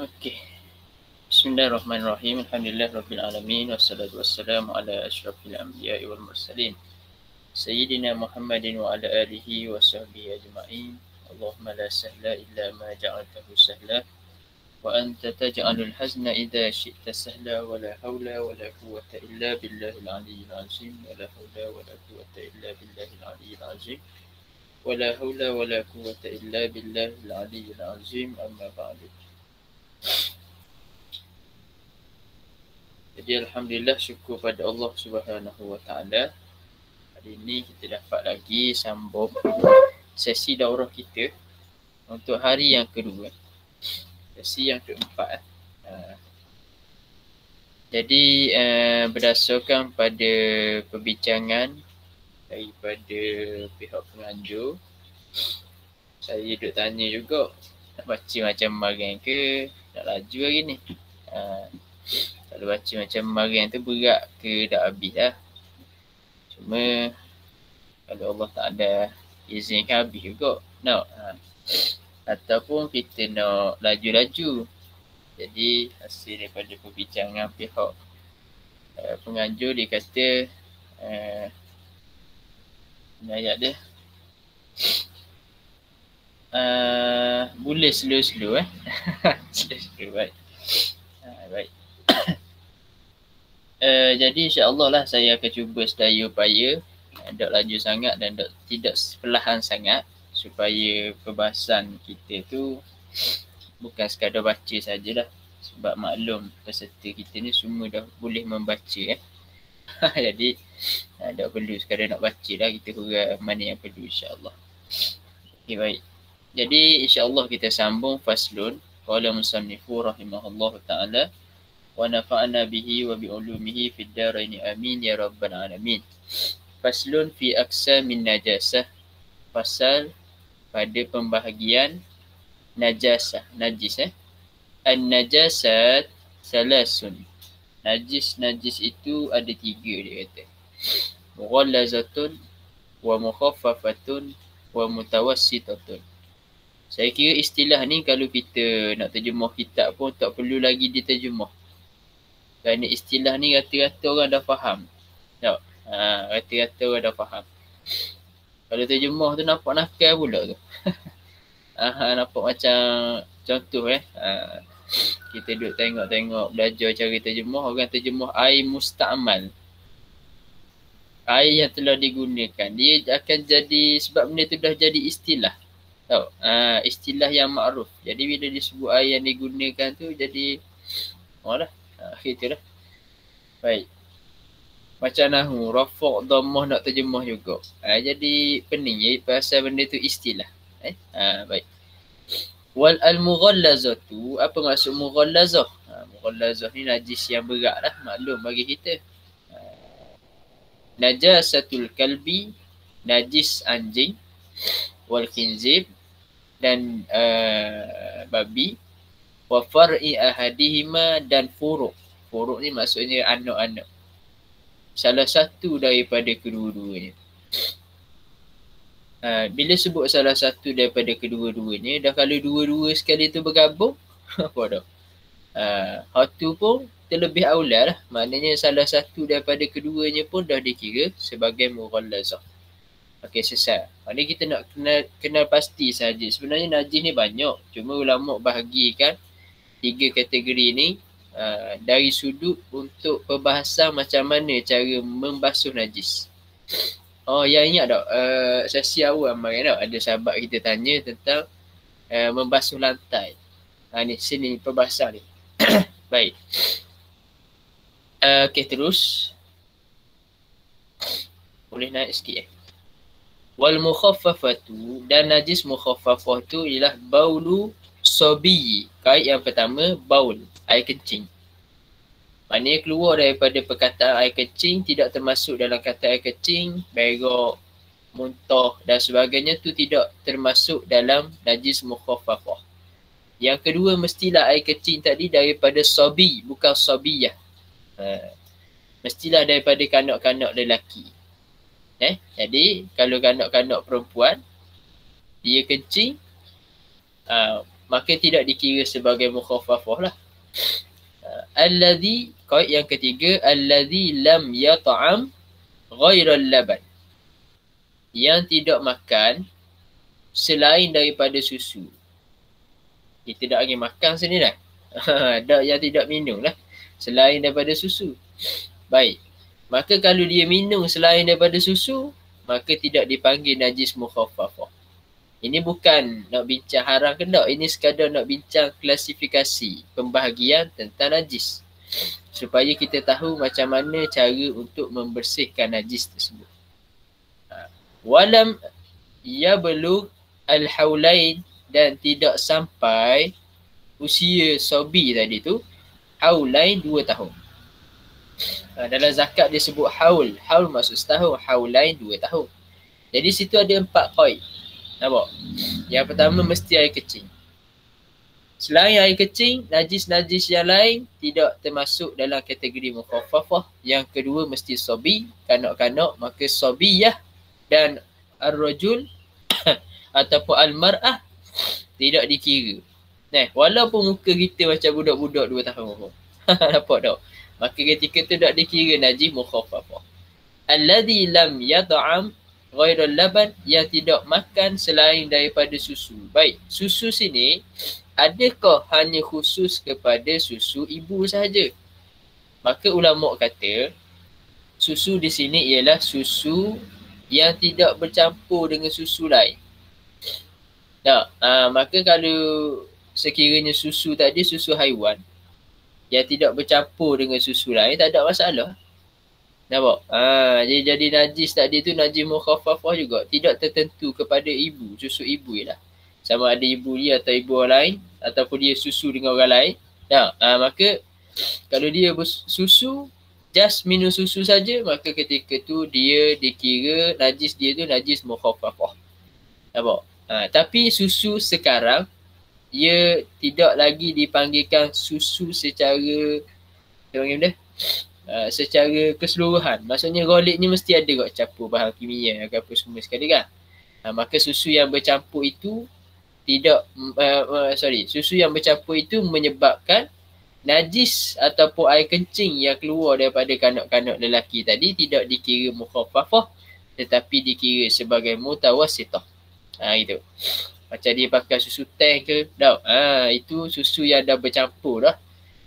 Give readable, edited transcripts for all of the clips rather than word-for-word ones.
Okey. Bismillahirrahmanirrahim. Alhamdulillahirabbil alamin wassalatu wassalamu ala asyrafil anbiya'i wal mursalin sayyidina Muhammadin wa ala alihi wa sahbihi ajma'in. Allahumma la sahla illa ma ja'altahu sahla wa anta taj'alul hazna idza syi'ta sahla wa la haula wa la quwwata illa billahil aliyyil azim wa la haula wa la quwwata illa billahil aliyyil azim wa la haula wa la quwwata illa billahil aliyyil azim amma ba'du. Jadi alhamdulillah, syukur pada Allah Subhanahu wa taala. Hari ini kita dapat lagi sambung sesi daurah kita untuk hari yang kedua. Sesi yang keempat. Jadi berdasarkan pada perbincangan daripada pihak penganjur, saya duk tanya juga, nak baca macam kemarin ke nak laju hari ni. Kalau baca macam kemarin tu berat ke dah habis lah. Cuma kalau Allah tak ada izinkan habis juga. Ataupun kita nak laju-laju. Jadi hasil daripada perbincangan pihak penganjur, dia kata ayat dia boleh slow-slow slow-slow, baik. Baik. Jadi insya-Allah lah saya akan cuba sedaya upaya tak laju sangat dan tidak perlahan sangat, supaya perbahasan kita tu bukan sekadar baca sajalah. Sebab maklum peserta kita ni semua dah boleh membaca Jadi tak perlu sekadar nak baca lah, kita huraikan mana yang perlu insya-Allah. Okay, baik. Jadi insya-Allah kita sambung faslun. Qala musannifu rahimahullahu ta'ala wa nafa'ana bihi wa bi'ulumihi fid daraini amin ya rabbal alamin. Faslun fi aqsamin najasah. Pasal pada pembahagian najasah, najis. An-najasat salasun. Najis itu ada 3, dia kata. Mughallazatun wa mukhaffafatun wa mutawassitatun. Saya kira istilah ni kalau kita nak terjemah kitab pun tak perlu lagi diterjemah. Kerana istilah ni rata-rata orang dah faham. Tak? Rata-rata orang dah faham. Kalau terjemah tu nampak nakal pula tu. Nampak macam contoh kita duduk tengok belajar cara terjemah. Orang terjemah air musta'mal. Air yang telah digunakan. Dia akan jadi, sebab benda tu dah jadi istilah. Tahu? Istilah yang makruf. Jadi bila disebut air yang digunakan tu jadi itulah. Baik. Macam nahu, rafa' dhammah nak terjemah juga. Jadi pening ya, pasal benda tu istilah. Baik. Wal al-mughallazatu, apa maksud mughallazah? Mughallazah ni najis yang berat lah, maklum bagi kita. Najasatul kalbi, najis anjing, wal khinzib, dan babi, wa far'i ahadihima, dan furuk. Furuk ni maksudnya anak-anak. Salah satu daripada kedua-duanya. Bila sebut salah satu daripada kedua-duanya, dah kalau dua-dua sekali tu bergabung, apa dah? Hatu pun terlebih aula lah. Maknanya salah satu daripada keduanya pun dah dikira sebagai mughallazah. Okey, sesat. Maknanya kita nak kenal pasti saja. Sebenarnya najis ni banyak. Cuma ulama bahagikan 3 kategori ni dari sudut untuk perbahasan macam mana cara membasuh najis. Yang ingat tak? Sesi awal kemarin tak? Ada sahabat kita tanya tentang membasuh lantai. Ni sini perbahasan ni. Baik. Okey, terus. Boleh naik sikit Wal mukhaffafatu, dan najis mukhaffafah tu ialah baulu sobi. Kait yang pertama, baul, air kencing. Maknanya keluar daripada perkataan air kencing, tidak termasuk dalam kata air kencing, berak, muntah dan sebagainya, tu tidak termasuk dalam najis mukhaffafah. Yang kedua, mestilah air kencing tadi daripada sobi, bukan sobiyah. Mestilah daripada kanak-kanak lelaki. Jadi kalau kanak-kanak perempuan dia kencing, maka tidak dikira sebagai mukhaffafah lah. Alladhi, qaid yang ketiga, alladhi lam yat'am ghairal laban, yang tidak makan selain daripada susu. Dia tidak lagi makan sendiri lah. Yang tidak minum lah selain daripada susu. Baik. Maka kalau dia minum selain daripada susu, maka tidak dipanggil najis mukhaffafah. Ini bukan nak bincang haram ke tak. Ini sekadar nak bincang klasifikasi pembahagian tentang najis. Supaya kita tahu macam mana cara untuk membersihkan najis tersebut. Walam yablugh al-haulain, dan tidak sampai usia sobi tadi tu, haulain 2 tahun. Dalam zakat dia sebut haul. Haul maksud setahun, haulain 2 tahun. Jadi situ ada 4 qaid. Nampak? Yang pertama mesti air kecing. Selain air kecing, najis-najis yang lain tidak termasuk dalam kategori mukhaffafah. Yang kedua mesti sobi, kanak-kanak, maka sobiyah dan ar-rajul ataupun al-mar'ah tidak dikira. Nah, walaupun muka kita macam budak-budak 2 tahun pun. Nampak tak? Maka ketika tu tak dikira najis mukhaffafah. Alladhi lam yat'am ghairal laban, yang tidak makan selain daripada susu. Baik, susu sini adakah hanya khusus kepada susu ibu sahaja? Maka ulama kata susu di sini ialah susu yang tidak bercampur dengan susu lain. Tak, maka kalau sekiranya susu tadi susu haiwan yang tidak bercampur dengan susu lain, tak ada masalah. Nampak? Jadi najis tadi tu najis mukhaffafah juga. Tidak tertentu kepada ibu, susu ibu ialah. Sama ada ibu dia atau ibu orang lain, ataupun dia susu dengan orang lain. Maka kalau dia susu, just minum susu saja, maka ketika tu dia dikira najis dia tu najis mukhaffafah. Nampak? Tapi susu sekarang ia tidak lagi dipanggilkan susu secara secara keseluruhan. Maksudnya ghalib ni mesti ada kot campur bahan kimia ke apa semua sekali kan. Maka susu yang bercampur itu tidak susu yang bercampur itu menyebabkan najis ataupun air kencing yang keluar daripada kanak-kanak lelaki tadi tidak dikira mukhaffafah, tetapi dikira sebagai mutawassithah. Gitu. Macam dia pakai susu tank ke, tak. Itu susu yang dah bercampur dah.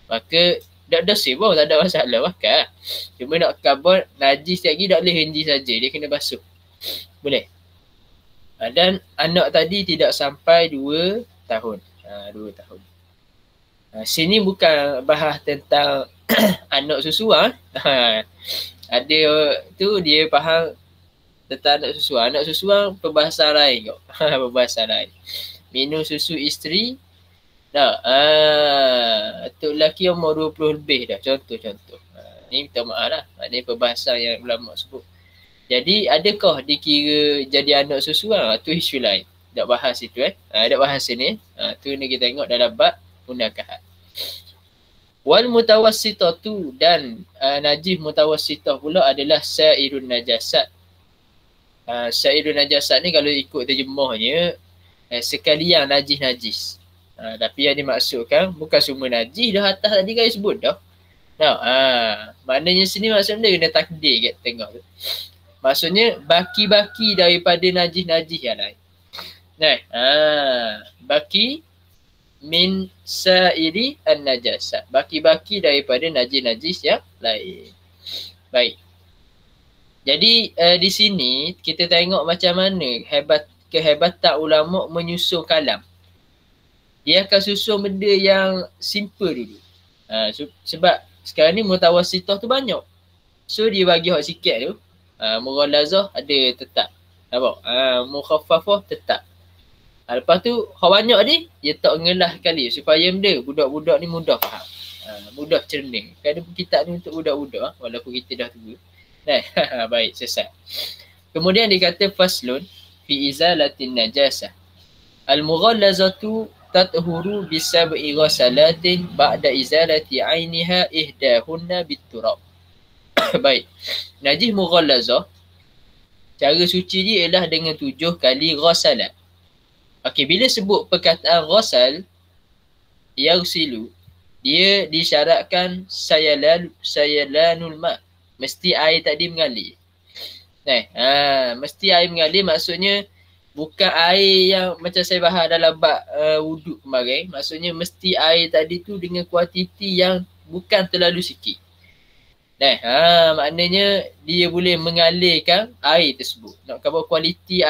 Maka dah dosa pun tak ada masalah makan. Cuma nak cover najis lagi tak boleh hendi saja, dia kena basuh. Boleh. Dan anak tadi tidak sampai 2 tahun. 2 tahun. Sini bukan bahas tentang anak susuan. Ada tu dia faham tentang anak susuan. Anak susuan perbahasan lain kot. Perbahasan lain. Minum susu isteri. Tak. Untuk lelaki umur 20 lebih dah. Contoh. Ni minta maaf lah. Ini perbahasan yang ulama sebut. Jadi adakah dikira jadi anak susuan? Tu isu lain. Tak bahas itu tak bahas sini. Tu ni kita tengok dalam bab munakahat. Wal mutawassitatu, dan najis mutawassitah pula adalah sa'irun najasat. Sa'irun najasat ni kalau ikut terjemahnya sekalian najis-najis. Tapi yang dimaksudkan bukan semua najis, dah atas tadi kan sebut dah. Maknanya sini maksudnya kena takdir kat tengah tu. Maksudnya baki-baki daripada najis-najis yang lain. Baki min sa'iri an-najasat. Baki-baki daripada najis-najis yang lain. Baik. Jadi di sini kita tengok macam mana kehebatan ulama menyusun kalam. Dia akan susun benda yang simple dulu. Sebab sekarang ni mutawassithah tu banyak. So dia bagi hak sikit tu. Mughallazah ada tetap. Nampak? Mukhaffafah tetap. Lepas tu hak banyak ni dia tak ngelah kali supaya benda budak-budak ni mudah faham. Mudah cerna. Kadang kitab ni untuk budak-budak walaupun kita dah tua. Baik, selesai. Kemudian dia kata faslun fi izalatin najasah. Al-mughallazatu tathuru bisab'i ghasalatin ba'da izalati 'ainiha ihdahunna bit-turab. Baik. Najis mughallazah cara suci dia ialah dengan 7 kali ghasalat. Okey, bila sebut perkataan ghasal, yaghsilu, dia disyaratkan sayalanul ma'. Mesti air tadi mengalir. Mesti air mengalir maksudnya bukan air yang macam saya bahas dalam bab wuduk kemarin. Maksudnya mesti air tadi tu dengan kuantiti yang bukan terlalu sikit. Maknanya dia boleh mengalirkan air tersebut. Nak kata kuantiti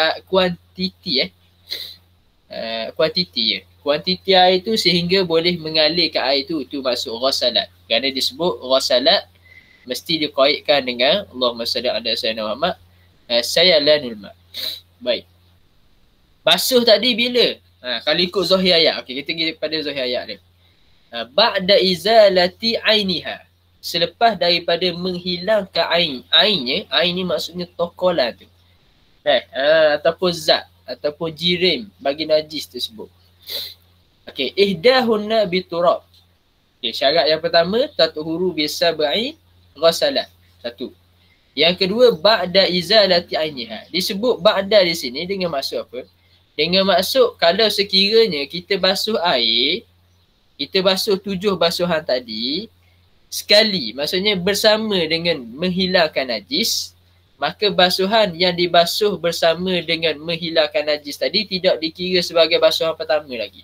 kuantiti air tu sehingga boleh mengalirkan air tu. Itu maksud ghasalat. Kerana disebut ghasalat mesti dikaitkan dengan Allahumma salli ala sayyidina Muhammad sayalanul ma'. Baik. Basuh tadi bila? Kalau ikut zahir ayat. Okey, kita pergi pada zahir ayat dia. Ba'da izalati ainiha. Selepas daripada menghilangkan ain. Ainnya, ain ni maksudnya tokolan tu. Ataupun zat. Ataupun jirim bagi najis tersebut. Okey, ihdahunna biturab. Okey, syarat yang pertama, tatuhuru bisab'i ghasalat. Satu. Yang kedua, ba'da izalati ainiha. Disebut ba'da di sini dengan maksud apa? Dengan maksud kalau sekiranya kita basuh air, kita basuh 7 basuhan tadi, sekali, maksudnya bersama dengan menghilangkan najis, maka basuhan yang dibasuh bersama dengan menghilangkan najis tadi tidak dikira sebagai basuhan pertama lagi.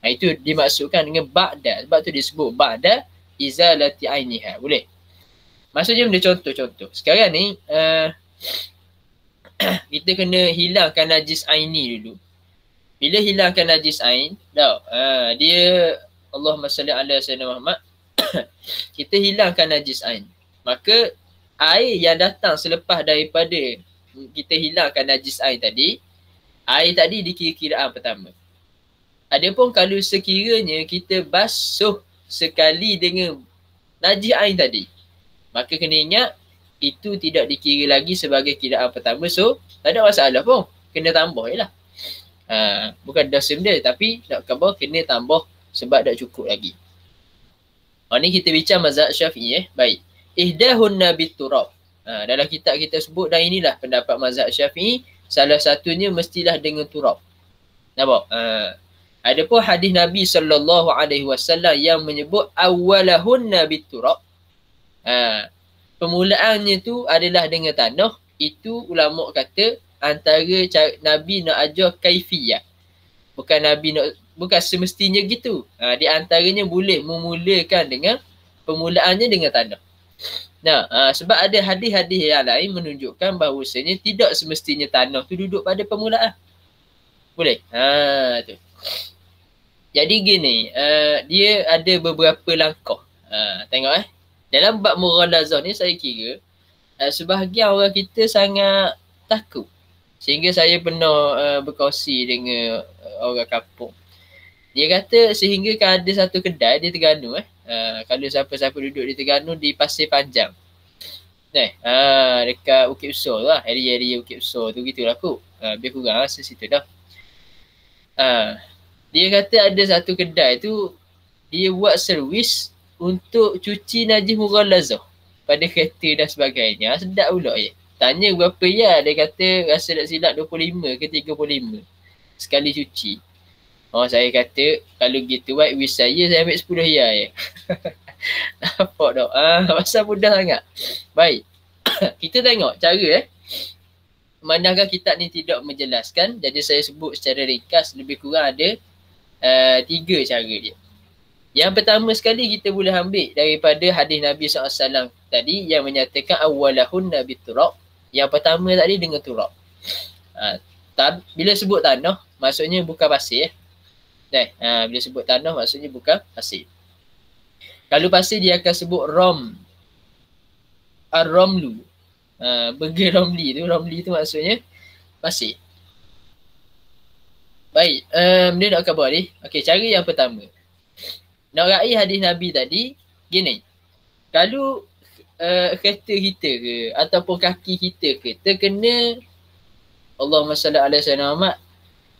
Itu dimaksudkan dengan ba'da. Sebab tu disebut ba'da izalati ainiha. Boleh? Maksudnya benda contoh-contoh. Sekarang ni, kita kena hilangkan najis ain ni dulu. Bila hilangkan najis ain, dia Allahumma salli ala sayyidina Muhammad, kita hilangkan najis ain. Maka air yang datang selepas daripada kita hilangkan najis ain tadi, air tadi dikira-kiraan pertama. Adapun kalau sekiranya kita basuh sekali dengan najis ain tadi, maka kena ingat itu tidak dikira lagi sebagai kiraan pertama. So, tak ada masalah pun. Kena tambah je lah. Bukan dosa benda, tapi nak khabar kena tambah sebab tak cukup lagi. Ni kita bincang mazhab Syafi'i. Baik. Ihdahunna biturab. Dalam kitab kita sebut, dan inilah pendapat mazhab Syafi'i, salah satunya mestilah dengan turab. Nampak? Adapun hadis Nabi SAW yang menyebut awwalahunna biturab. Permulaannya tu adalah dengan tanah. Itu ulama kata antara Nabi nak ajar kaifiyah. Bukan semestinya gitu. Di antaranya boleh memulakan dengan permulaannya dengan tanah. Sebab ada hadis-hadis yang lain menunjukkan bahawasanya tidak semestinya tanah tu duduk pada permulaan. Boleh? Tu. Jadi gini, dia ada beberapa langkah. Tengok dalam bab mughalazah ni saya kira sebahagian orang kita sangat takut. Sehingga saya pernah berkongsi dengan orang kampung. Dia kata sehingga kan ada satu kedai di Terengganu. Kalau siapa-siapa duduk di Terengganu di Pasir Panjang. Dekat Bukit Besar tu lah. Area-area Bukit Besar tu gitulah kot. Lebih kurang rasa situ dah. Dia kata ada satu kedai tu dia buat servis untuk cuci najis mughalazah pada kereta dan sebagainya. Sedap pula je. Tanya berapa ya? Dia kata rasa tak silap 25 ke 35 sekali cuci. Saya kata kalau gitu buat wis saya ambil 10 ya je. Nampak tak? Pasal mudah sangat. Baik. Kita tengok cara Manakah kitab ni tidak menjelaskan, jadi saya sebut secara ringkas, lebih kurang ada 3 cara dia. Yang pertama sekali kita boleh ambil daripada hadis Nabi SAW tadi yang menyatakan awwalahunna biturab. Yang pertama tadi dengan turab. Bila sebut tanah maksudnya bukan pasir. Bila sebut tanah maksudnya bukan pasir. Kalau pasir dia akan sebut ar-ramlu. Burger Romli tu maksudnya pasir. Baik, dia nak khabar ni. Okey, cara yang pertama. Nak raih hadis Nabi tadi, gini. Kalau kereta kita ke ataupun kaki kita ke terkena Allahumma salli ala sayyidina Muhammad,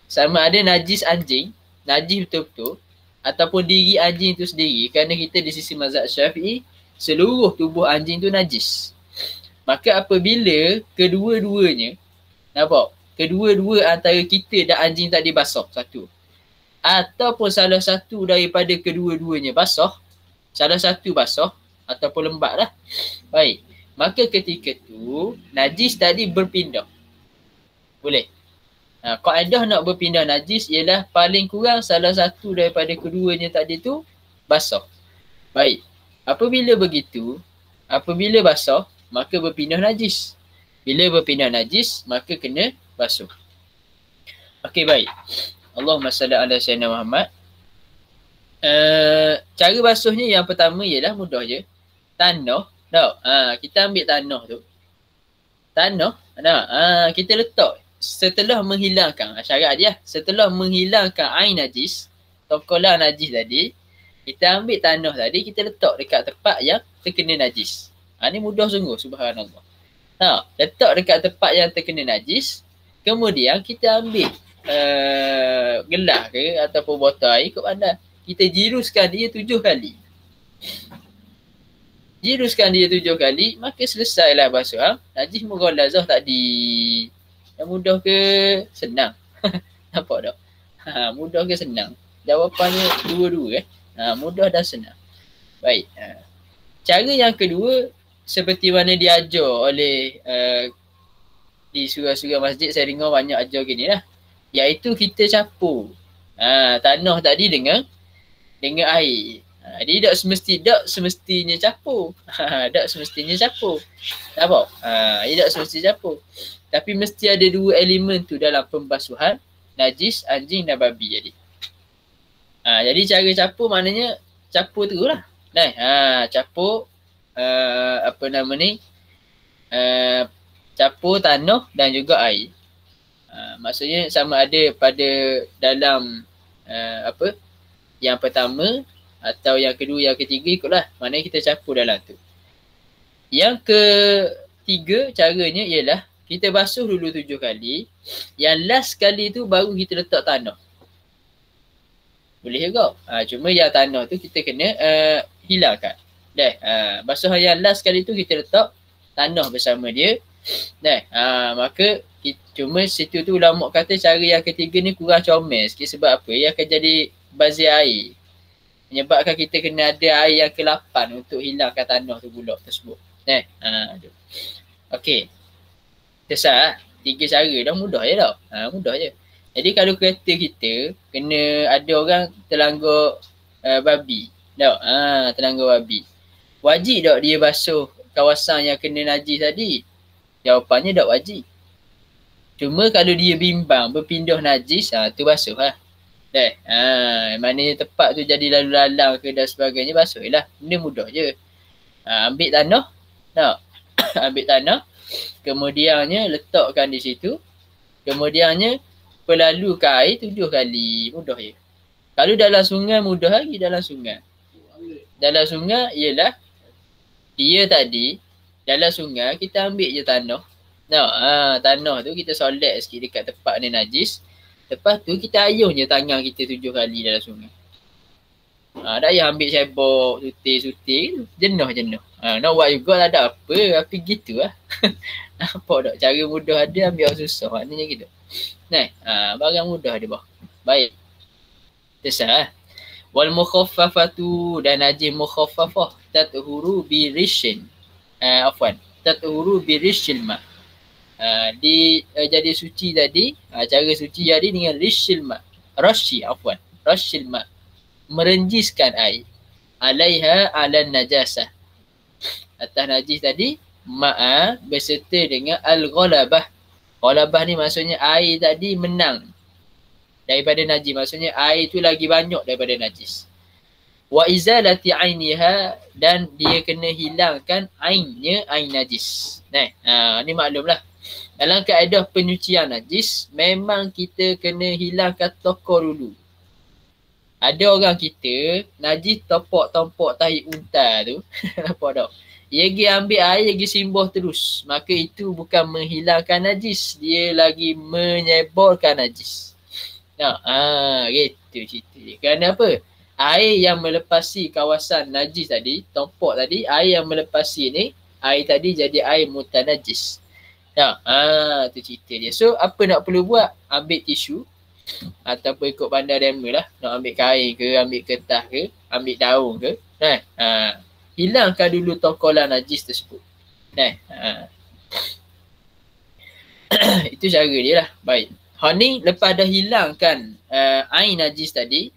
sama ada najis anjing, najis betul-betul, ataupun diri anjing tu sendiri, kerana kita di sisi mazhab Syafi'i, seluruh tubuh anjing tu najis. Maka apabila kedua-duanya, nampak? kedua-dua antara kita dan anjing tadi basah, satu. Ataupun salah satu daripada kedua-duanya basah, salah satu basah ataupun lembab lah. Baik, maka ketika tu najis tadi berpindah. Boleh. Kaedah nak berpindah najis ialah paling kurang salah satu daripada keduanya tadi tu basah. Baik, apabila begitu, apabila basah, maka berpindah najis. Bila berpindah najis, maka kena basuh. Okey, baik. Allahumma salli ala sayyidina Muhammad. Cara basuhnya yang pertama ialah mudah je. Tanah, tak? Kita ambil tanah tu. Tanah, kita letak setelah menghilangkan, syarat dia, setelah menghilangkan air najis, tokolah najis tadi, kita ambil tanah tadi, kita letak dekat tempat yang terkena najis. Ni mudah sungguh, subhanallah. Letak dekat tempat yang terkena najis, kemudian kita ambil gelas ke ataupun botol air ikut pandai. Kita jiruskan dia 7 kali. Jiruskan dia 7 kali, maka selesailah basuh. Najis mughalazah tadi. Yang mudah ke senang? Nampak tak? Mudah ke senang? Jawapannya dua-dua. Mudah dan senang. Baik. Cara yang kedua, seperti mana diajar oleh di surau-surau masjid, saya dengar banyak ajar gini lah. Iaitu kita capur tanah tadi dengan air. Dia tak semestinya capur. Tak semestinya capur. Nampak? Dia tak semestinya capur. Tapi mesti ada dua elemen tu dalam pembasuhan najis anjing dan babi jadi. Jadi cara capur maknanya capur terus lah. Capur apa nama ni? Capur tanah dan juga air. Maksudnya sama ada pada dalam yang pertama atau yang kedua, yang ketiga, ikutlah. Maknanya kita capur dalam tu. Yang ketiga caranya ialah kita basuh dulu 7 kali. Yang last kali tu baru kita letak tanah. Boleh juga. Cuma yang tanah tu kita kena hilangkan. Basuhan yang last kali tu kita letak tanah bersama dia. Maka cuma situ tu ulama kata cara yang ketiga ni kurang comel sikit. Sebab apa? Ia akan jadi bazir air. Menyebabkan kita kena ada air yang ke-8 untuk hilangkan tanah tu pula tersebut. Okey. Terserah. 3 cara dah mudah je tau. Mudah je. Jadi kalau kereta kita kena ada orang terlanggar babi. Terlanggar babi. Wajib tak dia basuh kawasan yang kena najis tadi? Jawapannya tak wajib. Cuma kalau dia bimbang berpindah najis, tu basuh lah. Maknanya tempat tu jadi lalu-lalang ke dan sebagainya, basuh lah. Benda mudah je. Ambil tanah. Ambil tanah. Kemudiannya letakkan di situ. Kemudiannya pelalukan air 7 kali. Mudah je. Kalau dalam sungai, mudah lagi dalam sungai. Dalam sungai ialah dia tadi, dalam sungai kita ambil je tanah. Tanah tu kita solat sikit dekat tempat ni najis. Lepas tu kita ayuh je tangan kita 7 kali dalam sungai. Tak payah ambil cebok, sutir. Jenuh. Nak buat juga tak ada apa. Tapi gitu lah. Nampak tak? Cara mudah ada, ambil yang susah. Maknanya gitu. Barang mudah ada bah. Baik. Terserah. Wal mukhaffafatu, dan najis mukhaffafah. Tathuru bi rishin. Tathuru bi rishil ma. Jadi suci tadi, cara suci jadi dengan rishil ma. Rashil ma. Merenjiskan air. Alaiha ala najasah. Atas najis tadi, ma'a berserta dengan al-ghalabah. Ghalabah ni maksudnya air tadi menang daripada najis. Maksudnya air tu lagi banyak daripada najis. Wa izalati ainiha, dan dia kena hilangkan ainnya, ain najis. Ni maklumlah. Dalam kaedah penyucian najis, memang kita kena hilangkan tokor dulu. Ada orang kita, najis tompok tahi unta tu. Apa tak? Dia pergi ambil air, pergi simbah terus. Maka itu bukan menghilangkan najis. Dia lagi menyebarkan najis. Gitu cerita dia. Kerana apa? Air yang melepasi kawasan najis tadi, tompok tadi, air yang melepasi ni, air tadi jadi air mutanajis. Tak, tu cerita dia. So apa nak perlu buat? Ambil tisu ataupun ikut bandar demo lah. Nak ambil kain ke, ambil kertas ke, ambil daun ke. Kan? Hilangkan dulu tongkolan najis tersebut. Kan? Itu cara dia lah. Baik. Ni lepas dah hilangkan ain najis tadi,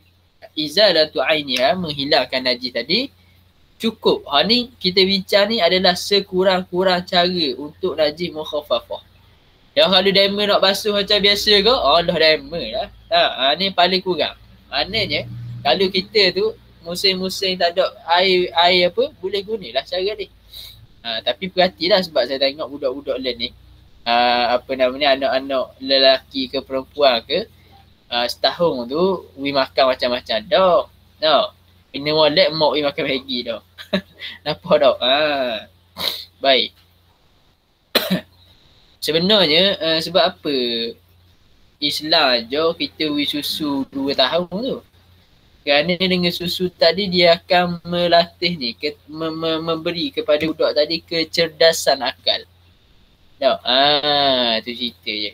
izalatu ainiha, menghilangkan najis tadi, cukup. Ni kita bincang ni adalah sekurang-kurang cara untuk najis mukhaffafah. Yang kalau diamer nak basuh macam biasa ke, Allah diamer lah. Ni paling kurang. Maknanya kalau kita tu musim-musim tak ada air apa, boleh gunalah cara ni. Tapi perhatilah sebab saya tengok budak-budak lain ni, anak-anak lelaki ke perempuan ke, setahun tu we makan macam-macam dah. Kena molek mak we makan Maggi dah. Nampak tak? Baik. Sebenarnya sebab apa Islam je kita we susu 2 tahun tu. Kerana dengan susu tadi dia akan melatih ni, memberi kepada budak tadi kecerdasan akal. Tak? Tu cerita je.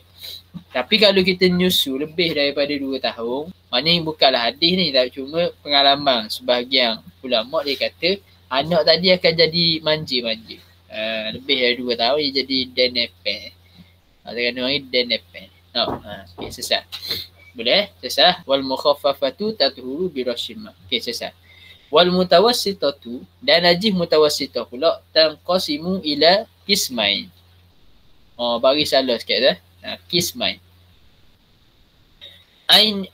Tapi kalau kita nyusu lebih daripada 2 tahun, maknanya bukanlah hadis ni, tak, cuma pengalaman sebahagian ulama dia kata anak tadi akan jadi manja-manja. Lebih dari 2 tahun dia jadi denepel. Kata orang ni denepel. Okay, sesat. Boleh? Sesat. Wal mukhaffafatu tatuhuru birashimah. Okay, sesat. Wal mutawassitatu, dan najis mutawassitah pula tanqasimu ila qismain. Bagi salah sikit dah. Qismain.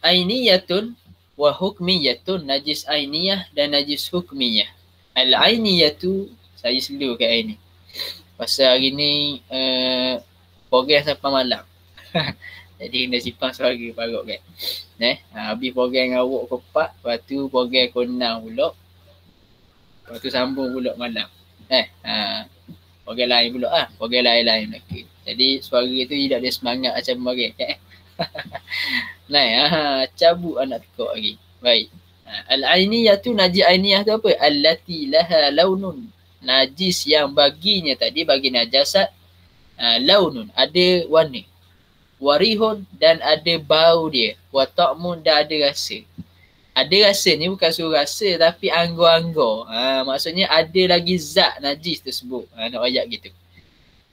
Ainiyatun wa hukmiyatun, najis ainiyah dan najis hukmiyah. Al-ainiyatu, saya slow kat air ni. Pasal hari ni program sampai malam. Jadi kena simpan suara parut kan. Habis program dengan awak ke 4, lepas tu program ke 6 pula. Lepas tu sambung pula malam. Program lain pula program lain-lain lagi. Jadi suara tu tidak ada semangat macam kemarin. Cabut anak tekuk lagi. Baik. Al-ainiyah tu, najis ainiyah tu apa? Allati laha launun. Najis yang baginya tadi, bagi najasat, launun, ada warna. Warihun, dan ada bau dia. Wa ta'mun, dan ada rasa. Ada rasa ni bukan suruh rasa tapi anggur-anggur. Maksudnya ada lagi zat najis tersebut. Nak ayat gitu.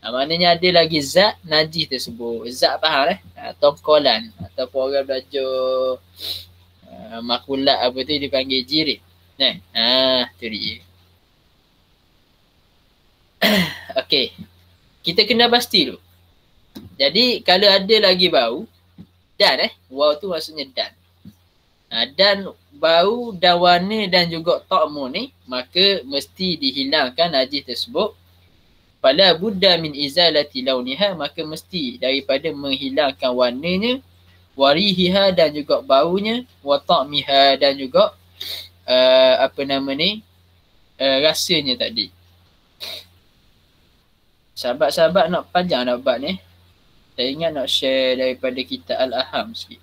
Maknanya ada lagi zat najis tersebut. Zat faham tongkolan. Ataupun orang belajar makulat apa tu dipanggil jirit. Tu dia. Okey. Kita kena pasti dulu. Jadi kalau ada lagi bau, dan wow tu maksudnya dan. Dan bau dan warna dan juga ta'mu ni, maka mesti dihilangkan najis tersebut. Fala budda min izalati launiha, maka mesti daripada menghilangkan warnanya, warihiha, dan juga baunya, wa ta'miha, dan juga rasanya tadi. Sahabat-sahabat nak panjang nak buat ni. Saya ingat nak share daripada kita Al-Aham sikit.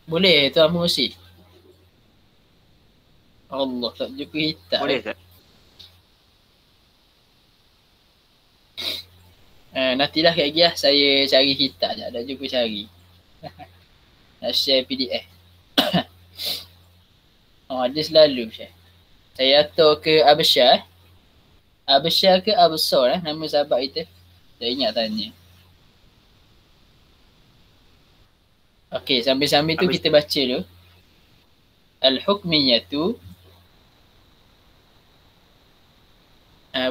Boleh Tuan Musi? Allah, tak jumpa hitam. Boleh tak? Nantilah kat lagi saya cari hitam je. Dah jumpa cari. Nak share PDF. Dia selalu share. Saya atur ke Absyar. Absyar ke Absar nama sahabat kita. Saya ingat tanya. Okey, sambil-sambil tu kita baca dulu. Al-hukmiyatu.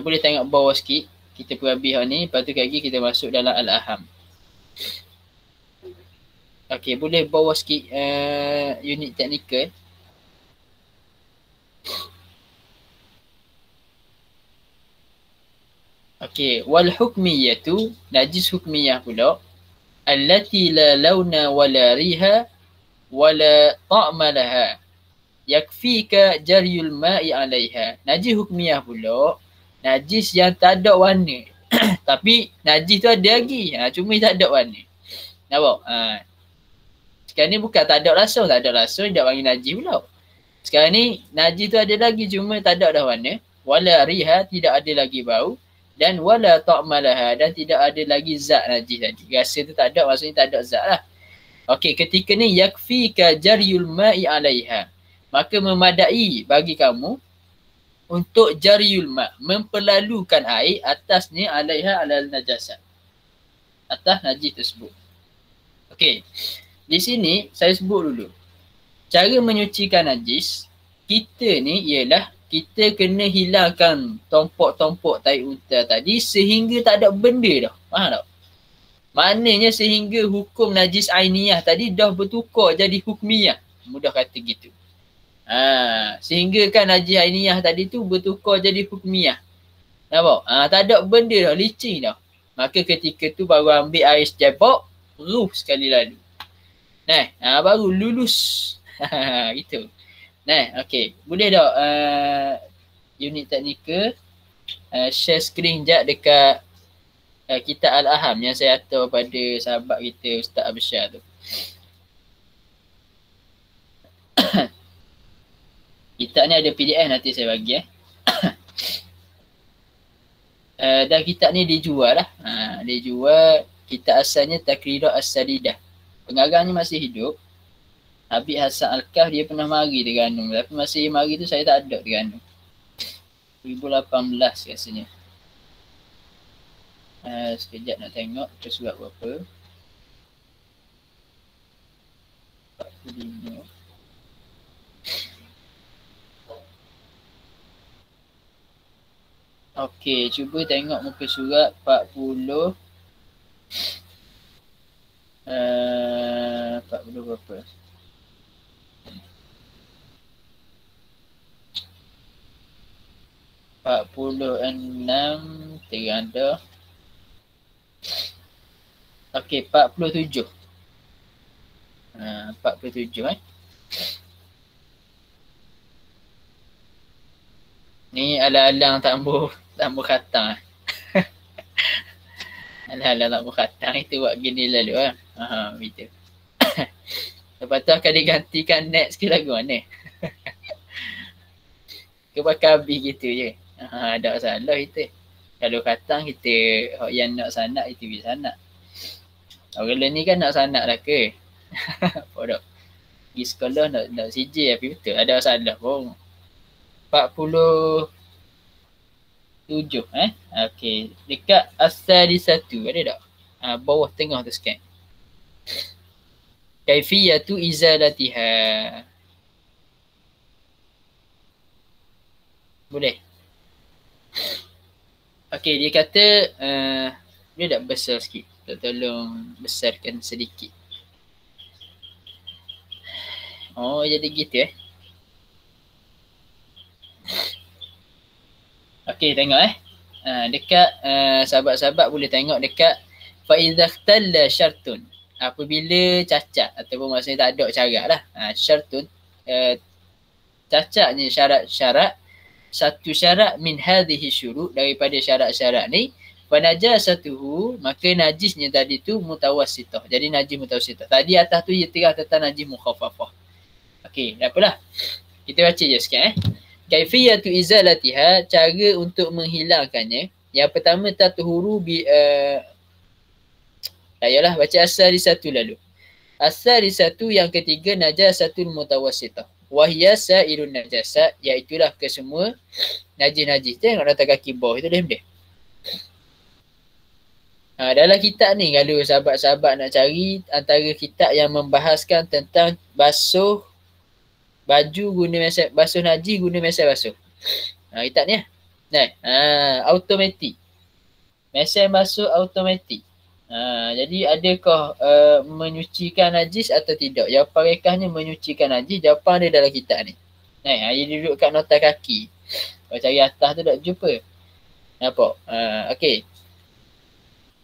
Boleh tengok bawah sikit. Kita perhabis ni. Lepas tu lagi kita masuk dalam Al-Aham. Okey, boleh bawah sikit unit teknikal. Okey, wal hukmiyatu, najis hukmiyah pula, allati la launa wala riha wala ta'ma laha, yakfika jaryul ma'i 'alaiha. Najis hukmiyah pula, najis yang tak ada warna. Tapi najis tu ada lagi, cuma tak ada warna. Nampak? Sekarang ni bukan tak ada langsung, tak ada langsung, tak panggil najis pula. Sekarang ni najis tu ada lagi cuma tak ada dah warna. wala riha, tidak ada lagi bau, dan wala ta'malaha, dan tidak ada lagi zat najis tadi. Rasa tu tak ada, maksudnya tak ada zat lah. Okey, ketika ni yakfika jaryul ma'i alaiha, maka memadai bagi kamu untuk jaryul ma', memperlalukan air atasnya alaiha alal najasat, atas najis tersebut. Okey, di sini saya sebut dulu. Cara menyucikan najis kita ni ialah kita kena hilangkan tompok-tompok tai unta tadi sehingga tak ada benda dah. Faham tak? Maknanya sehingga hukum najis ainiyah tadi dah bertukar jadi hukmiyah. Mudah kata gitu. Sehingga kan najis ainiyah tadi tu bertukar jadi hukmiyah. Nampak? Tak ada benda dah, licin dah. Maka ketika tu baru ambil air secebok, ruh sekali lalu. Baru lulus. Gitu. Okey. Boleh tak unit teknikal share screen sekejap dekat kitab Al-Aham yang saya atur pada sahabat kita Ustaz Absyar tu. Kitab ni ada PDF, nanti saya bagi dan kitab ni dijual lah. Dijual. Kitab asalnya Takrirat As-Salidah. Pengarangnya masih hidup. Habib Hassan Al-Kaf, dia pernah mari Terengganu. Tapi masa dia mari tu saya tak ada Terengganu. 2018 rasanya. Sekejap nak tengok ke surat berapa. 45. Okey, cuba tengok muka surat 40. 40 berapa? (46) terada. Okey, 47. 47 Ni alang-alang tambah khatang. Alang-alang tambah khatang itu buat gini lalu begitu. Lepas tu akan digantikan next ke lagu mana? Ke bakal habis gitu je. Tak salah kita. Kalau khatang kita yang nak sanat itu bisa sanat. Orang lain ni kan nak sanat lah ke? Apa tak? Pergi sekolah nak CJ tapi betul. Ada salah pun. 47 Okey. Dekat asal di satu ada tak? Bawah tengah tu scan. Kaifiyatu izalatiha. Boleh? Okey, dia kata dia dah besar sikit. Tolong besarkan sedikit. Oh, jadi gitu Okey, tengok dekat sahabat-sahabat boleh tengok dekat fa idza ikhtalla syartun, apabila cacat ataupun maksudnya tak ada syarat lah. Syartun cacatnya syarat-syarat, satu syarat min hadhihi syurut, daripada syarat-syarat ni, fa najasatuhu, maka najisnya tadi tu mutawassithah. Jadi najis mutawassithah. Tadi atas tu dia terang tentang najis mukhaffafah. Okey, dah apalah. Kita baca je sikit Kaifiyatu izalatiha, cara untuk menghilangkannya. Yang pertama tatuhuru bi ayolah baca asal di satu lalu. Asal di satu, yang ketiga najasatul mutawassithah. Wahya sa'irun najasat, iaitulah kesemua najis-najis. Tengok atas kaki bawah itu dia. Dalam kitab ni kalau sahabat-sahabat nak cari antara kitab yang membahaskan tentang basuh baju guna mesin, basuh najis guna mesin basuh. Kitab ni automatik. Mesin basuh automatik. Jadi adakah menyucikan najis atau tidak? Jawapan rekahnya menyucikan najis. Jawapan dia dalam kitab ni. Dia duduk kat nota kaki. Kalau cari atas tu tak jumpa. Nampak? Okey.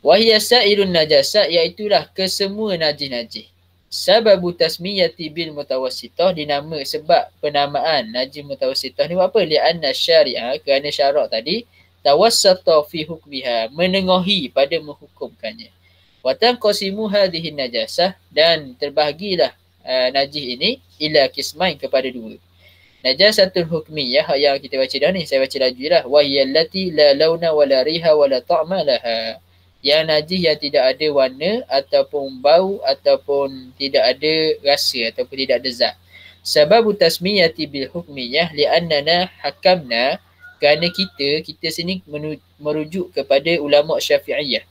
Wahya sa'irun najasat, iaitulah kesemua najis-najis. Sababu tasmiyati bil mutawassithah, dinama sebab penamaan najis mutawassithah ni apa? Li'anna syari'ah, kerana syarak tadi tawassata fi hukmiha, menengahi pada menghukumkannya. Wa tanqasimu hadhihi najasah, dan terbahagilah najis ini ila qismain, kepada dua. Najasatun hukmiyah yang kita baca dah ni, saya baca laju lah. Wa hiya allati la launa wa la riha wa la ta'ma laha. Yang najis yang tidak ada warna ataupun bau ataupun tidak ada rasa ataupun tidak ada zat. Sebab tasmiyati bil hukmiyah li'annana hakamna, kerana kita sini merujuk kepada ulama Syafi'iyah.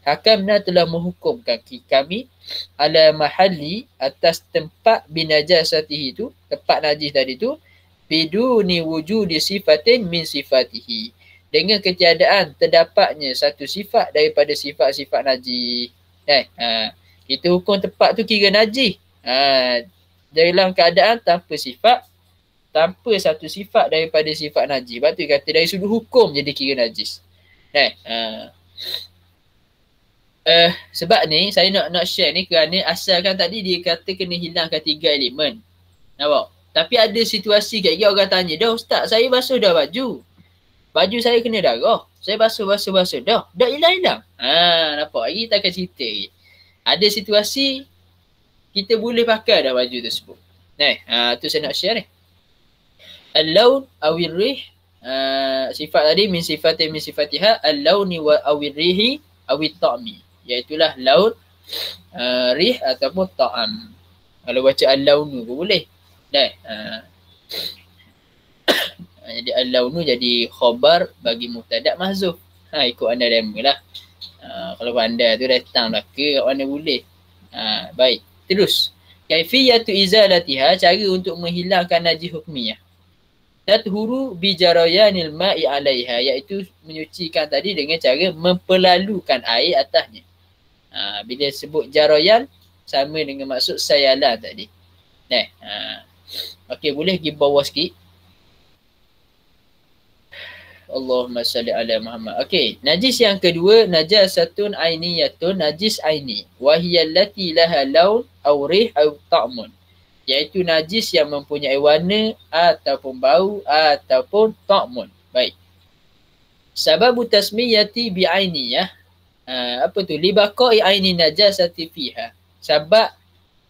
Hakamna telah menghukumkan kami ala mahalli, atas tempat binajasatihi itu, tempat najis tadi tu, biduni wujudi sifatin min sifatihi, dengan ketiadaan terdapatnya satu sifat daripada sifat-sifat najis. Kita hukum tempat tu kira najis. Dalam keadaan tanpa sifat, tanpa satu sifat daripada sifat najis. Sebab tu kata dari sudut hukum jadi kira najis. Sebab ni saya nak share ni kerana asalkan tadi dia kata kena hilangkan 3 elemen. Nampak? Tapi ada situasi kat orang tanya, dah ustaz saya basuh dah baju. Baju saya kena darah. Saya basuh dah. Dah hilang-hilang. Nampak? Lagi kita akan cerita. Ada situasi kita boleh pakai dah baju tersebut. Tu saya nak share ni. Al-laun awil rih, sifat tadi min sifatiha al-launi wa awil rihi awil ta'mi. Iaitulah laun, rih ataupun ta'am. Kalau baca al-launu pun boleh. Jadi al-launu jadi khabar bagi mubtada' mahzuf. Ikut anda demo lah. Kalau anda tu datang lah ke kat mana boleh. Baik, terus. Kaifiyatu izalatiha, cara untuk menghilangkan najis hukmiyah. Tathuru bijarayanil ma'i alaiha, iaitu menyucikan tadi dengan cara mempelalukan air atasnya. Bila sebut jarayan sama dengan maksud sayalan tadi. Okey, boleh pergi bawah sikit. Allahumma salli ala Muhammad. Okey, najis yang kedua, najasatun ainiyatun, najis aini. Wa hiya allati laha laun aw rih aw ta'mun. Iaitu najis yang mempunyai warna ataupun bau ataupun ta'mun. Baik. Sababu tasmiyati bi'ainiyah. Apa tu? Libaqa'i aini najasati fiha. Sebab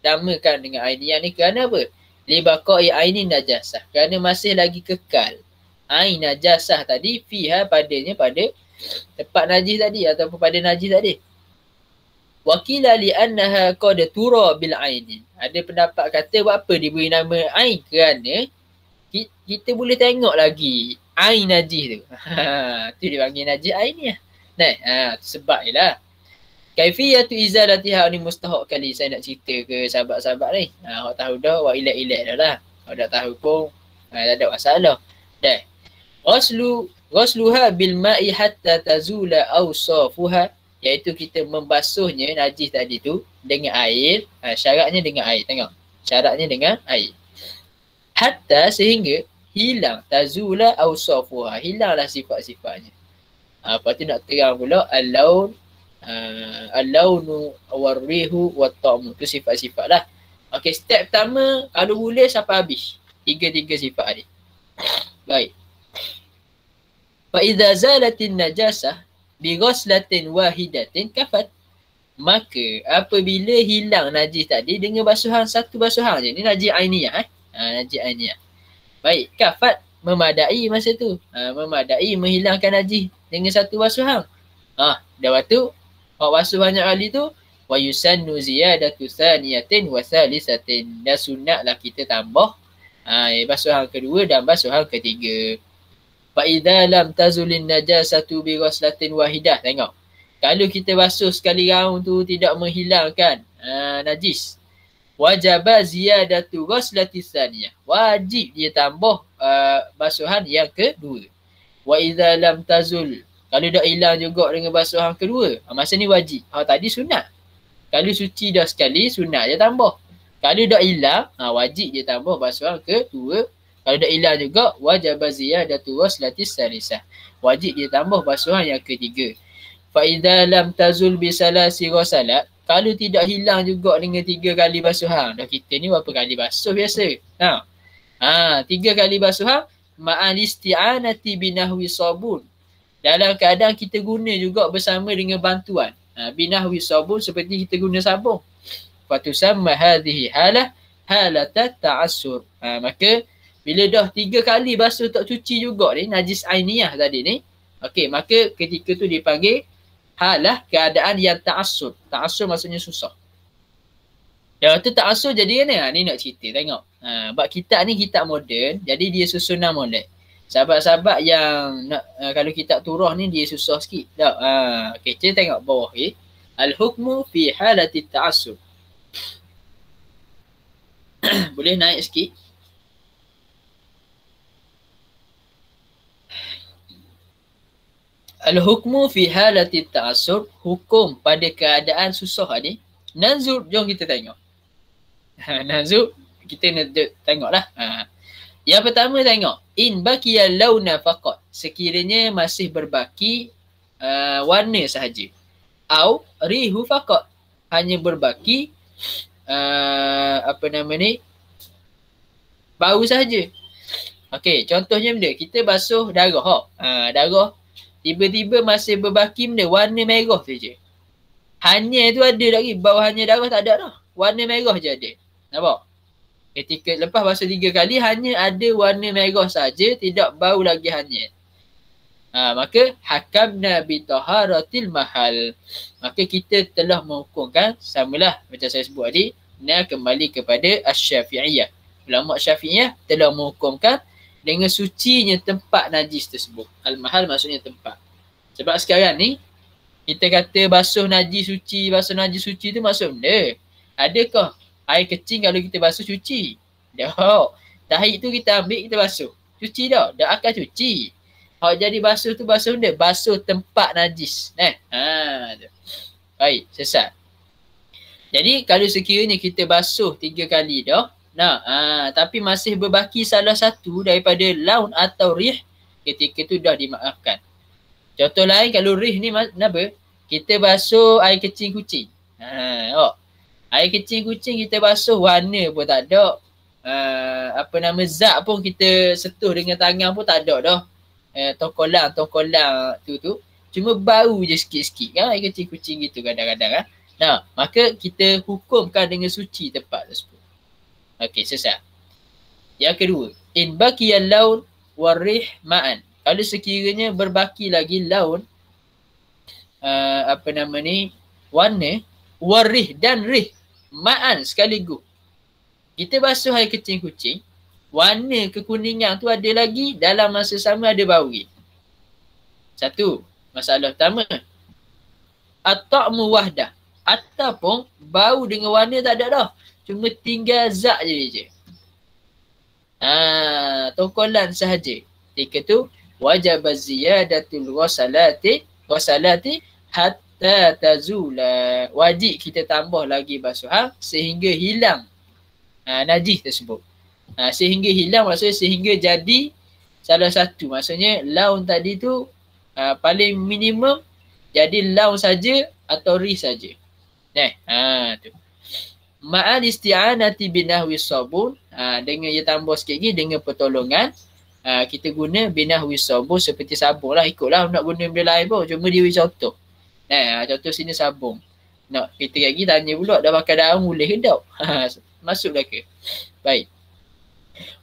namakan dengan ainiyah ni kerana apa? Libaqa'i aini najasah. Kerana masih lagi kekal ain najasah tadi fiha padanya, pada tempat najis tadi ataupun pada najis tadi. Wakila li'annaha qad tura bil ainin. Ada pendapat kata buat apa diberi nama ain, kerana kita boleh tengok lagi ain najis tu. Tu dia panggil najis ain ni. Sebab ialah kaifiyatu izalatiha ni mustahak kali saya nak cerita ke sahabat-sahabat ni. Awak tahu dah, awak ilek-ilek dah lah. Awak dah tahu pun tak ada masalah. Ghasluha bil ma'i hatta tazula awsafuha, iaitu kita membasuhnya najis tadi tu dengan air. Syaratnya dengan air, tengok. Syaratnya dengan air. Hatta sehingga hilang, tazula awsafuha, hilanglah sifat-sifatnya. Lepas tu nak terang pula al-laun, al-launu war-rihu wat-ta'mu. Tu sifat-sifat lah. Okey, step pertama kalau boleh sampai habis. Tiga sifat ni. Baik. Fa idza zalatin najasah bi ghuslatin wahidatin kafat. Maka apabila hilang najis tadi dengan basuhan, satu basuhan je. Ni najis ainiyah. Najis ainiyah. Baik, kafat memadai masa tu. Memadai menghilangkan najis dengan satu basuhan. Dah waktu awak basuh banyak kali tu, wa yusannu ziyadatu thaniyatin wa thalithatin. Dan sunatlah kita tambah basuhan kedua dan basuhan ketiga. Fa idza lam tazulin najasatu bi ghuslatin wahidah. Tengok. Kalau kita basuh sekali round tu tidak menghilangkan najis, wajaba ziyadatu ghuslati tsaniyah. Wajib dia tambah basuhan yang kedua. Wa idza lam tazul, kalau dah hilang juga dengan basuhan kedua, masa ni wajib. Tadi sunat. Kalau suci dah sekali, sunat je tambah. Kalau dah hilang, wajib dia tambah basuhan kedua. Kalau dah hilang juga, wajib ziyadatu ghuslati tsalisah. Wajib dia tambah basuhan yang ketiga. Fa idza lam tazul bi salasi ghusalat, kalau tidak hilang juga dengan 3 kali basuhan. Dah kita ni berapa kali basuh biasa? 3 kali basuhan ma'al isti'anati binahwi sabun. Dalam keadaan kita guna juga bersama dengan bantuan. Binahwi sabun, seperti kita guna sabun. Fatusamma hadhihi halah halatat ta'assur. Maka Bila dah 3 kali basuh tak cuci juga ni, najis ainiyah tadi ni, okey, maka ketika tu dipanggil halah keadaan yang ta'assur. Ta'assur maksudnya susah. Dah tu ta'assur jadi kan? Ni nak cerita, tengok. Sebab kitab ni kitab moden, jadi dia susunan molek. Sahabat-sahabat yang nak kalau kitab turah ni dia susah sikit. Tak. Okey, kita tengok bawah ni. Al-hukmu fi halati ta'assur. Boleh naik sikit? Al-hukmu fi halati ta'assur, hukum pada keadaan susah ni. Nanzur, jom kita tengok. Nanzur, kita nak tengoklah. Yang pertama tengok, in baqiya launa faqat, sekiranya masih berbaki warna sahaja. Au rihu faqat, hanya berbaki bau sahaja. Okey, contohnya benda kita basuh darah. Darah tiba-tiba masih berbaki benda warna merah tu je. Hanya tu ada lagi, bau hanya darah tak ada dah. Warna merah je ada. Nampak? Ketika lepas basuh 3 kali hanya ada warna merah saja, tidak bau lagi hanya. Maka hakamna bi taharatil mahal. Maka kita telah menghukumkan, samalah macam saya sebut tadi, kembali kepada Asy-Syafi'iyah. Ulama Syafi'iyah telah menghukumkan dengan sucinya tempat najis tersebut. Al-mahal maksudnya tempat. Sebab sekarang ni kita kata basuh najis suci tu maksud benda. Adakah air kecil kalau kita basuh cuci? Tak. Tahik tu kita ambil, kita basuh. Cuci dah. Dah akan cuci. Jadi basuh tu basuh benda. Basuh tempat najis. Baik, sesat. Jadi kalau sekiranya kita basuh 3 kali dah, tapi masih berbaki salah satu daripada laun atau rih, ketika tu dah dimaafkan. Contoh lain, kalau rih ni apa? Kita basuh air kecil kucing. Air kecil kucing kita basuh, warna pun tak ada. Zat pun kita sentuh dengan tangan pun tak ada dah. Tongkolang tu. Cuma bau je sikit-sikit kan air kecil kucing gitu kadang-kadang kan. Maka kita hukumkan dengan suci tempat tersebut. Okey, selesai. Yang kedua, in baqiya laun warih ma'an. Kalau sekiranya berbaki lagi laun, warna, warih dan rih ma'an sekaligus. Kita basuh air kecil kucing, warna kekuningan tu ada lagi, dalam masa sama ada bau. Satu, masalah pertama. At-ta'mu wahdah. Ataupun bau dengan warna tak ada dah. Cuma tinggal zat je. Tongkolan sahaja. Ketika tu wajib ziyadatul wasalati hatta tazula. Wajib kita tambah lagi basuhan sehingga hilang najis tersebut. Sehingga hilang maksudnya sehingga jadi salah satu. Maksudnya laun tadi tu paling minimum jadi laun saja atau rih saja. Tu. Ma'al isti'anati binahwi sabun, dengan dia tambah sikit lagi dengan pertolongan kita guna binahwi sabun seperti sabun lah, ikutlah nak guna benda lain pun, cuma dia contoh. Contoh sini sabun. Nak kita lagi tanya pula dah pakai daun boleh ke tak? Masuklah ke? Baik.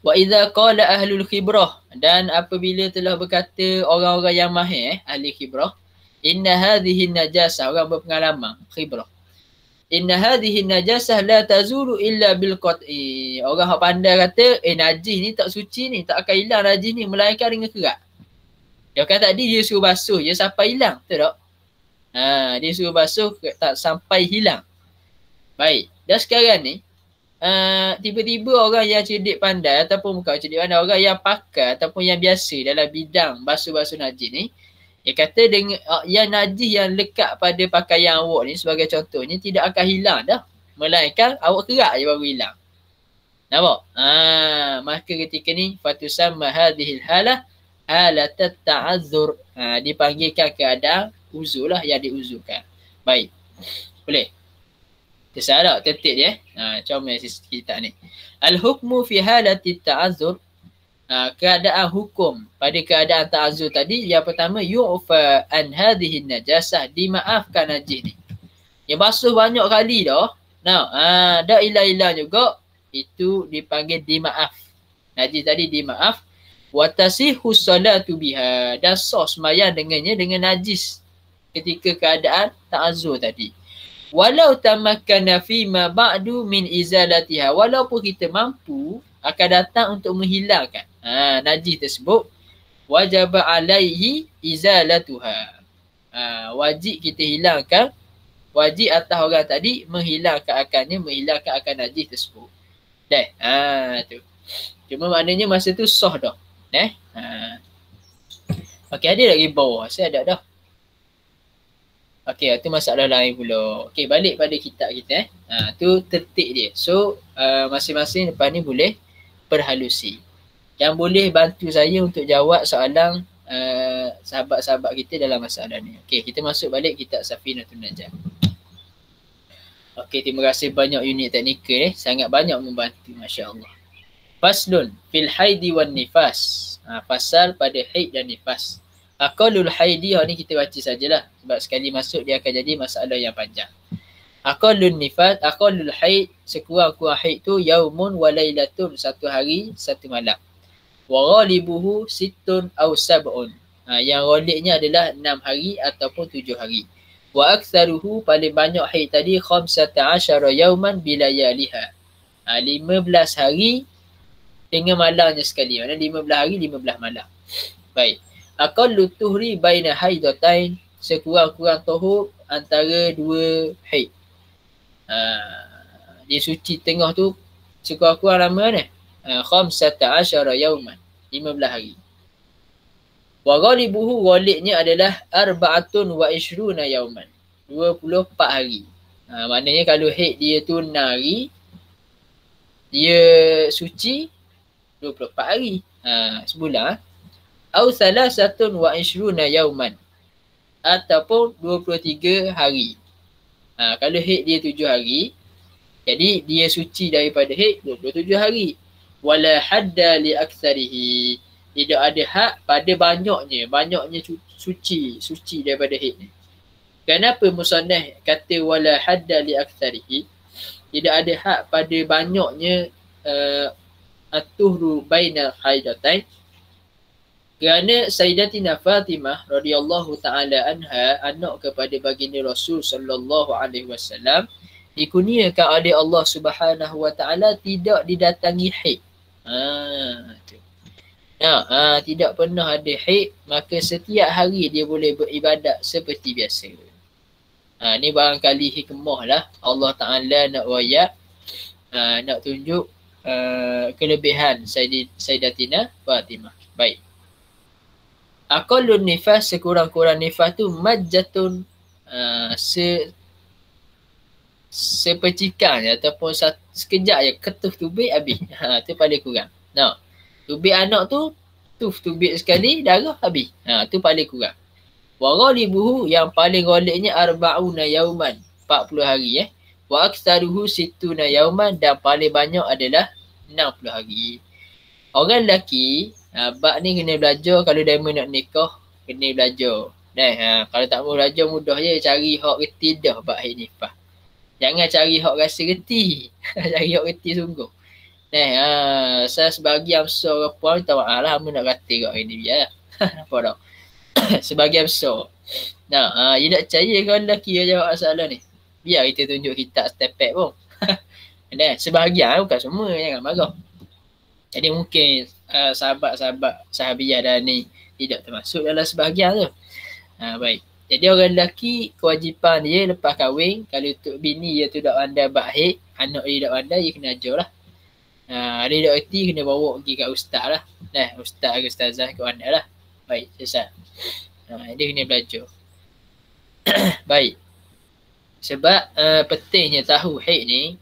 Wa idza qala ahlul khibrah, dan apabila telah berkata orang-orang yang mahir, ahli khibrah, inna hadhihi najasah, orang berpengalaman khibrah. Inna hadhihi najasah la tazulu illa bil qat'i. Orang hak pandai kata, najis ni tak suci ni, tak akan hilang najis ni melainkan dengan kerak. Dia kan tadi dia suruh basuh je sampai hilang, betul tak? Dia suruh basuh tak sampai hilang. Baik. Dan sekarang ni tiba-tiba orang yang cerdik pandai ataupun bukan cerdik pandai, orang yang pakar ataupun yang biasa dalam bidang basuh-basuh najis ni, dia kata dengan yang najis yang lekat pada pakaian awak ni sebagai contohnya tidak akan hilang dah, melainkan awak kerak je baru hilang. Nampak? Maka ketika ni fatusamma hadhil halah halatat ta'azzur, dipanggilkan keadaan uzur lah, yang diuzurkan. Baik. Boleh? Tersalah tertib dia. Comel kita ni. Al-hukmu fi halati ta'azzur, keadaan hukum pada keadaan ta'azzur tadi, yang pertama yu'fa an hadhihi najasah, dimaafkan najis ni. Yang basuh banyak kali dah. Dah hilang-hilang juga, itu dipanggil dimaaf. Najis tadi dimaaf. Wa tasihhu salatu biha, dan sah sembahyang dengannya dengan najis ketika keadaan ta'azzur tadi. Walau tamakkana fi ma ba'du min izalatiha, walaupun kita mampu akan datang untuk menghilangkan najis tersebut, wajib alaihi izalatuha. Wajib kita hilangkan, wajib atas orang tadi menghilangkan akan najis tersebut. Tu. Cuma maknanya masa tu sah dah. Okey, ada lagi bawah. Saya ada dah. Okey, itu masalah lain pula. Okey, balik pada kitab kita. Tu tertib dia. So, masing-masing lepas ni boleh perhalusi. Yang boleh bantu saya untuk jawab soalan sahabat-sahabat kita dalam masalah ni. Okey, kita masuk balik kitab Safinatun Najah. Okey, terima kasih banyak unit teknikal sangat banyak membantu, masya-Allah. Faslun fil haidi wan nifas. Pasal pada haid dan nifas. Aqallul haidi, ni kita baca sajalah sebab sekali masuk dia akan jadi masalah yang panjang. Aqallun nifas, aqallul haid, sekurang-kurang haid tu yaumun wa lailatun, satu hari satu malam. Wa ghalibuhu sittun aw sab'un. Yang ghalibnya adalah 6 hari ataupun 7 hari. Wa aktsaruhu, paling banyak haid tadi 15 yauman bilayaliha. 15 hari dengan malamnya sekali. Maksudnya 15 hari 15 malam. Baik. Aqallu tuhri baina haidatain, sekurang-kurang tuhur antara dua haid. Dia suci tengah tu sekurang-kurang lama ni. 15 yauman, 15 hari. Wa ghalibuhu, ghalibnya adalah 24 yauman, 24 hari. Maknanya kalau haid dia tu 6 hari, dia suci 24 hari. Sebulan. Au salasatun wa ishruna yauman, ataupun 23 hari. Kalau haid dia 7 hari, jadi dia suci daripada haid 27 hari. Wala hadda li aktsarihi, tidak ada had pada banyaknya suci daripada haid ni. Kenapa musannaf kata wala hadda li aktsarihi? Tidak ada had pada banyaknya at-tuhru bainal haidatain. Kerana Sayyidatina Fatimah radhiyallahu taala anha, anak kepada baginda Rasul sallallahu alaihi wasallam, dikurniakan oleh Allah Subhanahu wa taala tidak didatangi haid. Tidak pernah ada haid, maka setiap hari dia boleh beribadat seperti biasa. Ni barangkali hikmah lah Allah Taala nak wayak, nak tunjuk kelebihan Sayyidatina Fatimah. Baik. Aqallun nifas, sekurang-kurang nifas tu majjatun, sepercikan ataupun sekejap je ketuh tubik habis. Tu paling kurang. Tubik anak tu tubik sekali darah habis. Tu paling kurang. Wa ghalibuhu, yang paling ghalibnya 40 yauman, 40 hari. Wa aktsaruhu 60 yauman, dan paling banyak adalah 60 hari. Orang lelaki bab ni kena belajar. Kalau demo nak nikah kena belajar. Kalau tak mau belajar mudah je, cari hak reti dah bab haid nifas. Jangan cari hak rasa reti. Cari hak reti sungguh. Saya sebagian besar orang puan minta maaf lah, hamba nak kata kat ini biar. Nampak tak? Sebagian besar. You nak percaya kalau lelaki yang jawab masalah ni? Biar kita tunjuk kitab stepek pun. Sebahagian, bukan semua, jangan marah. Jadi mungkin sahabiah dah ni tidak termasuk dalam sebahagian tu. Baik. Jadi orang lelaki kewajipan dia lepas kahwin, kalau untuk bini dia tu tak pandai bab haid, anak dia tak pandai, dia kena ajar lah. Dia tak erti, kena bawa pergi kat ustaz lah. Ustaz ke ustazah ke mana lah. Baik, selesai. Dia kena belajar. Baik. Sebab pentingnya tahu haid ni,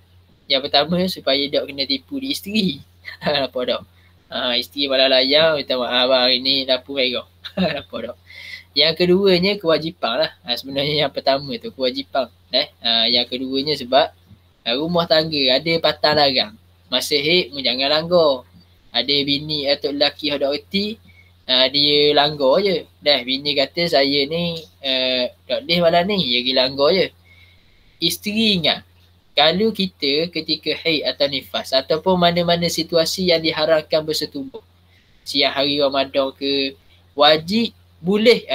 yang pertama supaya tak kena tipu di isteri. Nampak tak? Isteri malah layar, minta maaf hari ni dapur merah. Nampak tak? Yang keduanya kewajipan lah. Sebenarnya yang pertama tu kewajipan. Yang keduanya sebab rumah tangga ada patang larang. Masa haid jangan langgar. Ada bini atau lelaki yang tak erti, dia langgar je. Bini kata saya ni tak boleh malam ni, dia pergi langgar je. Isteri ingat, kalau kita ketika haid atau nifas ataupun mana-mana situasi yang diharamkan bersetubuh, siang hari Ramadan ke, wajib boleh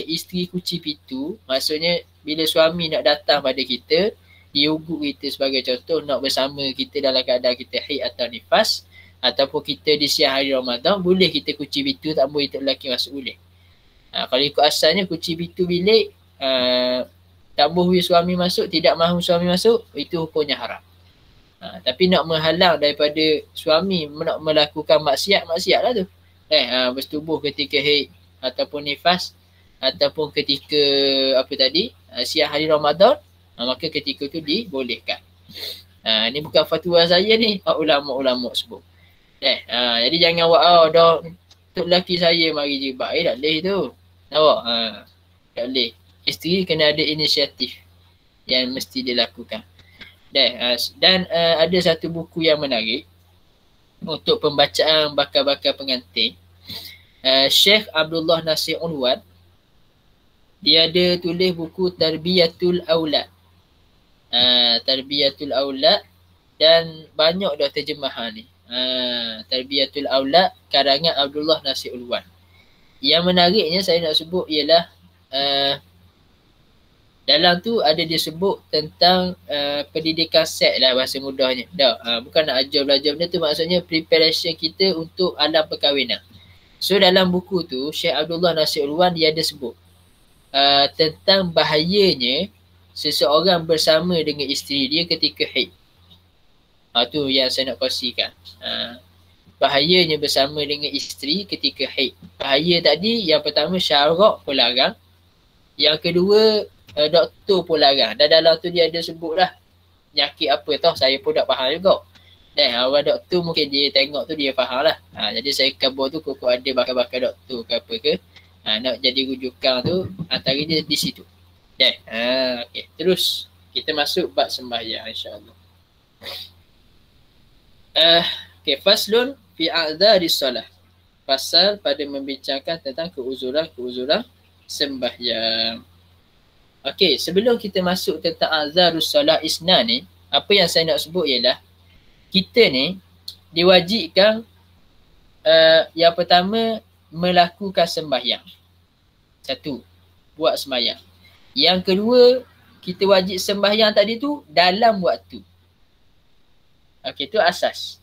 isteri kunci pintu. Maksudnya bila suami nak datang pada kita, dia ugut kita sebagai contoh nak bersama kita dalam keadaan kita haid atau nifas, ataupun kita di siang hari Ramadan, boleh kita kunci pintu, tak boleh kita lelaki masuk boleh. Kalau ikut asalnya kunci pintu bilik, tak boleh suami masuk, tidak mahu suami masuk, itu hukumnya haram. Tapi nak menghalang daripada suami nak melakukan maksiat lah tu. Bersetubuh ketika haid ataupun nifas, ataupun ketika siang hari Ramadan, maka ketika tu dibolehkan. Ni bukan fatwa saya ni, ulama-ulama sebut. Jadi jangan dah untuk lelaki saya mari jilbab, tak boleh tu. Nampak? Tak boleh. Isteri kena ada inisiatif yang mesti dilakukan. Dan ada satu buku yang menarik untuk pembacaan bakal-bakal pengantin. Syekh Abdullah Nasir Unwan, dia ada tulis buku Tarbiyatul Aulad. Tarbiyatul Aulad, dan banyak dah terjemahan ni. Tarbiyatul Aulad karangan Abdullah Nasir Unwan. Yang menariknya saya nak sebut ialah dalam tu ada dia sebut tentang pendidikan seks lah, bahasa mudahnya. Bukan nak ajar belajar benda tu, maksudnya preparation kita untuk alam perkahwinan. So dalam buku tu Syekh Abdullah Nasir Unwan dia ada sebut tentang bahayanya seseorang bersama dengan isteri dia ketika haid. Tu yang saya nak kongsikan. Bahayanya bersama dengan isteri ketika haid. Bahaya tadi, yang pertama syarak pun larang. Yang kedua doktor pun larang. Dan dalam tu dia ada sebut lah penyakit apa tau, saya pun tak faham juga. Dan orang doktor mungkin dia tengok tu dia faham lah. Jadi saya kabur tu kok ada bakal-bakal doktor ke apa ke. Nak jadi rujukan tu antara dia di situ. Okay. Terus kita masuk bab sembahyang insya-Allah. Okay, faslun fi a'dharis solah. Pasal pada membincangkan tentang keuzuran sembahyang. Okey, sebelum kita masuk tentang a'dharus solah isnan ni, apa yang saya nak sebut ialah kita ni diwajibkan yang pertama melakukan sembahyang. Satu, buat sembahyang. Yang kedua, kita wajib sembahyang tadi tu dalam waktu. Okey, itu asas.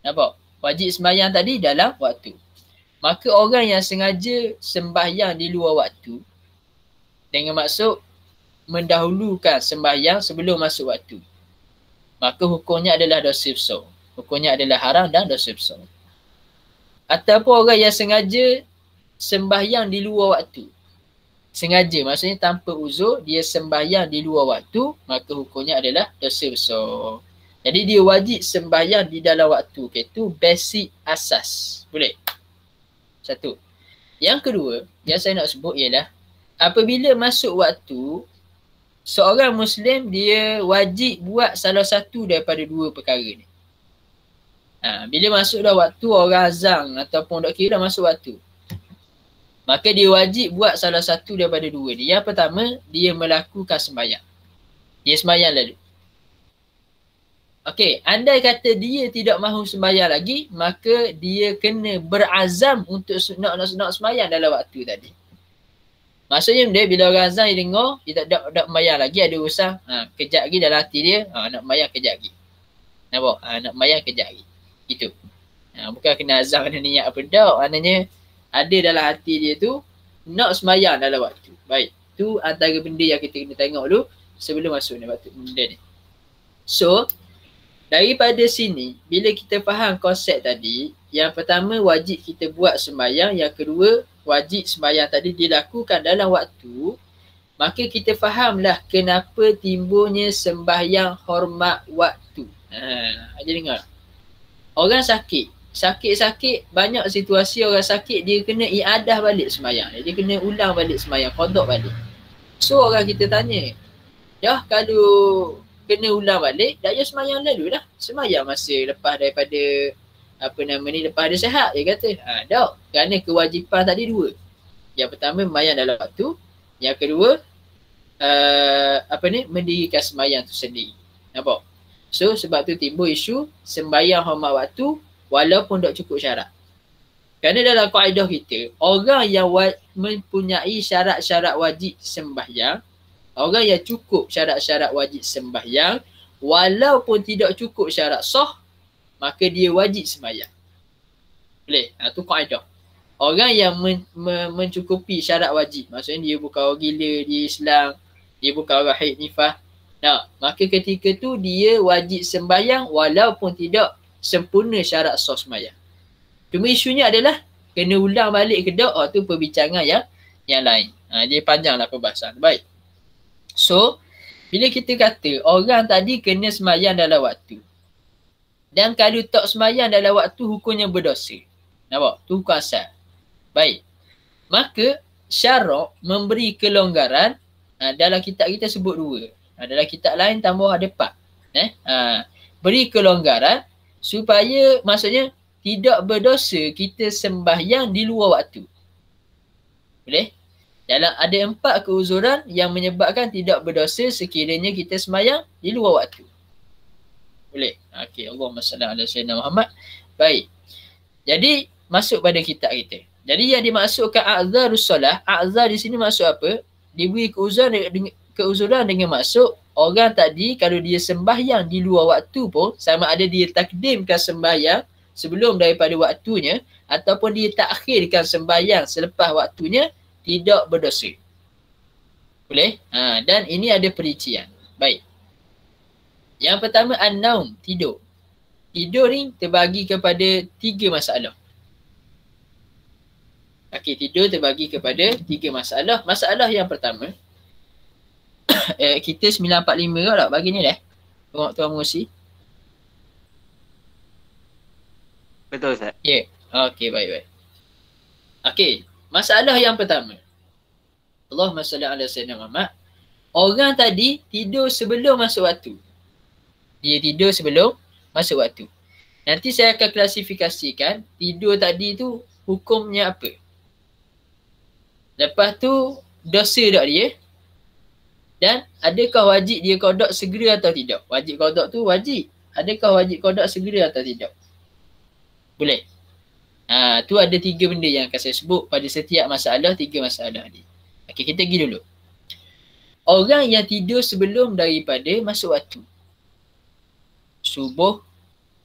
Nampak? Wajib sembahyang tadi dalam waktu. Maka orang yang sengaja sembahyang di luar waktu, dengan maksud mendahulukan sembahyang sebelum masuk waktu, maka hukumnya adalah dosa besar. Hukumnya adalah haram dan dosa besar. Ataupun orang yang sengaja sembahyang di luar waktu. Sengaja, maksudnya tanpa uzur, dia sembahyang di luar waktu, maka hukumnya adalah dosa besar. Jadi dia wajib sembahyang di dalam waktu. Itu basic asas. Boleh? Satu. Yang kedua, yang saya nak sebut ialah apabila masuk waktu, seorang Muslim dia wajib buat salah satu daripada dua perkara ni. Bila masuk dah waktu, orang azan ataupun dok kira dah masuk waktu, maka dia wajib buat salah satu daripada dua ni. Yang pertama, dia melakukan sembahyang. Dia sembahyang lalu. Okey, andai kata dia tidak mahu sembahyang lagi, maka dia kena berazam untuk nak sembahyang dalam waktu tadi. Maksudnya dia bila orang azan dia dengar, dia tak sembahyang lagi, ada urusan, kejap lagi dalam hati dia, nak sembahyang kejap lagi. Nampak? Nak sembahyang kejap lagi. Itu. Bukan kena azam kena niat apa dak, maknanya ada dalam hati dia tu nak sembahyang dalam waktu. Baik. Tu antara benda yang kita kena tengok dulu sebelum masuk ni waktu benda ni. So, daripada sini, bila kita faham konsep tadi, yang pertama wajib kita buat sembahyang, yang kedua wajib sembahyang tadi dilakukan dalam waktu, maka kita fahamlah kenapa timbulnya sembahyang hormat waktu. Aja dengar. Orang sakit, banyak situasi orang sakit dia kena iadah balik sembahyang. Dia kena ulang balik sembahyang, qada balik. So orang kita tanya, kalau kena ulang balik, dah ya sembahyang lalu dah. Sembahyang masa lepas daripada lepas dia sihat, dia kata. Tak. Kerana kewajipan tadi dua. Yang pertama, sembahyang dalam waktu. Yang kedua, mendirikan sembahyang tu sendiri. Nampak? So sebab tu timbul isu sembahyang hormat waktu walaupun tak cukup syarat. Kerana dalam kaedah kita, orang yang mempunyai syarat-syarat wajib sembahyang, orang yang cukup syarat-syarat wajib sembahyang, walaupun tidak cukup syarat sah, maka dia wajib sembahyang. Boleh? Itu kaedah. Orang yang mencukupi syarat wajib, maksudnya dia bukan orang gila, dia Islam, dia bukan orang haid nifas. Nah, maka ketika tu dia wajib sembahyang walaupun tidak sempurna syarat sah sembahyang. Cuma isunya adalah kena ulang balik ke tak, tu perbincangan yang lain. Dia panjanglah perbahasan. Baik. So, bila kita kata orang tadi kena sembahyang dalam waktu. Dan kalau tak sembahyang dalam waktu hukumnya berdosa. Nampak? Tu hukum asal. Baik. Maka syarak memberi kelonggaran, dalam kitab kita sebut 2. Dalam kitab lain tambah ada 4. Beri kelonggaran supaya maksudnya tidak berdosa kita sembahyang di luar waktu. Boleh? Dalam ada 4 keuzuran yang menyebabkan tidak berdosa sekiranya kita sembahyang di luar waktu. Boleh? Okey, Allahumma salli ala sayyidina Muhammad. Baik. Jadi masuk pada kitab kita. Jadi yang dimaksudkan a'zarus solah, a'zar di sini maksud apa? Diberi keuzuran dengan maksud orang tadi kalau dia sembahyang di luar waktu pun, sama ada dia takdimkan sembahyang sebelum daripada waktunya ataupun dia takhirkan sembahyang selepas waktunya, tidak berdosa. Boleh? Dan ini ada perincian. Baik. Yang pertama an-naum, tidur. Tidur ni terbagi kepada 3 masalah. Okey, tidur terbagi kepada 3 masalah. Masalah yang pertama, kita 945 kot tak bagi ni dah. Tuan mengusi. Betul, Ustaz. Ya. Okey, baik. Okey, masalah yang pertama. Allahumma salli ala sayyidina Muhammad. Orang tadi tidur sebelum masuk waktu. Dia tidur sebelum masuk waktu. Nanti saya akan klasifikasikan tidur tadi tu hukumnya apa. Lepas tu dosa tak dia? Dan adakah wajib dia qada segera atau tidak? Wajib qada tu wajib. Adakah wajib qada segera atau tidak? Boleh. Tu ada 3 benda yang akan saya sebut pada setiap masalah, 3 masalah ni. Okey, kita pergi dulu. Orang yang tidur sebelum daripada masuk waktu. Subuh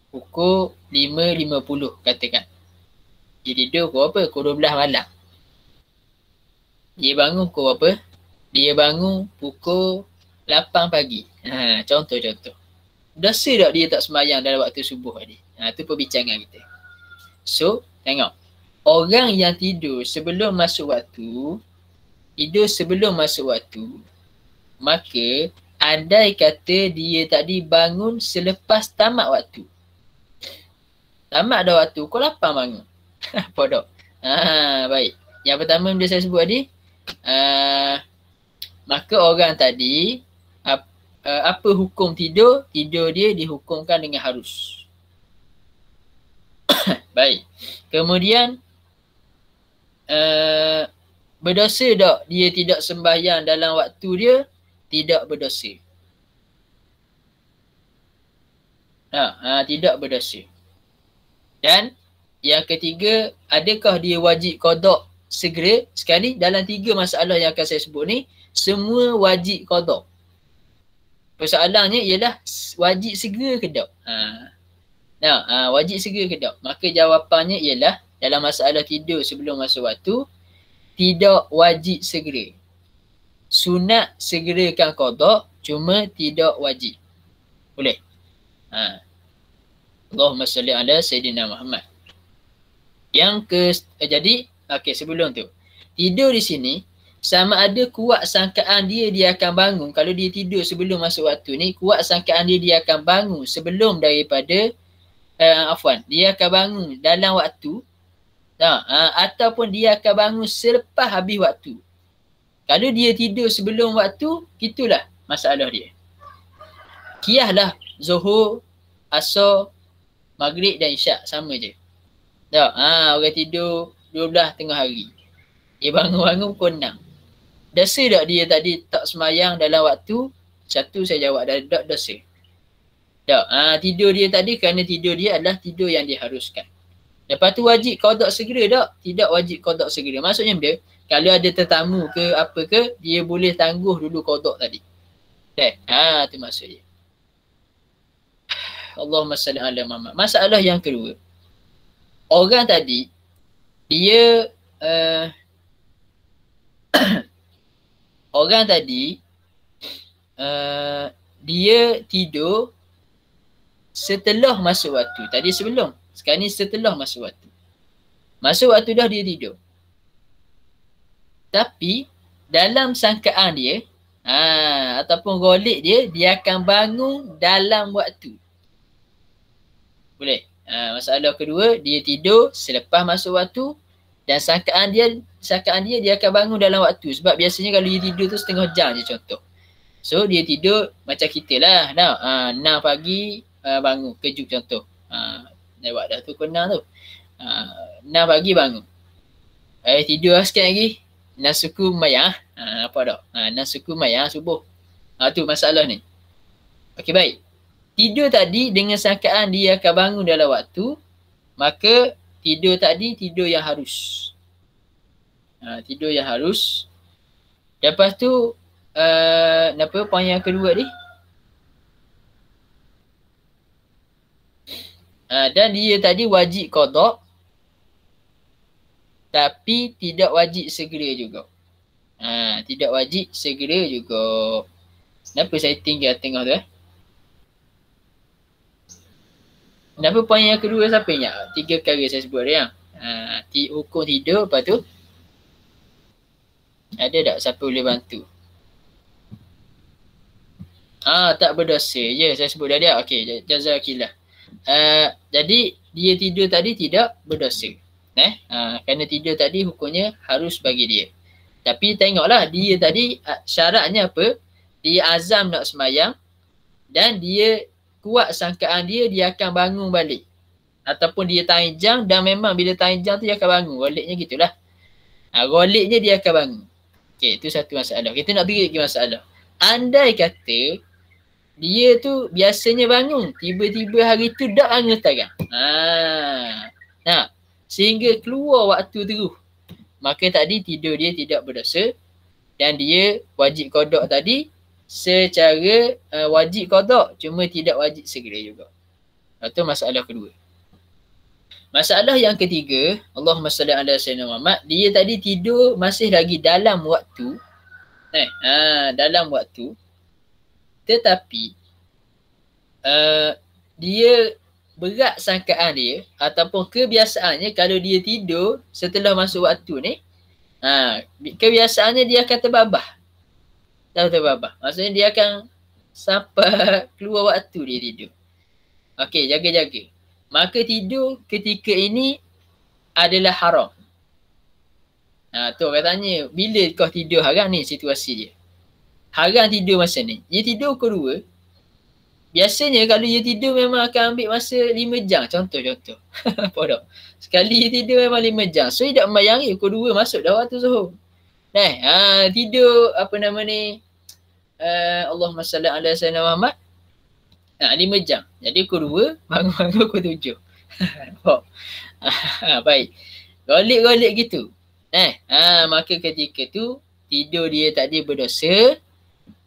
pukul 5.50 katakan. Dia tidur pukul apa? Pukul 12 malam. Dia bangun pukul apa? Dia bangun pukul 8 pagi. Contoh-contoh. Dosa tak dia tak sembahyang dalam waktu subuh tadi? Tu perbincangan kita. So, tengok. Orang yang tidur sebelum masuk waktu, maka andai kata dia tadi bangun selepas tamat waktu. Tamat dah waktu, pukul 8 bangun. Apa tak? Baik. Yang pertama benda saya sebut tadi, maka orang tadi, apa hukum tidur? Tidur dia dihukumkan dengan harus. Baik. Kemudian, berdosa tak dia tidak sembahyang dalam waktu dia? Tidak berdosa. Tidak berdosa. Dan yang ketiga, adakah dia wajib qada segera? Sekali dalam 3 masalah yang akan saya sebut ni, semua wajib qada. Persoalannya ialah wajib segera ke tak? Wajib segera ke tak? Maka jawapannya ialah dalam masalah tidur sebelum masuk waktu, tidak wajib segera. Sunat segerakan qada, cuma tidak wajib. Boleh? Allahumma salli ala sayyidina Muhammad. Jadi, sebelum tu. Tidur di sini, sama ada kuat sangkaan dia akan bangun. Kalau dia tidur sebelum masuk waktu ni, kuat sangkaan dia akan bangun sebelum daripada, dia akan bangun dalam waktu. Ataupun dia akan bangun selepas habis waktu. Kalau dia tidur sebelum waktu, itulah masalah dia. Qiyahlah Zuhur, Asar, Maghrib dan Isyak sama je. Tak? Orang tidur 12 tengah hari. Dia bangun-bangun pukul 6. Dosa tak dia tadi tak semayang dalam waktu? Satu saya jawab, tak dosa. Tak. Tidur dia tadi kerana tidur dia adalah tidur yang diharuskan. Lepas tu wajib qada segera tak? Tidak wajib qada segera. Maksudnya dia, kalau ada tetamu ke apa ke, dia boleh tangguh dulu qada tadi. Tu maksud dia. Allahumma salli ala Muhammad. Masalah yang kedua. Orang tadi, dia orang tadi dia tidur setelah masuk waktu. Tadi sebelum. Sekarang ni setelah masuk waktu. Masuk waktu dah dia tidur. Tapi dalam sangkaan dia ataupun golek dia akan bangun dalam waktu. Boleh? Masalah kedua, dia tidur selepas masuk waktu dan sangkaan dia akan bangun dalam waktu. Sebab biasanya kalau dia tidur tu setengah jam je contoh. So dia tidur macam kita lah. 6 pagi bangun, kejut contoh. Lewat dah tu kena tu. 6 pagi bangun. Tidur lah sikit lagi. 6 suku maya. Apa tak? 6 suku maya subuh. Tu masalah ni. Okey, baik. Tidur tadi dengan sangkaan dia akan bangun dalam waktu, maka tidur tadi tidur yang harus. Tidur yang harus. Lepas tu, apa poin yang kedua ni? Dan dia tadi wajib qada, tapi tidak wajib segera juga. Tidak wajib segera juga. Kenapa saya tinggal tengah tu Kenapa poin yang kedua siapa ingat? 3 perkara saya sebut dia. Hukum tidur, lepas tu ada tak siapa boleh bantu? Tak berdosa je, saya sebut dah dia. Okey, jazakillah. Jadi dia tidur tadi tidak berdosa. Kerana tidur tadi hukumnya harus bagi dia. Tapi tengoklah dia tadi syaratnya apa? Dia azam nak semayang dan dia kuat sangkaan dia akan bangun balik. Ataupun dia tahan dan memang bila tahan tu dia akan bangun. Goleknya gitulah. Goleknya dia akan bangun. Okey, itu satu masalah. Kita nak pergi lagi masalah. Andai kata dia tu biasanya bangun, tiba-tiba hari tu dak bangun sekarang. Sehingga keluar waktu terus. Maka tadi tidur dia tidak berdosa dan dia wajib qada tadi secara wajib qada, cuma tidak wajib segera juga. Itu masalah kedua. Masalah yang ketiga, Allahumma salli ala sayyidina Muhammad, dia tadi tidur masih lagi dalam waktu. Dalam waktu. Tetapi dia berat sangkaan dia ataupun kebiasaannya kalau dia tidur setelah masuk waktu ni, kebiasaannya dia akan terbabah. Terbabah. Maksudnya dia akan sampai keluar waktu dia tidur. Okey, jaga-jaga. Maka tidur ketika ini adalah haram. Tu orang tanya, bila kau tidur haram ni situasi dia? Haram tidur masa ni. Dia tidur kedua. Biasanya kalau dia tidur memang akan ambil masa 5 jam. Contoh. Apa tak? Sekali dia tidur memang 5 jam. So dia tak membayangi pukul 2 masuk dah waktu zuhur. Tidur apa nama ni? Allahumma salli ala sayyidina Muhammad. 5 jam. Jadi pukul 2 bangun pukul 7. Baik. Golek gitu. Maka ketika tu tidur dia tadi berdosa.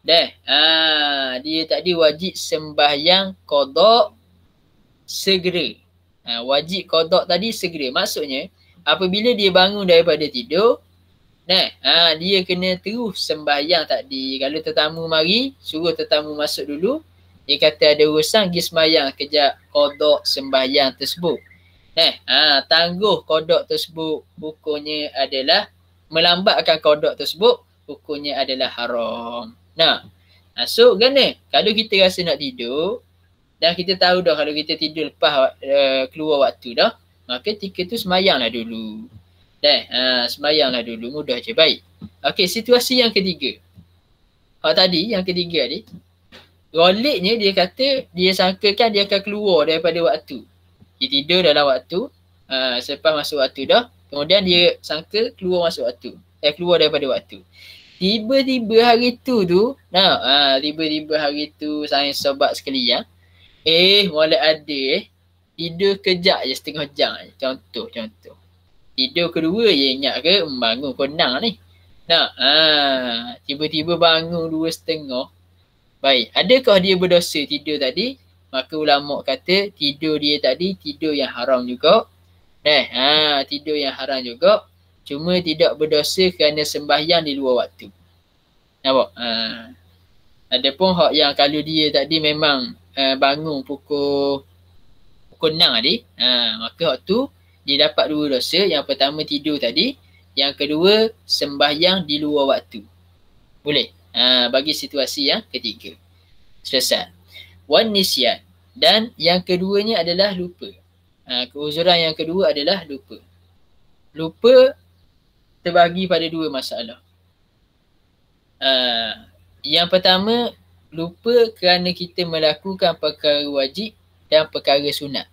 Dia tadi wajib sembahyang qada segera. Wajib qada tadi segera. Maksudnya apabila dia bangun daripada tidur, dia kena terus sembahyang tadi. Kalau tetamu mari, suruh tetamu masuk dulu. Dia kata ada urusan, pergi sembahyang kejap qada sembahyang tersebut. Tangguh qada tersebut hukumnya adalah melambatkan qada tersebut hukumnya adalah haram. So gana kalau kita rasa nak tidur dan kita tahu dah kalau kita tidur lepas keluar waktu dah, maka ketika tu semayanglah dulu. Semayanglah dulu, mudah je. Baik. Okey, situasi yang ketiga. Yang ketiga ni, goleknya dia kata dia sangkakan dia akan keluar daripada waktu. Dia tidur dalam waktu, selepas masuk waktu dah, kemudian dia sangka keluar masuk waktu. Keluar daripada waktu. Tiba-tiba hari tu, tiba-tiba hari tu sains sobat sekalian, Mulai ada tidur kejap je setengah jam je. Contoh. Tidur kedua je ingat ke bangun konang ni. Tiba-tiba bangun 2:30. Baik, adakah dia berdosa tidur tadi? Maka ulama kata tidur dia tadi tidur yang haram juga. Tidur yang haram juga. Cuma tidak berdosa kerana sembahyang di luar waktu. Nampak? Adapun hak yang kalau dia tadi memang bangun pukul 6 tadi, maka hak tu dia dapat 2 dosa. Yang pertama tidur tadi, yang kedua sembahyang di luar waktu. Boleh? Bagi situasi yang ketiga. Selesai. Wan nisyan. Dan yang keduanya adalah lupa. Keuzuran yang kedua adalah lupa. Lupa terbagi pada 2 masalah. Yang pertama, lupa kerana kita melakukan perkara wajib dan perkara sunat.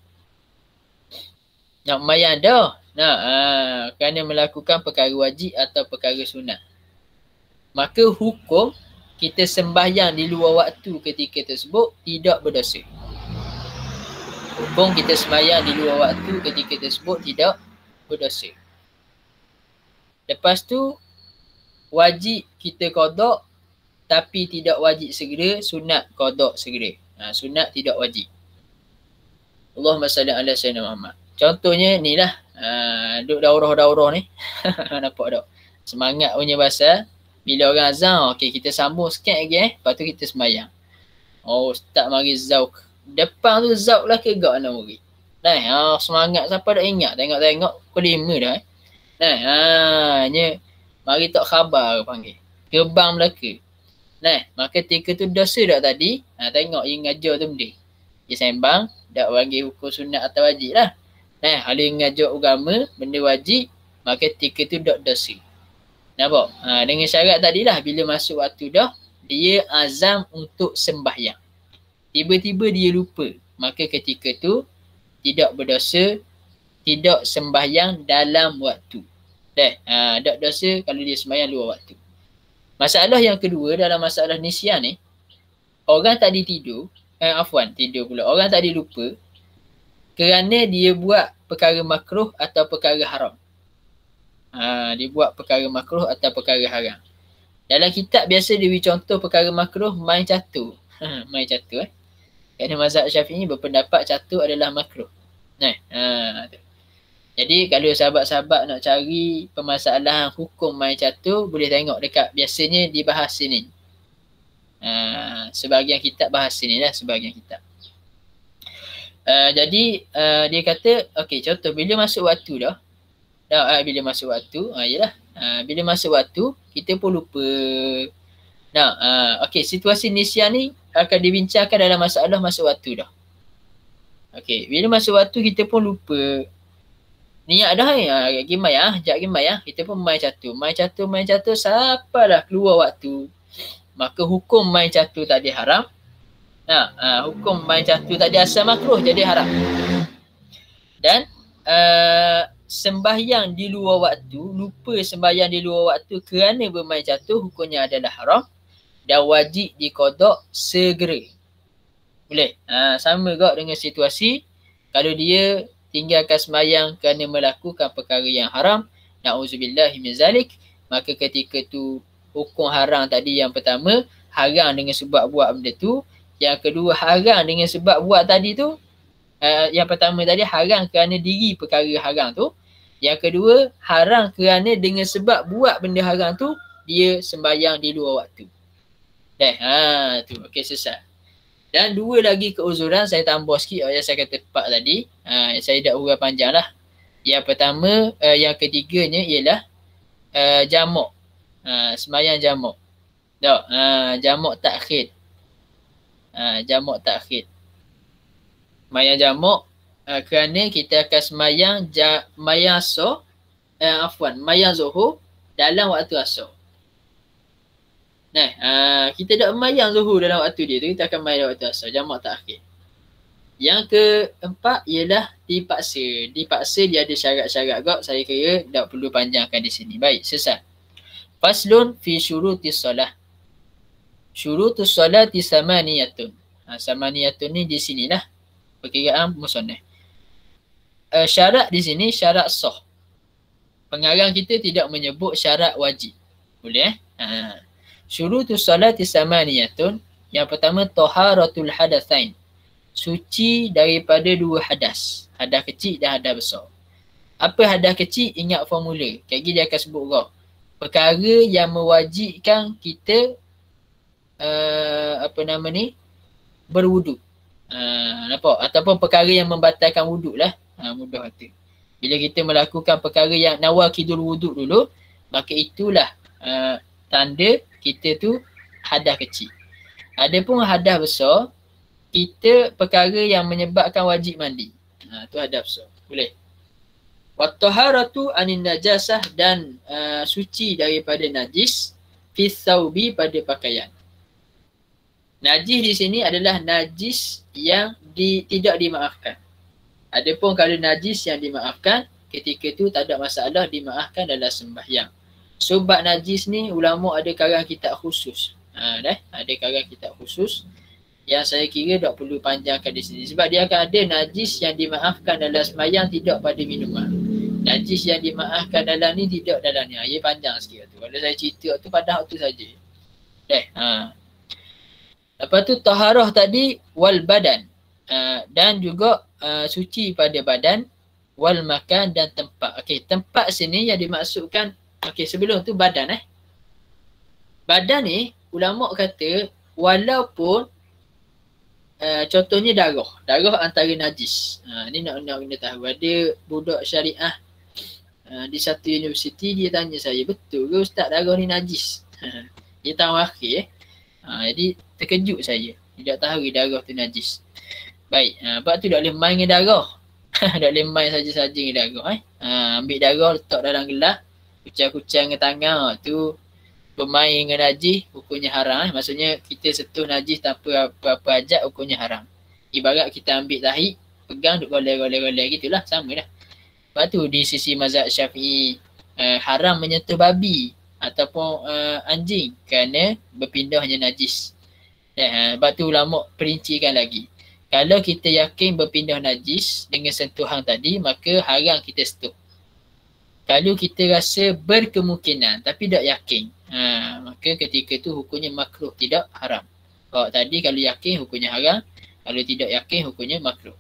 Nak mayan dah. Kerana melakukan perkara wajib atau perkara sunat. Maka hukum kita sembahyang di luar waktu ketika tersebut tidak berdosa. Hukum kita sembahyang di luar waktu ketika tersebut tidak berdosa. Lepas tu, wajib kita qada tapi tidak wajib segera, sunat qada segera. Sunat tidak wajib. Allahumma salli ala sayyidina Muhammad. Contohnya ni lah, duk daurah-daurah ni. Nampak tak? Semangat punya bahasa. Bila orang azan, okey kita sambung sikit lagi lepas tu kita sembahyang. Ustaz mari zauk. Depan tu zauk lah ke gak anak murid. Semangat siapa dah ingat, tengok-tengok pukul 5 dah. Mari tak khabar panggil. Gerbang Melaka. Maka ketika tu dosa tak tadi, tengok yang ngajar tu benda. Dia sembang, tak panggil hukum sunat atau wajib lah. Kalau yang ngajar agama, benda wajib, maka ketika tu tak dosa. Nampak? Dengan syarat tadilah bila masuk waktu dah, dia azam untuk sembahyang. Tiba-tiba dia lupa. Maka ketika tu, tidak berdosa, tidak sembahyang dalam waktu. Tak dosa kalau dia sembahyang luar waktu. Masalah yang kedua dalam masalah nisyan ni, orang tadi tidur, tidur pula. Orang tadi lupa kerana dia buat perkara makruh atau perkara haram. Dia buat perkara makruh atau perkara haram. Dalam kitab biasa dia beri contoh perkara makruh main catur. Main catur. Kerana mazhab Syafi'i berpendapat catur adalah makruh. Jadi kalau sahabat-sahabat nak cari permasalahan hukum main catur, boleh tengok dekat biasanya dibahas sini. Sebahagian kitab bahas sini lah, sebahagian kitab. Jadi dia kata, okey contoh bila masuk waktu dah. Bila masuk waktu, bila masuk waktu, kita pun lupa. Okey, situasi nisyan ni akan dibincangkan dalam masalah masuk waktu dah. Okey, bila masuk waktu kita pun lupa. Niat dah kita pun main catur, sampailah keluar waktu. Maka hukum main catur tadi haram. Hukum main catur tadi asal makruh jadi haram. Dan sembahyang di luar waktu, lupa sembahyang di luar waktu kerana bermain catur, hukumnya adalah haram dan wajib diqada segera. Boleh? Sama juga dengan situasi kalau dia tinggalkan sembahyang kerana melakukan perkara yang haram, na'udzubillahi min zalik, maka ketika tu hukum haram tadi yang pertama, haram dengan sebab buat benda tu. Yang kedua, haram dengan sebab buat tadi tu. Yang pertama tadi haram kerana diri perkara haram tu. Yang kedua, haram kerana dengan sebab buat benda haram tu, dia sembahyang di luar waktu. Tu. Okey, selesai. Dan 2 lagi keuzuran saya tambah sikit yang saya kata 4 tadi. Saya tak urang panjang lah. Yang pertama, yang ketiganya ialah jamak. Sembahyang jamak. Jamak takhir. Jamak takhir. Sembahyang jamak kerana kita akan sembahyang sembahyang zuhur dalam waktu asar. Kita tak sembahyang zuhur dalam waktu dia tu, kita akan sembahyang dalam waktu asar, jamak takhir. Yang keempat ialah dipaksa. Dipaksa dia ada syarat-syarat juga, saya kira tak perlu panjangkan di sini. Baik, selesai. Faslun fi syurutis solah. Syurutus solati samaniyatun. Samaniyatun ni di sinilah perkiraan musannaf. Syarat di sini syarat sah. Pengarang kita tidak menyebut syarat wajib. Boleh Syurutus salati samaniyatun. Yang pertama taharatul hadatsain. Suci daripada dua hadas. Hadas kecil dan hadas besar. Apa hadas kecil? Ingat formula. Kayak gini dia akan sebut kau. Perkara yang mewajibkan kita berwuduk. Nampak? Ataupun perkara yang membatalkan wuduk lah. Mudah kata. Bila kita melakukan perkara yang nawakidul wuduk dulu, maka itulah tanda kita tu hadas kecil. Adapun hadas besar, kita perkara yang menyebabkan wajib mandi. Tu hadas besar. Boleh. Wattaharatu anin najasah dan suci daripada najis fi thawbi pada pakaian. Najis di sini adalah najis yang tidak dimaafkan. Adapun kalau najis yang dimaafkan, ketika tu tak ada masalah, dimaafkan dalam sembahyang. Sebab najis ni ulama ada karang kitab khusus. Ada karang kitab khusus yang saya kira tak perlu panjangkan di sini. Sebab dia akan ada najis yang dimaafkan dalam sembahyang, tidak pada minuman. Najis yang dimaafkan dalam ni, tidak dalam ni. Ia panjang sikit tu. Kalau saya cerita tu pada waktu saja. Lepas tu taharah tadi wal badan. Dan juga suci pada badan, wal makan dan tempat. Okey, tempat sini yang dimaksudkan, okey, sebelum tu badan Badan ni ulama kata walaupun contohnya darah antara najis. Ni nak kena tahu. Ada budak syariah di satu universiti, dia tanya saya, betul ke ustaz darah ni najis? Dia tahu akhir jadi terkejut saya. Tidak tahu darah tu najis. Baik, sebab tu tak boleh main dengan darah. Tak boleh main saja-saja dengan darah. Ambil darah letak dalam gelas, kucang-kucang dengan tangan, tu bermain dengan najis, hukumnya haram. Maksudnya kita sentuh najis tanpa apa-apa hajat, hukumnya haram. Ibarat kita ambil tahi, pegang, duk golek-golek gitulah, sama dah. Lepas tu di sisi mazhab Syafi'i, haram menyentuh babi ataupun anjing kerana berpindahnya najis. Sebab tu ulama perincikan lagi. Kalau kita yakin berpindah najis dengan sentuhan tadi, maka haram kita sentuh. Kalau kita rasa berkemungkinan tapi tak yakin, maka ketika tu hukumnya makruh, tidak haram. Kalau tadi kalau yakin hukumnya haram, kalau tidak yakin hukumnya makruh.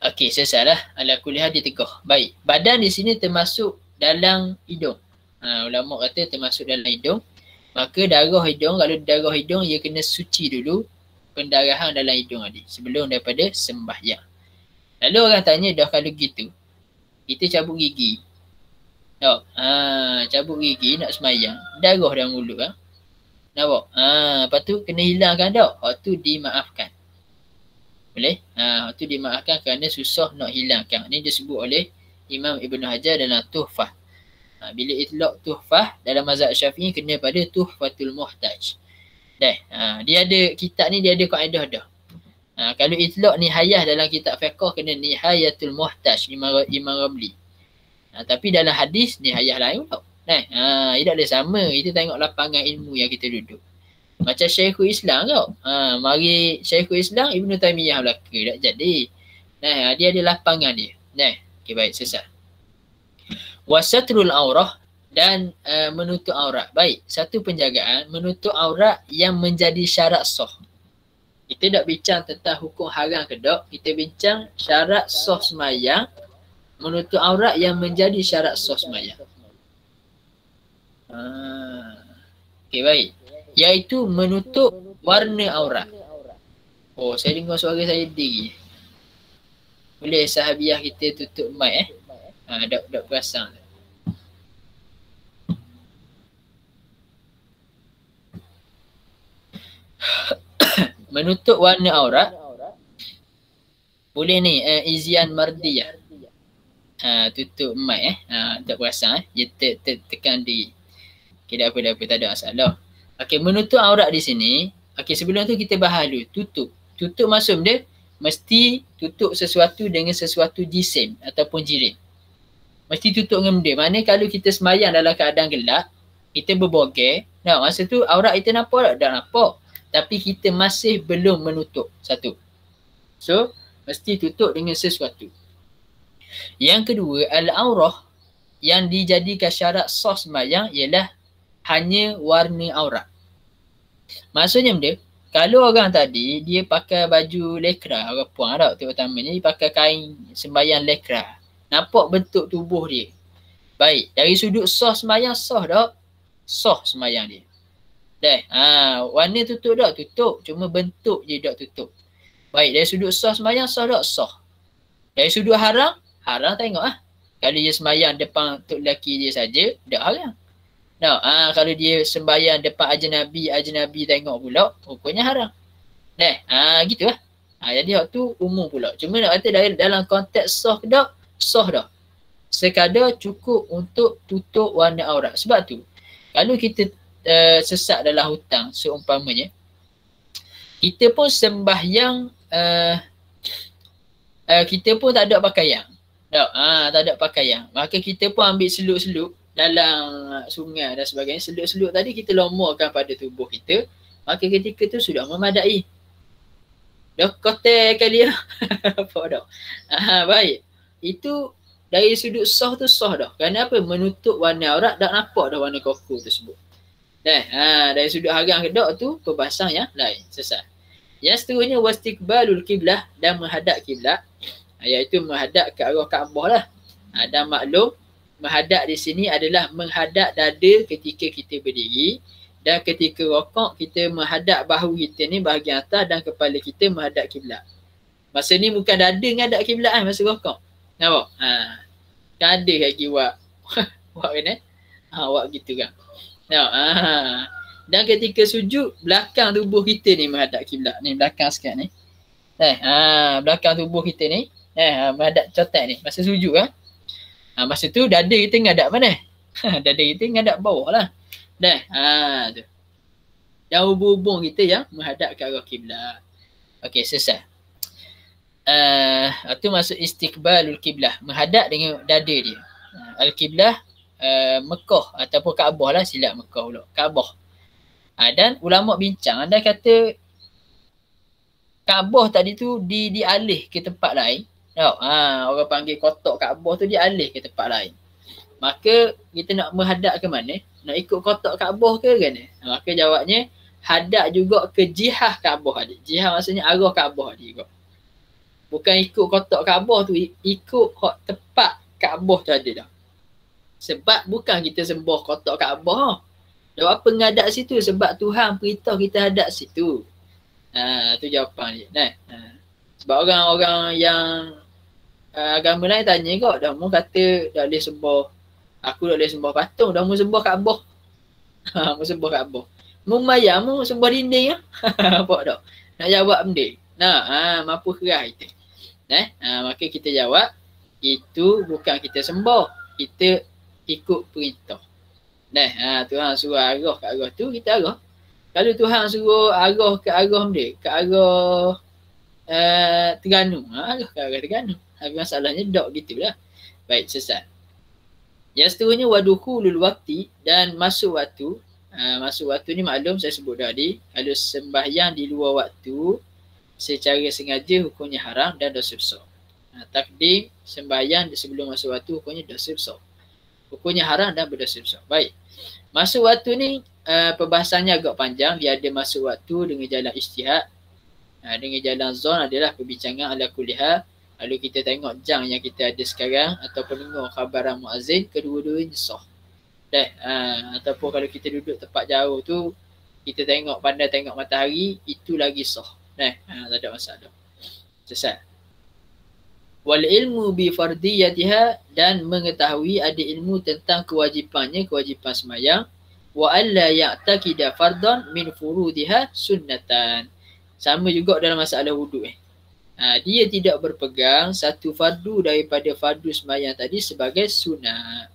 Okey, selesailah. Ala kulli hal ditegah. Baik, badan di sini termasuk dalam hidung. Ulama kata termasuk dalam hidung. Maka darah hidung, kalau darah hidung ia kena suci dulu pendarahan dalam hidung tadi sebelum daripada sembahyang. Lalu orang tanya, dah kalau gitu kita cabut gigi. Cabut gigi nak sembahyang, darah dalam mulut nampak? Lepas tu kena hilangkan tak? Tu dimaafkan. Boleh? Tu dimaafkan kerana susah nak hilangkan. Ini disebut oleh Imam Ibn Hajar dalam Tuhfah. Bila itlaq Tuhfah dalam mazhab Syafi'i kena pada Tuhfatul Muhtaj. Dia ada kitab ni, dia ada kaedah dah. Kalau itlaq nihayah dalam kitab fiqh kena Nihayatul Muhtaj Imam Ramli. Tapi dalam hadis nihayah lain pula. Ia tak ada sama. Kita tengok lapangan ilmu yang kita duduk. Macam Syekhul Islam tau. Mari Syekhul Islam Ibn Taymiyah belaka tak jadi. Dia ada lapangan dia. Okay, baik, selesai. Wasatrul aurah dan menutup aurat. Baik, satu penjagaan menutup aurat yang menjadi syarat sah. Kita tak bincang tentang hukum haram ke tak. Kita bincang syarat sah sembahyang, menutup aurat yang menjadi syarat sah sembahyang. Okay, baik. Iaitu menutup warna aurat. Saya dengar suara saya diri. Boleh sahabiah kita tutup mic tak perasan. Menutup warna aurat boleh ni izian mardiyah. Tutup mic tak perasan dia tekan diri. Okay, tak apa, tak ada masalah. Okey, menutup aurat di sini. Okey, sebelum tu kita bahas dulu. Tutup maksud dia mesti tutup sesuatu dengan sesuatu jisim ataupun jirim. Mesti tutup dengan benda. Maknanya kalau kita sembahyang dalam keadaan gelap, kita berbogel, masa tu aurat kita nampak tak? Tak nampak. tapi kita masih belum menutup. Satu. So, mesti tutup dengan sesuatu. Yang kedua, al-aurah yang dijadikan syarat sah sembahyang ialah hanya warna aurat. Maksudnya benda, kalau orang tadi dia pakai baju lekra, orang puan tak terutamanya dia pakai kain sembahyang lekra. Nampak bentuk tubuh dia. Baik, dari sudut sah sembahyang sah tak? Sah sembahyang dia. Dah, warna tutup tak? Tutup, cuma bentuk je tak tutup. Baik, dari sudut sah sembahyang sah tak? Sah. Dari sudut haram, haram tengok ah. Kalau dia sembahyang depan tok lelaki dia saja, tak haram. No, kalau dia sembahyang depan ajnabi tengok pula, hukumnya haram. Gitu lah. Jadi waktu umum pula. Cuma nak kata dalam konteks sah ke tak? Sah dah. Sekadar cukup untuk tutup warna aurat. Sebab tu, kalau kita sesak dalam hutang seumpamanya, kita pun sembahyang, kita pun tak ada pakaian. Tak ada pakaian. Maka kita pun ambil seluk-seluk dalam sungai dan sebagainya. Seluk-seluk tadi kita lomorkan pada tubuh kita. Maka ketika tu sudah memadai. Dah kotak kali lah. Apa dah? Baik. Itu dari sudut sah tu sah dah. Kerana apa? Menutup warna aurat, tak nampak dah warna koko tersebut. Dari sudut haram ke tak tu, perbahasan yang lain. Selesai. Yang seterusnya, wastiqbalul kiblah dan menghadap kiblat. Iaitu menghadap ke arah Kaabah lah. Dan maklum, menghadap di sini adalah menghadap dada ketika kita berdiri. Dan ketika rokok, kita menghadap bahu kita ni bahagian atas dan kepala kita menghadap kiblat. Masa ni bukan dada menghadap kiblat masa rokok. Nampak? Kan ada lagi buat kan buat gitu kan. Dan ketika sujud, belakang tubuh kita ni menghadap kiblat. Ni belakang sikit ni. Belakang tubuh kita ni menghadap cotak ni. Masa sujud kan. Masa tu dada kita menghadap mana? Dada kita menghadap bawah lah. Tu. Dan hubung-hubung kita yang menghadap ke arah kiblat. Okey, selesai. Itu maksud istiqbalul kiblah. Menghadap dengan dada dia. Al-kiblah Mekah ataupun Kaabah lah, silap Mekah pula. Kaabah. Dan ulama bincang, anda kata Kaabah tadi tu dialih ke tempat lain. Orang panggil kotak Kaabah tu dialih ke tempat lain. Maka kita nak menghadap ke mana? Nak ikut kotak Kaabah ke kan? Maka jawabnya hadap juga ke jihah Kaabah tadi. Jihah maksudnya arah Kaabah tadi juga. Bukan ikut kotak Kaabah tu, ikut tempat Kaabah tu ada dah. Sebab bukan kita sembah kotak Kaabah. Dah apa ngadap situ? Sebab Tuhan beritahu kita hadap situ. Tu jawapan dia. Sebab orang-orang yang agama lain tanya kau, dah mu kata dah boleh sembah, aku dah boleh sembah patung, dah mu sembah Kaabah. Mu sembah Kaabah. Mu mayam, mu sembah dinding. Apa tak? Nak jawab benda. Mampu keras kita. Maka kita jawab, itu bukan kita sembah, kita ikut perintah. Tuhan suruh arah ke arah tu, kita arah. Kalau Tuhan suruh arah ke arah benda, ke arah Terengganu, arah ke arah Terengganu. Tapi masalahnya dok gitulah. Baik, selesai. Yang seterusnya wadukhulul waqti dan masuk waktu. Masuk waktu ni maklum saya sebut tadi, kalau sembahyang di luar waktu secara sengaja hukumnya haram dan dosa besar. Takdim sembahyang sebelum masuk waktu hukumnya dosa besar. Hukumnya haram dan berdosa besar. Baik. Masuk waktu ni perbahasannya agak panjang. Dia ada masuk waktu dengan jalan ijtihad. Dengan jalan zon adalah perbincangan ala kuliah. Lalu kita tengok jang yang kita ada sekarang ataupun dengar khabaran muazzin, kedua-duanya sah. Ataupun kalau kita duduk tempat jauh tu, kita pandai tengok matahari, itu lagi sah. Tak ada masalah. Selesai. Wal ilmu bi fardiyatiha dan mengetahui ada ilmu tentang kewajipan sembahyang. Wa alla ya'taqida fardan min furudiha sunnatan. Sama juga dalam masalah wuduk. Dia tidak berpegang satu fardu daripada fardu sembahyang tadi sebagai sunat.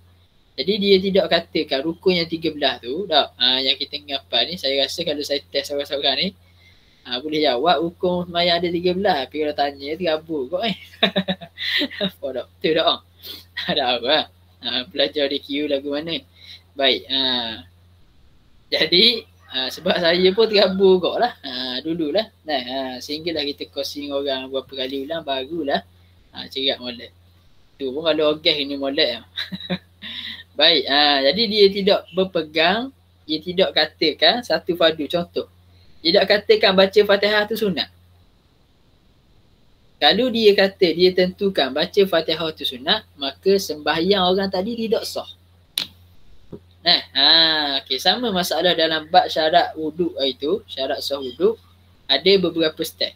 Jadi dia tidak katakan rukun yang 13 tu, tak? Yang kita ngapal ni, saya rasa kalau saya test orang-orang ni, boleh jawab rukun sembahyang ada 13. Tapi kalau tanya, terabur kot apa tak? Betul tak? Tak apa. Belajar di Q lagu mana? Baik. Jadi, Sebab saya pun terabur kok lah. Dululah. Sehinggalah kita kosing orang berapa kali ulang barulah cerak molek. Tu pun kalau orgas ini molek. Baik. Jadi dia tidak berpegang, dia tidak katakan satu fardu. Contoh. Dia tak katakan baca Fatihah tu sunat. Kalau dia kata dia tentukan baca Fatihah tu sunat, maka sembahyang orang tadi tidak sah. Okay, sama masalah dalam bab syarat wuduk itu, syarat sah wuduk, ada beberapa step.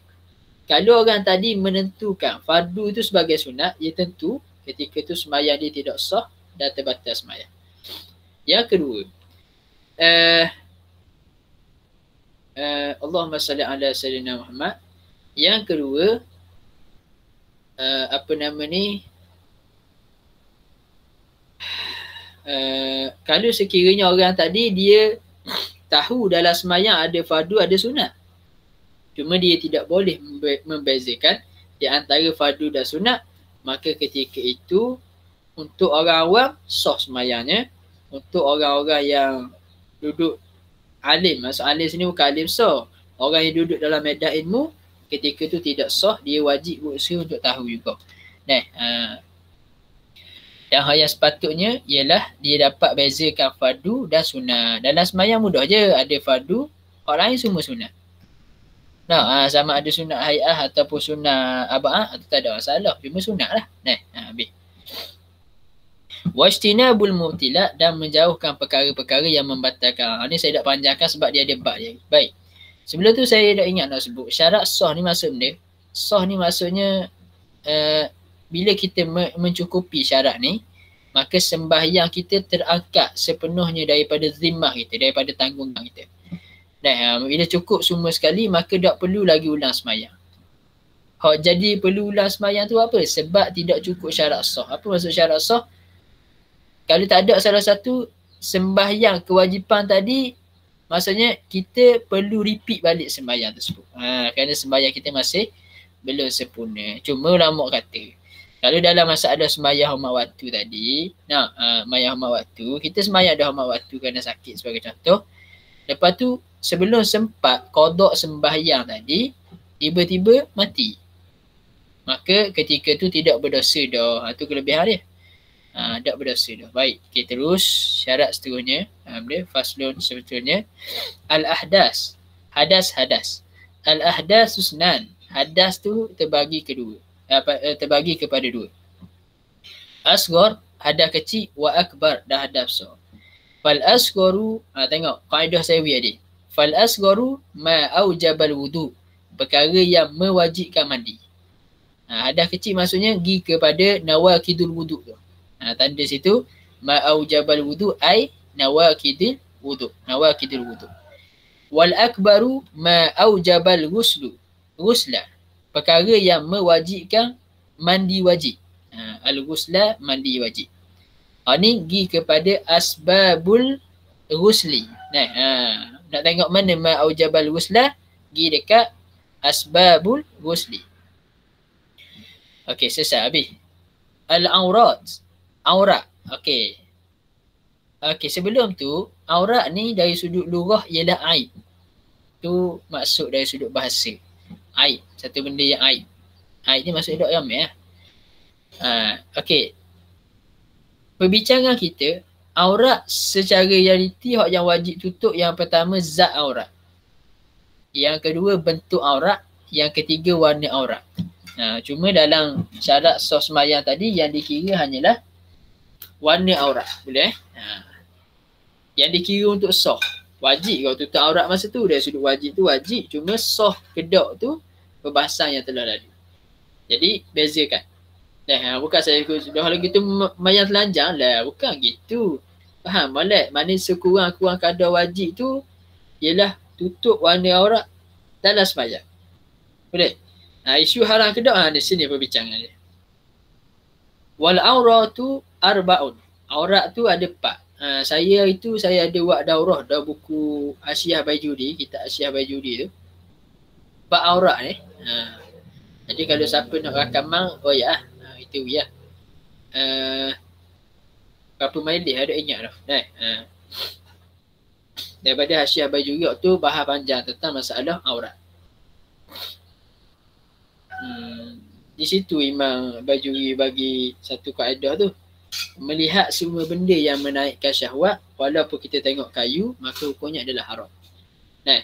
Kalau orang tadi menentukan fardu itu sebagai sunat, dia tentu ketika itu sembahyang dia tidak sah dan terbatal sembahyang. Yang kedua, Allahumma salli ala sayyidina Muhammad. Yang kedua, kalau sekiranya orang tadi dia tahu dalam sembahyang ada fardu ada sunat, cuma dia tidak boleh membezakan di antara fardu dan sunat, maka ketika itu untuk orang awam sah sembahyangnya. Untuk orang-orang yang duduk alim, maksud alim sini bukan alim sah, orang yang duduk dalam medan ilmu, ketika itu tidak sah, dia wajib berusaha untuk tahu juga. Dan hal yang sepatutnya ialah dia dapat bezakan fardu dan sunat. Dalam sembahyang mudah je, ada fardu, orang lain semua sunat. Sama ada sunat hay'ah ataupun sunat aba'ah, atau tak ada masalah, cuma sunat lah. Habis. Wajtinabul mubtilat, dan menjauhkan perkara-perkara yang membatalkan. Ini saya tak panjangkan sebab dia ada bab dia. Baik. Sebelum tu saya dah ingat nak sebut. Syarat sah ni maksud benda. Sah ni maksudnya bila kita mencukupi syarat ni, maka sembahyang kita terangkat sepenuhnya daripada zimmah kita, daripada tanggungan kita. Bila cukup semua sekali, maka tak perlu lagi ulang sembahyang. Jadi perlu ulang sembahyang tu apa? Sebab tidak cukup syarat sah. Apa maksud syarat sah? Kalau tak ada salah satu sembahyang kewajipan tadi, maksudnya kita perlu repeat balik sembahyang tersebut. Kerana sembahyang kita masih belum sempurna. Cuma ulama kata, kalau dalam masalah sembahyang hormat waktu tadi, sembahyang hormat waktu, kita sembahyang dah hormat waktu kerana sakit sebagai contoh. Lepas tu sebelum sempat qada sembahyang tadi, tiba-tiba mati. Maka ketika tu tidak berdosa dah. Itu kelebihan dia. Tak berdosa dah. Baik, kita terus syarat seterusnya. Faslun sebetulnya. Al-ahdas. Hadas. Al-ahdas susnan. Hadas tu terbagi kepada dua. Asghar, hadas kecil, wa akbar, dah hadas besar. Fal asgharu, tengok kaedah saya tadi. Fal asgharu ma aujabal wudu, perkara yang mewajibkan mandi. Hadas kecil maksudnya pergi kepada nawaqidul wudu tu. Tanda situ ma aujabal wudu ai nawaqidul wudu. Wal akbaru ma aujabal ghusla, perkara yang mewajibkan mandi wajib. Al-ghusla, mandi wajib. Ni pergi kepada asbabul ghusli. Nak tengok mana ma aujabal ghusla, pergi dekat asbabul ghusli. Okey, selesai habis. Al-aurat, aurat. Okey, sebelum tu aurat ni dari sudut lughah ialah aib. Tu maksud dari sudut bahasa. Aib, satu benda yang aib. Aib ni maksud dok ramai . Okey. Perbincangan kita, aurat secara realiti hak yang wajib tutup, yang pertama zat aurat. Yang kedua bentuk aurat, yang ketiga warna aurat. Cuma dalam syarat sah sembahyang tadi yang dikira hanyalah warna aurat. Boleh? Yang dikira untuk sah. Wajib kau tutup aurat masa tu. Dari sudut wajib tu wajib. Cuma sah kedak tu perbahasan yang telah lalu. Jadi bezakan. Bukan saya kalau gitu mayang telanjang lah. Bukan gitu. Faham molek? Mana sekurang-kurang kadar wajib tu ialah tutup warna aurat dalam sembahyang. Boleh? Isu haram kedak di sini perbincangan dia. Wal auratu arba'un. Aurat tu ada 4. Saya ada buat daurah dah buku Asyah Baijuri, kitab Asyah Baijuri tu. 4 aurat ni. Jadi kalau siapa nak rakaman, itu ya. Berapa majlis ada ingat dah. Daripada Hasyiah Bajuri tu bahas panjang tentang masalah aurat. Di situ Imam Bajuri bagi satu kaedah tu. Melihat semua benda yang menaikkan syahwat, walaupun kita tengok kayu, maka hukumnya adalah haram. Nah,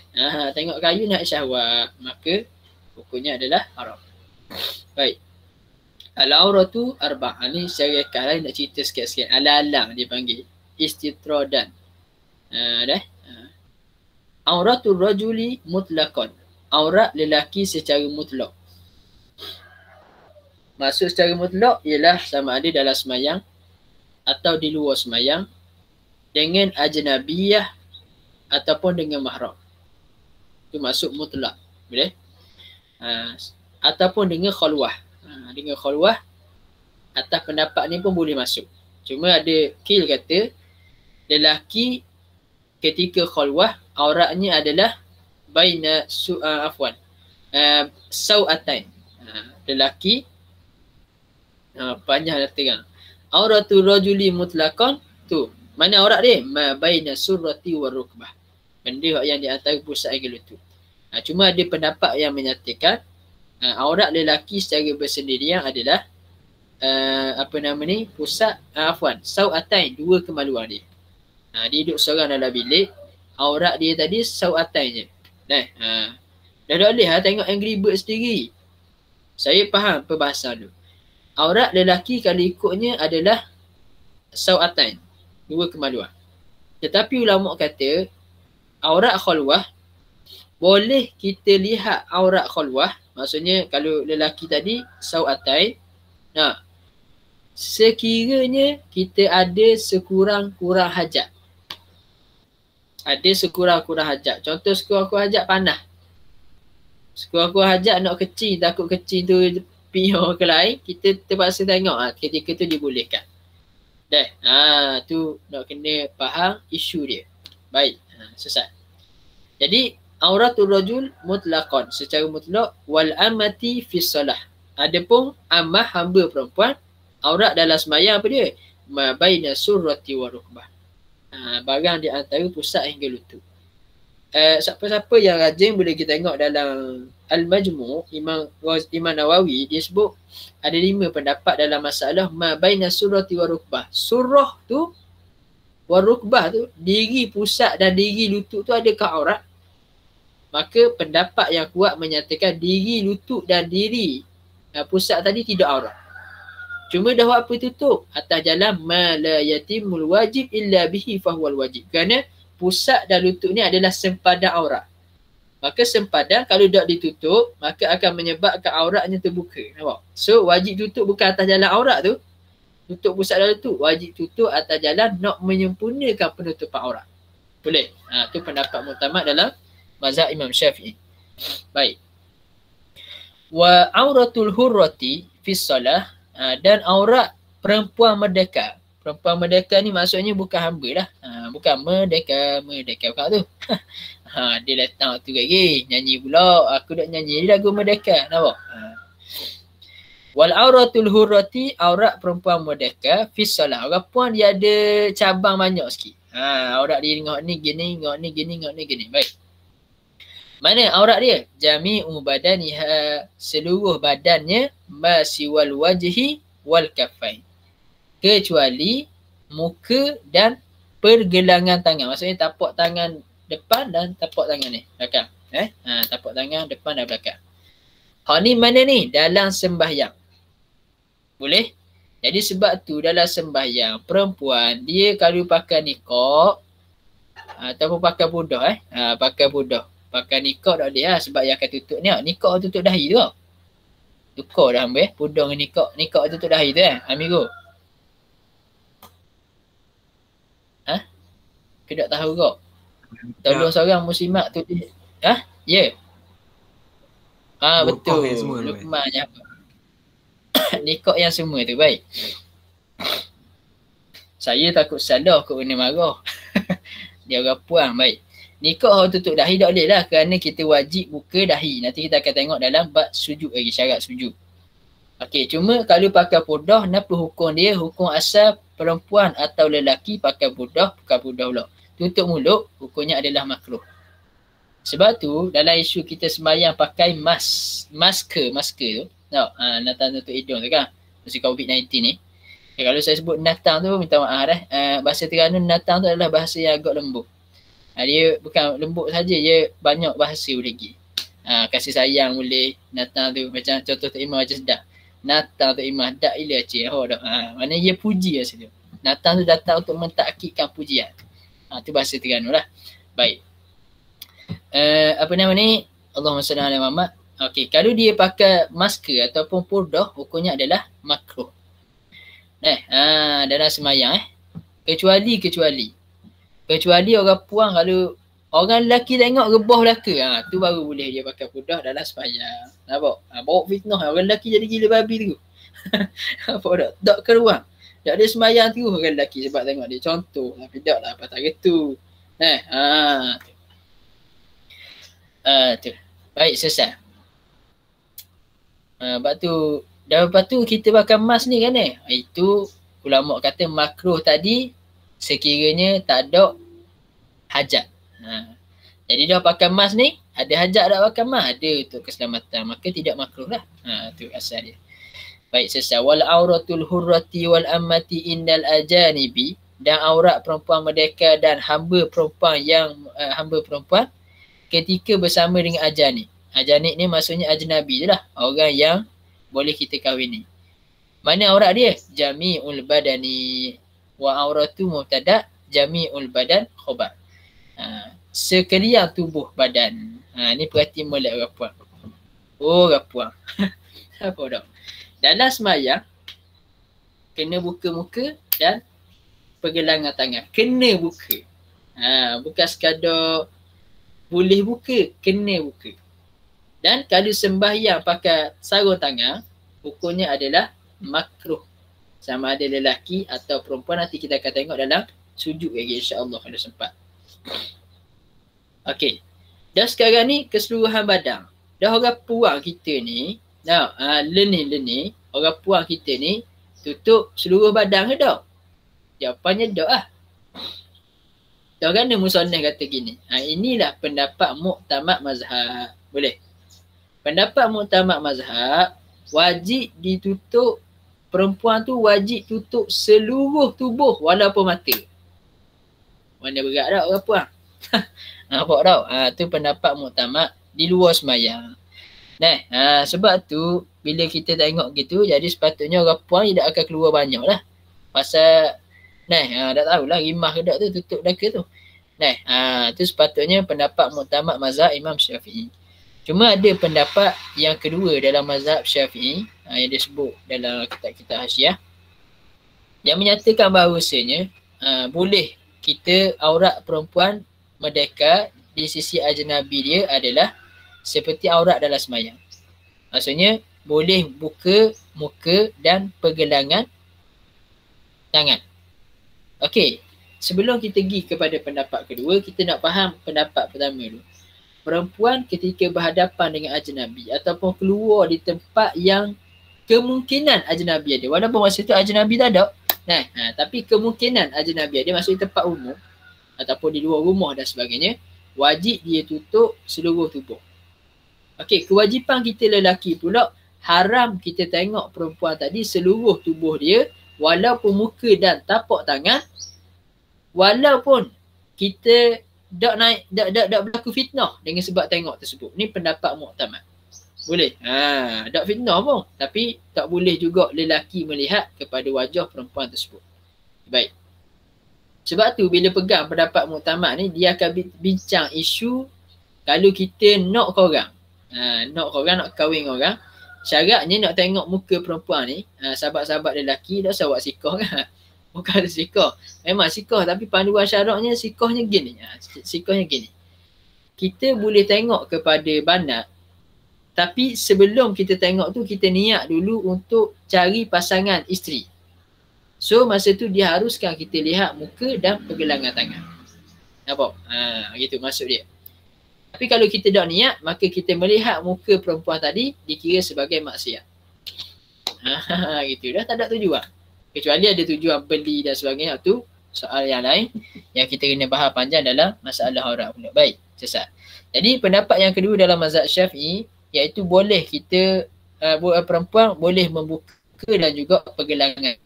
tengok kayu naik syahwat, maka hukumnya adalah haram. Baik. Al-auratu arba'ah. Ni secara rekat lain nak cerita sikit-sikit. Ala-alang dia panggil. Istitradan. Auratul rajuli mutlaqan. Aurat lelaki secara mutlak. Maksud secara mutlak ialah sama ada dalam semayang atau di luar semayang, dengan ajnabiyah ataupun dengan mahram. Itu maksud mutlak. Boleh? Ataupun dengan khulwah. Dengan khulwah, atas pendapat ni pun boleh masuk. Cuma ada kil kata lelaki ketika khulwah auratnya adalah baina sau'atain. Lelaki panjang dah terang. Auratul rajuli mutlaqan tu. Mana aurat dia? Ma baina surrati wa rukbah. Benda yang di antara pusat hingga lutut. Cuma ada pendapat yang menyatakan aurat lelaki secara bersendirian adalah pusat sau'atain, dua kemaluan dia. Dia duduk seorang dalam bilik, aurat dia tadi sau'atain je. Dah tak boleh tengok Angry Birds sendiri. Saya faham perbahasan tu. Aurat lelaki kalau ikutnya adalah sau'atain, dua kemaluan. Tetapi ulama kata aurat khulwah, boleh kita lihat aurat khulwah, maksudnya kalau lelaki tadi sau'atain, sekiranya kita ada sekurang-kurang hajat. Ada sekurang-kurang hajat. Contoh sekurang-kurang hajat panah. Sekurang-kurang hajat nak kecil, takut kecil tu pior ke lain, kita terpaksa tengok ketika tu dibolehkan. Tu nak kena faham isu dia. Baik, sesat. Jadi auratul rajul mutlaqan, secara mutlak, wal amati fi solah. Adapun ammah, hamba perempuan, aurat dalam sembahyang apa dia? Ma baina surrati wa rukbah. Barang di antara pusat hingga lutut. Siapa-siapa yang rajin boleh kita tengok dalam Al-Majmu', Imam Nawawi dia sebut ada 5 pendapat dalam masalah ma baina surrati wa rukbah. Surrah tu wa rukbah tu, diri pusat dan diri lutut tu adakah aurat? Maka pendapat yang kuat menyatakan diri lutut dan diri pusat tadi tidak aurat. Cuma dah buat apa tutup atas jalan ma la yatimul wajib illa bihi fahuwal wajib. Kerana pusat dan lutut ni adalah sempadan aurat. Maka sempadan kalau tak ditutup, maka akan menyebabkan auratnya terbuka. Nampak? So wajib tutup bukan atas jalan aurat tu. Tutup pusat dan lutut. Wajib tutup atas jalan nak menyempurnakan penutupan aurat. Boleh? Tu pendapat muktamad dalam mazhab Imam Syafi'i. Baik. Wa auratul hurrati fi solah, dan aurat perempuan merdeka. Perempuan merdeka ni maksudnya bukan hamba lah. Bukan merdeka bukan tu. Dia datang tu lagi nyanyi pula. Aku dah nyanyi lagu merdeka. Nampak? Wal auratul hurrati, aurat perempuan merdeka fi solah. Orang puan dia ada cabang banyak sikit. Aurat dia tengok ni gini, tengok ni gini, tengok ni gini. Baik. Mana aurat dia? Jami'u badaniha, seluruh badannya, masiwal wajhi wal kafain. Kecuali muka dan pergelangan tangan. Maksudnya tapak tangan depan dan tapak tangan ni belakang. Tapak tangan depan dan belakang. Ni mana ni? Dalam sembahyang. Boleh? Jadi sebab tu dalam sembahyang perempuan dia kalau pakai niqab ataupun pakai budah pakai budah. Pakai niqab tak boleh sebab yang akan tutup ni. Niqab tutup dahi tu tau. Tukar dah ambil budah dengan niqab. Niqab tutup dahi tu amigo. Kita tak tahu kau. Tolong seorang muslimat tu Ya. Yeah. Betul. Lukman yang nikah yang semua tu. Baik. Saya takut salah kot kena marah. Dia orang puang. Baik. Nikah tutup dahi tak boleh lah kerana kita wajib buka dahi. Nanti kita akan tengok dalam bab sujud lagi, syarat sujud. Okey, cuma kalau pakai budah, apa hukum dia? Hukum asal perempuan atau lelaki pakai budah, bukan budah pula. tutup mulut, hukumnya adalah makruh. Sebab tu dalam isu kita sembahyang pakai masker tu. Tahu? Natang tutup hidung tu kan. Masa COVID-19 ni. Kalau saya sebut natang tu minta maaf bahasa Terengganu natang tu adalah bahasa yang agak lembut. Dia bukan lembut saja, dia banyak bahasa lagi. Kasih sayang boleh, natang tu macam contoh Tok Imam macam sedap. Natang Tok Imam dak ila cik. Mana dia puji rasa tu. Natang tu datang untuk mentakkidkan pujian. Tu bahasa Terengganu lah. Baik. Apa nama ni? Allahumma salli ala Muhammad. Okey, kalau dia pakai masker ataupun purdah, hukumnya adalah makruh. Dalam semayang Kecuali orang puang, kalau orang lelaki tengok rebah belaka, tu baru boleh dia pakai purdah dalam semayang. Nampak? Bawa fitnah orang lelaki jadi gila babi tu. Nampak tak? Tak keruang. Tak ada semayang tu orang lelaki sebab tengok dia contoh. Tapi tak lah patah gitu. Tu. Baik, selesai. Lepas tu kita pakai mask ni kan itu ulama kata makruh tadi sekiranya tak ada hajat. Jadi dah pakai mask ni, ada hajat tak pakai mask? Ada untuk keselamatan, maka tidak makruh lah. Tu asal dia. Baik, selesai. Wal auratul hurrati wal ammati indal ajanibi, dan aurat perempuan merdeka dan hamba perempuan ketika bersama dengan ajanib. Ajanib ni maksudnya ajnabi je lah. Orang yang boleh kita kahwin ni. Mana aurat dia? Jami'ul badani. Wa auratu mubtada' jami'ul badan khobar. Sekalian tubuh badan. Ni perhati molek orang puan. Orang puan. Apa tak? Dalam semayang, kena buka muka dan pergelangan tangan. Kena buka. Bukan sekadar boleh buka, kena buka. Dan kalau sembahyang pakai sarung tangan, hukumnya adalah makruh. Sama ada lelaki atau perempuan, nanti kita akan tengok dalam sujud lagi insya-Allah kalau sempat. Okey. Dah sekarang ni keseluruhan badan. Dah orang puang kita ni, lenih, orang puang kita ni tutup seluruh badan ke tak? Jawapannya tak lah. Tak kan Musannaf kata gini. Inilah pendapat muktamad mazhab. Boleh? Pendapat muktamad mazhab, wajib ditutup, perempuan tu wajib tutup seluruh tubuh walaupun mata. Mana berat tak orang puang? Nampak tak? Tu pendapat muktamad di luar semayang. Sebab tu bila kita tengok gitu, jadi sepatutnya orang puang tidak akan keluar banyak lah. Pasal tak tahulah rimah ke tak tu tutup daka tu. Tu sepatutnya pendapat muktamad mazhab Imam Syafi'i. Cuma ada pendapat yang kedua dalam mazhab Syafi'i yang disebut dalam kitab-kitab Hasyiah yang menyatakan bahawasanya boleh kita aurat perempuan merdeka di sisi ajnabi dia adalah seperti aurat dalam semayang. Maksudnya boleh buka muka dan pergelangan tangan. Okey, sebelum kita pergi kepada pendapat kedua, kita nak faham pendapat pertama dulu. Perempuan ketika berhadapan dengan ajnabi ataupun keluar di tempat yang kemungkinan ajnabi ada, walaupun masa tu ajnabi tak ada, tapi kemungkinan ajnabi ada, maksudnya tempat umum ataupun di luar rumah dan sebagainya, wajib dia tutup seluruh tubuh. Okey, kewajipan kita lelaki pula, haram kita tengok perempuan tadi seluruh tubuh dia, walaupun muka dan tapak tangan, walaupun kita tak berlaku fitnah dengan sebab tengok tersebut. Ni pendapat muktamad. Boleh. Tak fitnah pun. Tapi tak boleh juga lelaki melihat kepada wajah perempuan tersebut. Baik. Sebab tu bila pegang pendapat muktamad ni, dia akan bincang isu kalau kita nak korang. Nak kahwin orang. Syaratnya nak tengok muka perempuan ni, sahabat-sahabat lelaki dah sawak sikoh kan. Bukan sikoh. Memang sikoh tapi panduan syaratnya sikohnya gini. Sikohnya gini. Kita boleh tengok kepada banat, tapi sebelum kita tengok tu kita niat dulu untuk cari pasangan isteri. So masa tu dia haruskan kita lihat muka dan pergelangan tangan. Nampak? Gitu maksud dia. Tapi kalau kita tak niat, maka kita melihat muka perempuan tadi dikira sebagai maksiat. Gitu dah tak ada tujuan. Kecuali ada tujuan beli dan sebagainya, tu soal yang lain yang kita kena bahas panjang dalam masalah aurat pula. Baik, sesat. Jadi pendapat yang kedua dalam mazhab Syafi'i iaitu boleh kita perempuan boleh membuka dan juga pergelangan.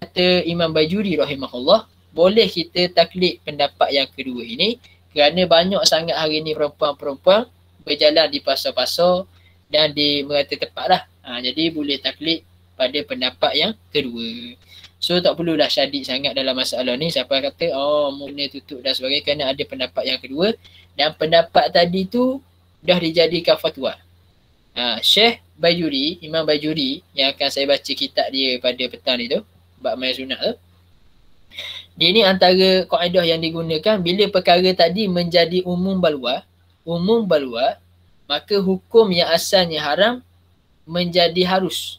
Kata Imam Bajuri rahimahullah, boleh kita taklid pendapat yang kedua ini kerana banyak sangat hari ni perempuan-perempuan berjalan di pasar-pasar dan di merata tempat lah. Jadi boleh taklid pada pendapat yang kedua. So tak perlulah syadid sangat dalam masalah ni. Siapa kata mula tutup dan sebagainya kerana ada pendapat yang kedua. Dan pendapat tadi tu dah dijadikan fatwa. Syekh Bajuri, Imam Bajuri yang akan saya baca kitab dia pada petang ni tu, bab mai sunat tu. Dia ni antara kaedah yang digunakan bila perkara tadi menjadi umum balwa, maka hukum yang asalnya haram menjadi harus.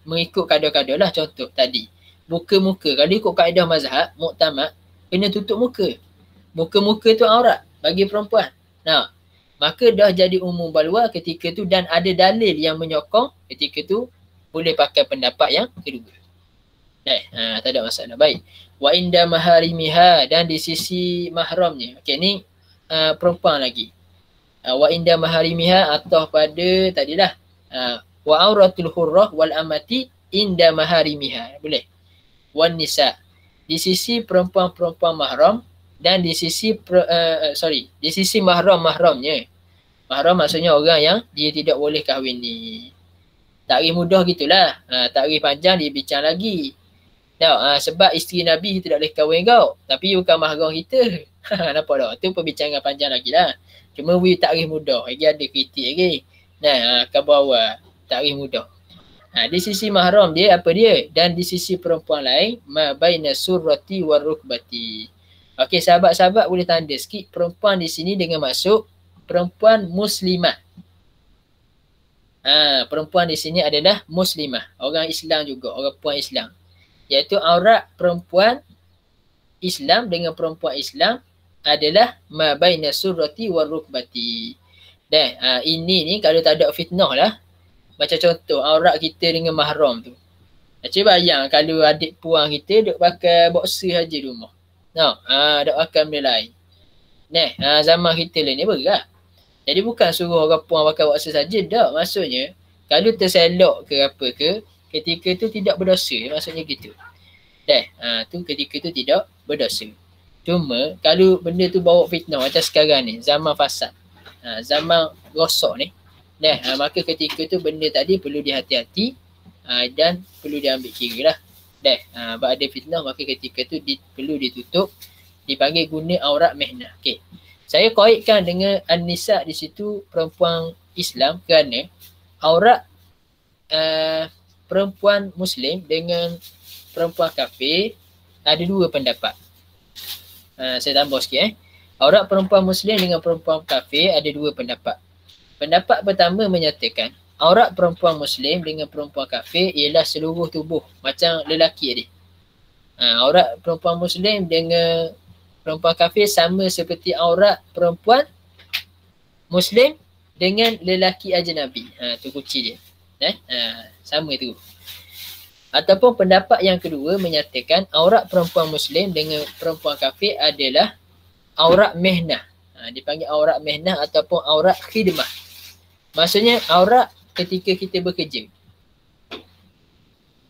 Mengikut kadar-kadar lah. Contoh tadi, buka muka. Kalau ikut kaedah mazhab, muktamad, kena tutup muka. Muka-muka tu aurat bagi perempuan. Maka dah jadi umum balwa ketika tu dan ada dalil yang menyokong ketika tu boleh pakai pendapat yang kedua. Tak ada masalah. Baik. Wa inda maharimiha, dan di sisi mahramnya. Okey, ni perempuan lagi. Wa inda maharimiha atau pada tadilah. Wa auratul hurrah wal amati inda maharimiha. Boleh. Wan nisa. Di sisi perempuan-perempuan mahram dan di sisi di sisi mahramnya. Mahram maksudnya orang yang dia tidak boleh kahwin ni. Takrif mudah gitulah. Takrif panjang dia bincang lagi. Sebab isteri Nabi tidak boleh kahwin kau. Tapi bukan mahram kita. Nampak tak? Tu perbincangan panjang lagi lah. Cuma takrif mudah. Lagi ada kritik lagi. Ke bawah. Takrif mudah. Di sisi mahram dia apa dia? Dan di sisi perempuan lain, ma baina surrati war rukbati. Okey, sahabat-sahabat boleh tanda sikit perempuan di sini dengan maksud perempuan muslimah. Perempuan di sini adalah muslimah, orang Islam juga, orang puan Islam. Iaitu aurat perempuan Islam dengan perempuan Islam adalah ma baina surrati war rukbati. Dan ini ni kalau tak ada fitnah lah. Macam contoh aurat kita dengan mahram tu. Cuba bayang kalau adik puang kita duk pakai boxer saja di rumah. Duk pakai benda lain. Zaman kita ni berat. Jadi bukan suruh orang puang pakai boxer saja dah. Maksudnya kalau terselok ke apa ke, ketika tu tidak berdosa. Maksudnya gitu. Tu ketika tu tidak berdosa. Cuma kalau benda tu bawa fitnah macam sekarang ni, zaman fasad. Zaman rosok ni. Maka ketika tu benda tadi perlu dihati-hati dan perlu diambil kira lah. Sebab ada fitnah maka ketika tu perlu ditutup, dipanggil guna aurat mehnah. Okay. Saya kaitkan dengan an-nisa di situ perempuan Islam kerana aurat perempuan Muslim dengan perempuan kafir ada dua pendapat. Saya tambah sikit. Aurat perempuan Muslim dengan perempuan kafir ada dua pendapat. Pendapat pertama menyatakan aurat perempuan Muslim dengan perempuan kafir ialah seluruh tubuh macam lelaki tadi. Aurat perempuan Muslim dengan perempuan kafir sama seperti aurat perempuan Muslim dengan lelaki ajnabi. Tu kunci dia. Sama tu. Ataupun pendapat yang kedua menyatakan aurat perempuan Muslim dengan perempuan kafir adalah aurat mehnah. Dipanggil aurat mehnah ataupun aurat khidmah. Maksudnya aurat ketika kita bekerja.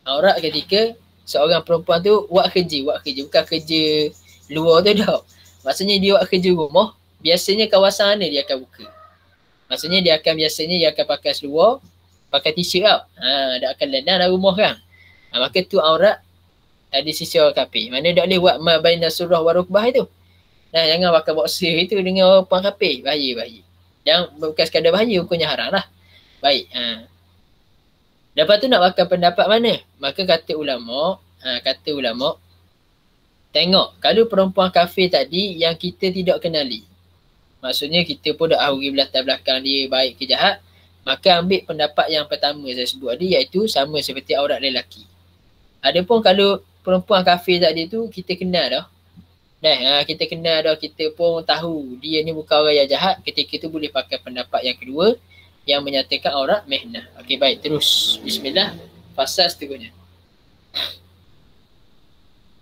Aurat ketika seorang perempuan tu buat kerja. Bukan kerja luar tu dah. Maksudnya dia buat kerja rumah. Biasanya kawasan mana dia akan buka. Maksudnya dia akan pakai seluar, pakai t-shirt tau. Dia akan lenang dalam rumah kan. Maka tu aurat di sisi orang kafir. Mana tak boleh buat ma baina surah wa rukbah itu. Jangan pakai boxer itu dengan orang perempuan kafir. Bahaya. Yang bukan sekadar bahaya, hukumnya haram lah. Baik. Lepas tu nak pakai pendapat mana? Maka kata ulama, tengok kalau perempuan kafir tadi yang kita tidak kenali. Maksudnya kita pun dah ahuri latar belakang dia baik ke jahat. Maka ambil pendapat yang pertama saya sebut tadi iaitu sama seperti aurat lelaki. Adapun kalau perempuan kafir tadi tu kita kenal dah. Kita kenal dah, kita pun tahu dia ni bukan orang yang jahat. Ketika tu boleh pakai pendapat yang kedua yang menyatakan aurat mehnah. Okey, baik, terus. Bismillah. Fasal seterusnya.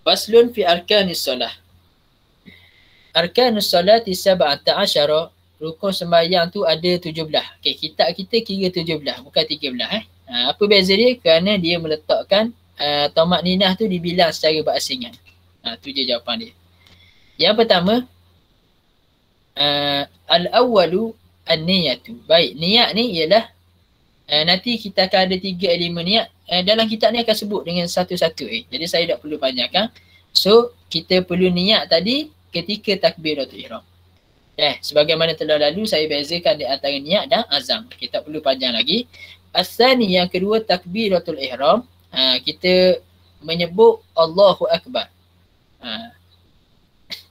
Faslun fi arkanis solah. Arkanus solati sab'ata asyara. Rukun sembahyang tu ada 17. Okey, kitab kita kira 17, bukan 13. Apa beza dia? Kerana dia meletakkan tamak ninah tu dibilang secara berasingan. Tu je jawapan dia. Yang pertama, al-awwalu an-niyatu. Baik, niat ni ialah nanti kita akan ada 3 elemen niat. Dalam kitab ni akan sebut dengan satu-satu. Jadi saya tak perlu panjangkan. So, kita perlu niat tadi ketika takbiratul ihram. Sebagaimana telah lalu saya bezakan di antara niat dan azam. Kita perlu panjang lagi. As-sani, yang kedua, takbiratul ihram. Kita menyebut Allahu Akbar.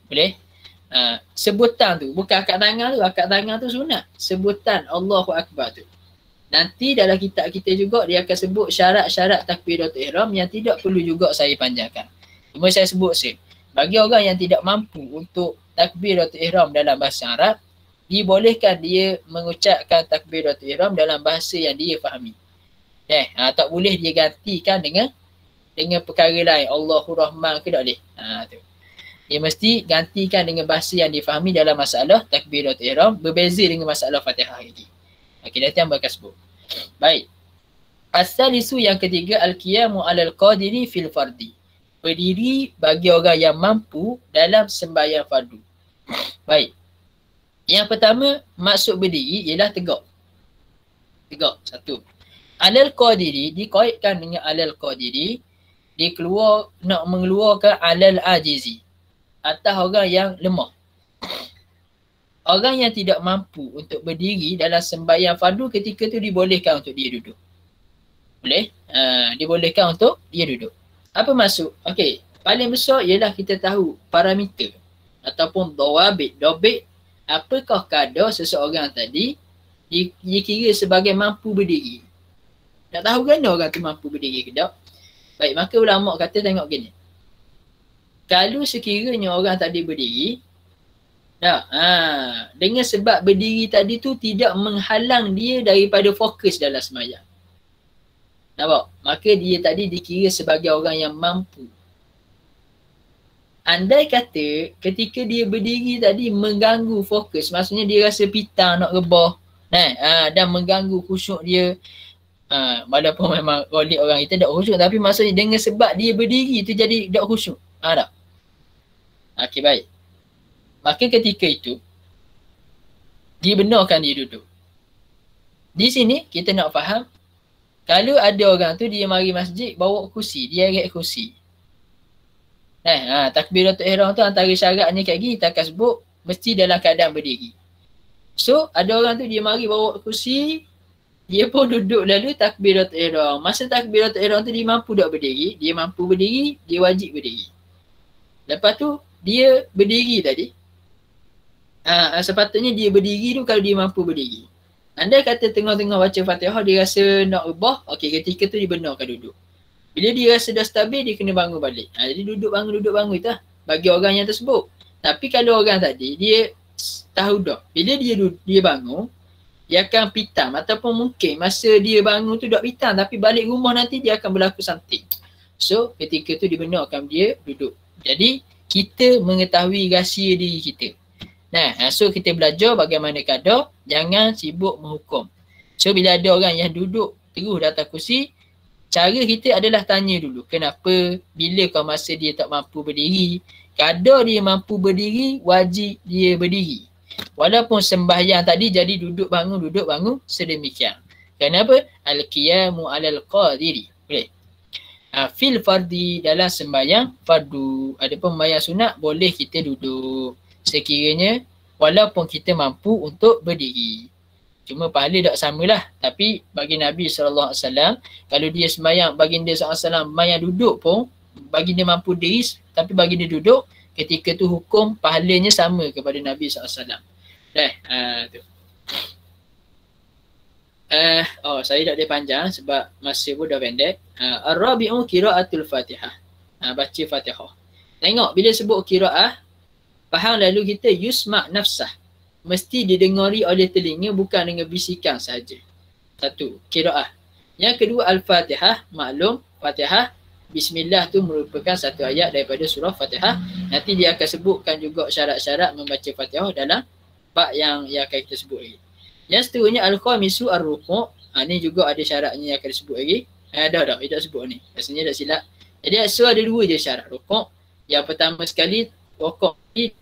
Boleh? Sebutan tu, bukan akad tangan tu. Akad tangan tu sunat. Sebutan Allahu Akbar tu. Nanti dalam kitab kita juga dia akan sebut syarat-syarat takbiratul ihram yang tidak perlu juga saya panjangkan. Cuma saya sebut bagi orang yang tidak mampu untuk takbiratul ihram dalam bahasa Arab, dibolehkan dia mengucapkan takbiratul ihram dalam bahasa yang dia fahami. Tak boleh dia gantikan dengan perkara lain. Allahu Rahman ke tak boleh. Tu. Dia mesti gantikan dengan bahasa yang difahami dalam masalah takbiratul ihram, berbeza dengan masalah Fatihah lagi. Okey, nanti hamba akan sebut. Baik. As-salisu, yang ketiga, al-qiyamu 'alal qadiri fil fardi. Berdiri bagi orang yang mampu dalam sembahyang fardu. Baik. Yang pertama, maksud berdiri ialah tegak. Tegak, satu. Alal qadiri, dikaitkan dengan alal qadiri, dia nak mengeluarkan alal ajizi, atas orang yang lemah. Orang yang tidak mampu untuk berdiri dalam sembahyang fardu, ketika tu dibolehkan untuk dia duduk. Boleh? Dibolehkan untuk dia duduk. Apa maksud? Okey, paling besar ialah kita tahu parameter ataupun dawabit, apakah kadar seseorang tadi dikira sebagai mampu berdiri. Tak tahu kan orang tu mampu berdiri ke tak? Baik, maka ulama kata tengok gini. Kalau sekiranya orang tadi berdiri, dengan sebab berdiri tadi tu tidak menghalang dia daripada fokus dalam sembahyang. Nampak? Maka dia tadi dikira sebagai orang yang mampu. Andai kata ketika dia berdiri tadi mengganggu fokus, maksudnya dia rasa pitang nak rebah, dan mengganggu khusyuk dia. Walaupun memang oleh orang kita tak khusyuk, tapi maksudnya dengan sebab dia berdiri tu jadi tak khusyuk. Tak? Okey, baik. Maka ketika itu, dibenarkan dia duduk. Di sini kita nak faham, kalau ada orang tu dia mari masjid bawa kursi, dia agak kursi. Takbiratul ihram tu antara syaratnya kat gini kita akan sebut mesti dalam keadaan berdiri. So ada orang tu dia mari bawa kursi, dia pun duduk lalu takbiratul ihram. Masa takbiratul ihram tu dia mampu tak berdiri, dia mampu berdiri, dia wajib berdiri. Lepas tu dia berdiri tadi. Sepatutnya dia berdiri tu kalau dia mampu berdiri. Andai kata tengah-tengah baca Fatihah dia rasa nak rebah, okey, ketika tu dibenarkan duduk. Bila dia rasa dah stabil, dia kena bangun balik. Jadi duduk bangun itu lah bagi orang yang tersebut. Tapi kalau orang tadi, dia tahu dah, bila dia bangun, dia akan pitam ataupun mungkin masa dia bangun tu tak pitam, tapi balik rumah nanti dia akan berlaku something. So, ketika tu dibenarkan dia duduk. Jadi, kita mengetahui rahsia diri kita. So kita belajar bagaimana kadar, jangan sibuk menghukum. So bila ada orang yang duduk terus di atas kursi, cara kita adalah tanya dulu, kenapa, bila kau masa dia tak mampu berdiri, kadar dia mampu berdiri, wajib dia berdiri. Walaupun sembahyang tadi jadi duduk bangun sedemikian. Kenapa? Al-qiyamu 'alal qadiri. Boleh. Fil fardi, dalam sembahyang fardu. Adapun sembahyang sunat boleh kita duduk sekiranya walaupun kita mampu untuk berdiri. Cuma pahala tak samalah. Tapi bagi Nabi SAW, kalau dia sembahyang, baginda SAW sembahyang duduk pun, baginda mampu diri, tapi baginda duduk, ketika tu hukum pahalanya sama kepada Nabi SAW. Tu. Saya tak ada panjang sebab masa pun dah pendek. Ar-rabi'u qira'atul Fatihah. Baca Fatihah. Tengok bila sebut qira'ah, faham lalu kita yusma' nafsah. Mesti didengari oleh telinga, bukan dengan bisikan sahaja. Satu, qira'ah. Yang kedua, al-Fatihah. Maklum, Fatihah Bismillah tu merupakan satu ayat daripada surah Fatihah. Nanti dia akan sebutkan juga syarat-syarat membaca Fatihah dalam bab yang akan kita sebut lagi. Yang seterusnya al-khamisu ar-ruku'. Ni juga ada syaratnya yang akan disebut lagi. Dah sebut ni. Rasanya dah silap. Jadi ada dua je syarat rukuk. Yang pertama sekali rukuk ni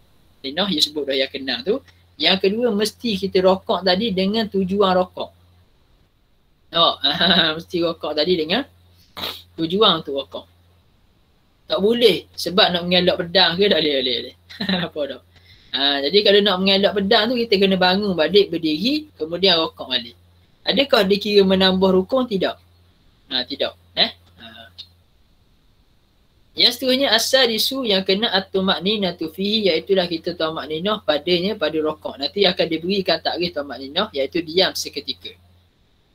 Linah yang sebut dah yang kenal tu. Yang kedua mesti kita rokok tadi dengan tujuan rokok. Mesti rokok tadi dengan tujuan untuk rokok. Tak boleh sebab nak mengelak pedang ke tak boleh. Apa dah. Jadi kalau nak mengelak pedang tu kita kena bangun balik berdiri kemudian rokok balik. Adakah dikira menambah rukun? Tidak. Tidak. Yang seterusnya as-sadisu yang kena at-tumakninatu fihi, iaitulah kita tumakninah padanya pada rokok. Nanti akan diberikan takrif tumakninah iaitu diam seketika.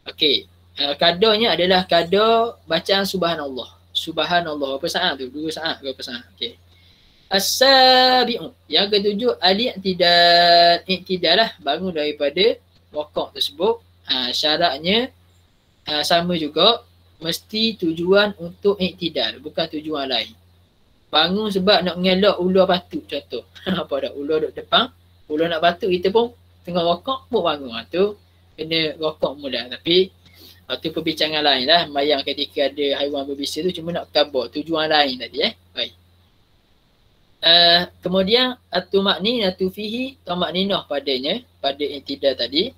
Okey. Kadarnya adalah kadar bacaan subhanallah. Subhanallah. Berapa saat tu? 2 saat ke berapa saat? Okey. As-sabi'u. Yang ketujuh al-i'tidal. I'tidal lah bangun daripada rokok tersebut. Syaratnya sama juga. Mesti tujuan untuk i'tidal, bukan tujuan lain. Bangun sebab nak mengelak ular batuk contoh. Apa dah? Ular duduk depan, ular nak batuk, kita pun tengah rokok pun bangun. Tu kena rokok mula. Tapi tu perbincangan lain lah. Mayang ketika ada haiwan berbisa tu cuma nak kabar. Tujuan lain tadi Baik. Kemudian at-tumakninatu fihi, tumakninah padanya, pada i'tidal tadi.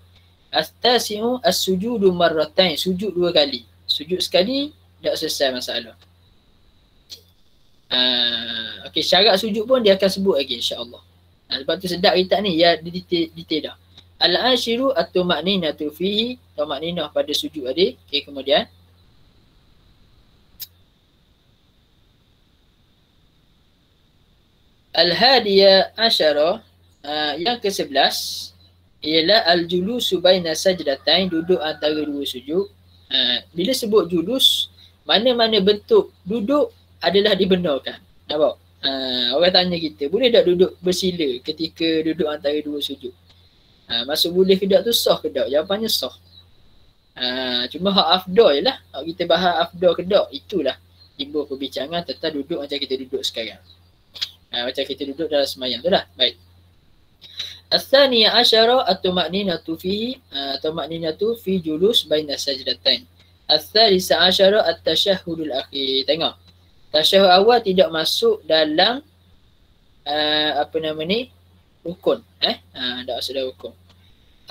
As-tasi'u as-sujudu marratain, sujud 2 kali. Sujud sekali, tak selesai masalah. Okey, syarat sujud pun dia akan sebut lagi insya-Allah. Sebab tu sedap kita ni, ya detail dah. Al-ashiru at-tumakninatu fihi, tumakninah pada sujud tadi. Okey, kemudian al-hadiya asyara, yang ke-11 ialah al-julusu baina sajdatain, duduk antara 2 sujud. Bila sebut julus, mana-mana bentuk duduk adalah dibenarkan. Nampak? Orang tanya kita, boleh tak duduk bersila ketika duduk antara 2 sujud? Maksud boleh ke tak tu sah ke tak? Jawapannya sah. Cuma hak afdal je lah. Hak kita bahas afdal ke tak, itulah timbul perbincangan tentang duduk macam kita duduk sekarang. Macam kita duduk dalam semayang tu lah. Baik. As-thaniya asyara at-tumakninatu fihi, tumakninatu fi julus baina sajdatain. As-thalisa asyara at-tasyahhudul akhir. Tengok. Tasyahud awal tidak masuk dalam rukun. Tak masuk dalam rukun.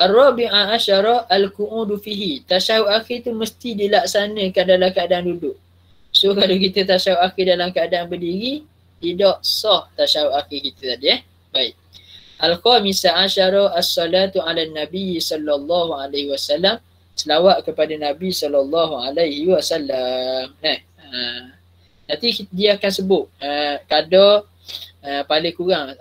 Ar-rabi'a asyara al-qu'udu fihi. Tasyahud akhir tu mesti dilaksanakan dalam keadaan duduk. So kalau kita tasyahud akhir dalam keadaan berdiri, tidak sah tasyahud akhir kita tadi. Baik. Al-khamisa asyara as-salatu ala Nabi sallallahu alaihi wasallam. Selawat kepada Nabi sallallahu alaihi wasallam. Nanti dia akan sebut kadar paling kurang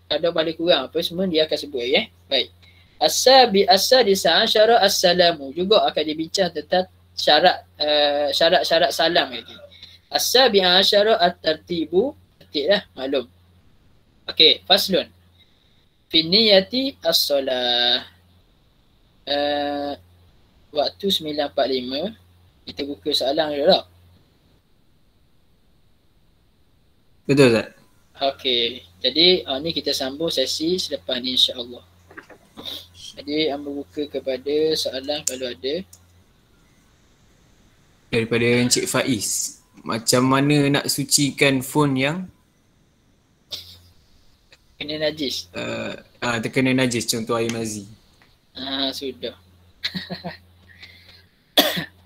kadar paling kurang apa semua dia akan sebut Baik. As-sadisa asyara as-salamu, juga akan dibincang tentang syarat-syarat salam lagi. As-sabi'a asyara at-tartibu, tertib lah maklum. Okey, faslun. Fi niyati as-solah. Waktu 9.45. Kita buka soalan dulu tak? Betul tak? Okey. Jadi ni kita sambung sesi selepas ni insya-Allah. Jadi hamba buka kepada soalan kalau ada. Daripada Encik Faiz. Macam mana nak sucikan phone yang kena najis? Terkena najis, contoh air mazi. Sudah.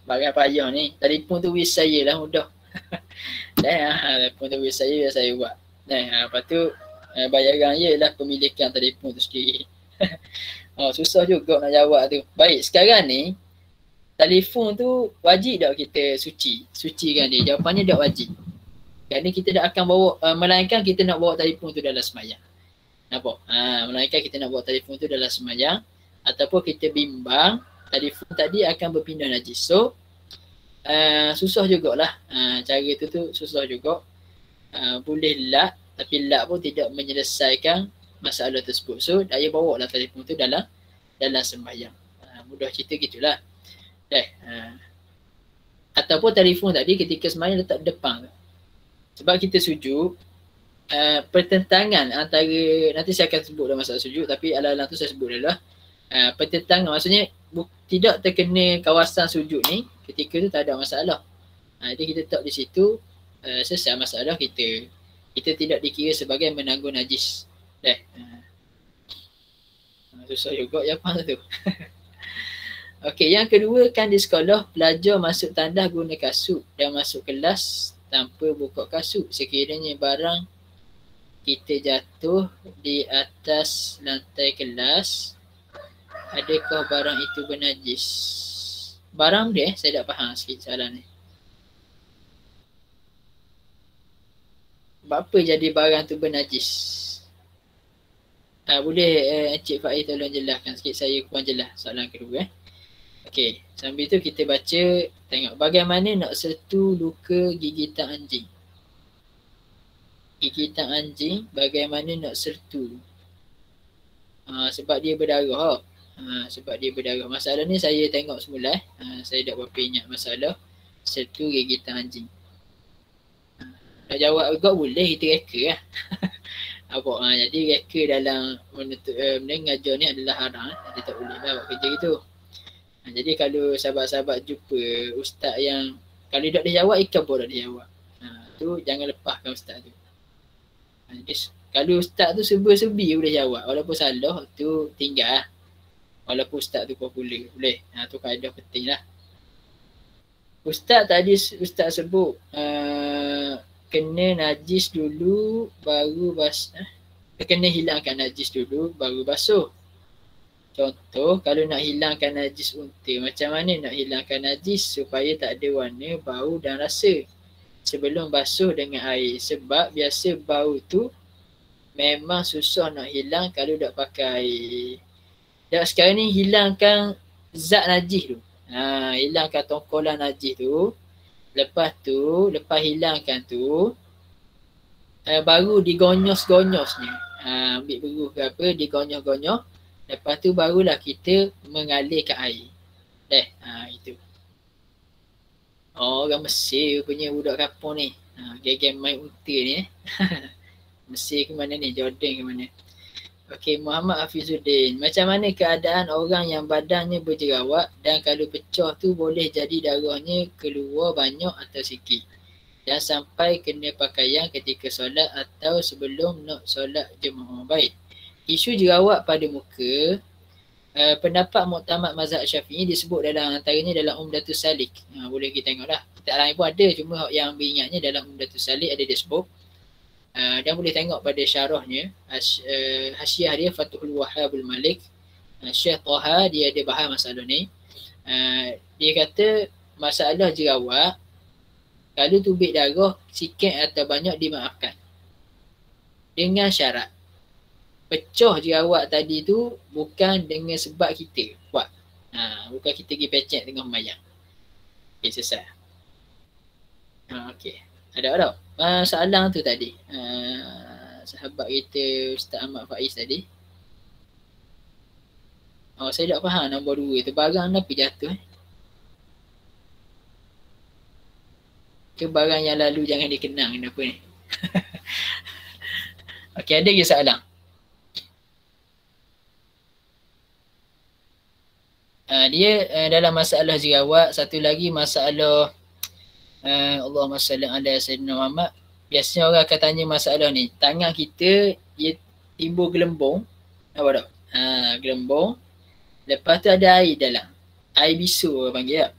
Bagai payah ni. Telefon tu wish saya lah mudah. Telefon tu wish saya biar saya buat. Lepas tu bayaran je lah pemilikan telefon tu sendiri. Susah juga nak jawab tu. Baik, sekarang ni telefon tu wajib tak kita sucikan dia? Jawapannya tak wajib. Kerana kita tak akan bawa, melainkan kita nak bawa telefon tu dalam semayang. Nampak? Melainkan kita nak bawa telefon tu dalam semayang, ataupun kita bimbang telefon tadi akan berpindah najis. So susah jugalah. Cara tu susah juga. Boleh lock, tapi lock pun tidak menyelesaikan masalah tersebut. So daya bawa lah telefon tu dalam sembahyang. Mudah cerita gitulah. Ataupun telefon tadi ketika sembahyang letak depan tu. Sebab kita sujud, pertentangan antara, nanti saya akan sebut dalam masalah sujud, tapi ala-ala tu saya sebut adalah pertentangan, maksudnya tidak terkena kawasan sujud ni, ketika tu tak ada masalah. Jadi kita letak di situ, selesai masalah kita. Kita tidak dikira sebagai menanggung najis. Susah juga jawapan tu. Okey, yang kedua kan di sekolah, pelajar masuk tandas guna kasut dan masuk kelas tanpa buka kasut. Sekiranya barang kita jatuh di atas lantai kelas, adakah barang itu bernajis? Barang dia, saya tak faham sikit soalan ni. Apa jadi barang tu bernajis? Boleh Encik Faiz tolong jelaskan sikit, saya kurang jelas soalan kedua. Okey, sambil tu kita baca, tengok bagaimana nak sentuh luka gigitan anjing. Gigitan anjing, bagaimana nak sentuh? Sebab dia berdarah. Sebab dia berdarah. Masalah ni saya tengok semula. Saya tak berapa ingat masalah sentuh gigitan anjing. Nak jawab juga boleh, kita reka lah. Jadi reka dalam mengajar ni adalah haram. Dia tak boleh lah buat kerja gitu. Jadi kalau sahabat-sahabat jumpa ustaz yang kalau tak dia jawab, ikan pun tak dia jawab. Tu jangan lepaskan ustaz tu. Jadi kalau ustaz tu serba-serbi boleh jawab, walaupun salah tu tinggal. Walaupun ustaz tu popular, boleh. Tu kaedah penting lah. Ustaz tadi ustaz sebut kena najis dulu baru kena hilangkan najis dulu baru basuh. Contoh, kalau nak hilangkan najis unta, macam mana nak hilangkan najis supaya tak ada warna, bau dan rasa sebelum basuh dengan air? Sebab biasa bau tu memang susah nak hilang kalau tak pakai air. Dan sekarang ni hilangkan zat najis tu. Hilangkan tongkolan najis tu. Lepas hilangkan tu, baru digonyos-gonyosnya. Ambil beruh ke apa, digonyos-gonyos. Lepas tu barulah kita mengalirkan air. Itu. Orang Mesir punya budak kampung ni. Geng-geng main unta ni. Mesir ke mana ni? Jordan ke mana? Okey, Muhammad Hafizuddin. Macam mana keadaan orang yang badannya berjerawat dan kalau pecah tu boleh jadi darahnya keluar banyak atau sikit dan sampai kena pakaian ketika solat atau sebelum nak solat jemaah? Baik. Isu jerawat pada muka, pendapat muktamad mazhab Syafi'i disebut dalam antaranya dalam Umdatus Salik. Boleh kita tengoklah. Kitab lain pun ada, cuma yang beringatnya dalam Umdatus Salik ada disebut. Dan boleh tengok pada syarahnya, hasyiah dia Fathul Wahhabul Malik. Syekh Taha dia ada bahas masalah ni. Dia kata masalah jerawat, kalau tubik darah sikit atau banyak dimaafkan. Dengan syarat pecah jerawat tadi tu bukan dengan sebab kita buat. Bukan kita pergi pecek dengan mayang. Okay, selesai. Okay. Ada soalan tu tadi. Sahabat kita Ustaz Ahmad Faiz tadi. Saya tak faham nombor 2 tu. Barang apa jatuh? Ke barang yang lalu jangan dikenang kenapa ni? Okay, ada ke soalan? Dia dalam masalah jerawat, satu lagi masalah Allahumma salli ala sayyidina Muhammad. Biasanya orang akan tanya masalah ni, tangan kita ia timbul gelembung, apa tak? Gelembung. Lepas tu ada air dalam. Air bisu orang panggil tak?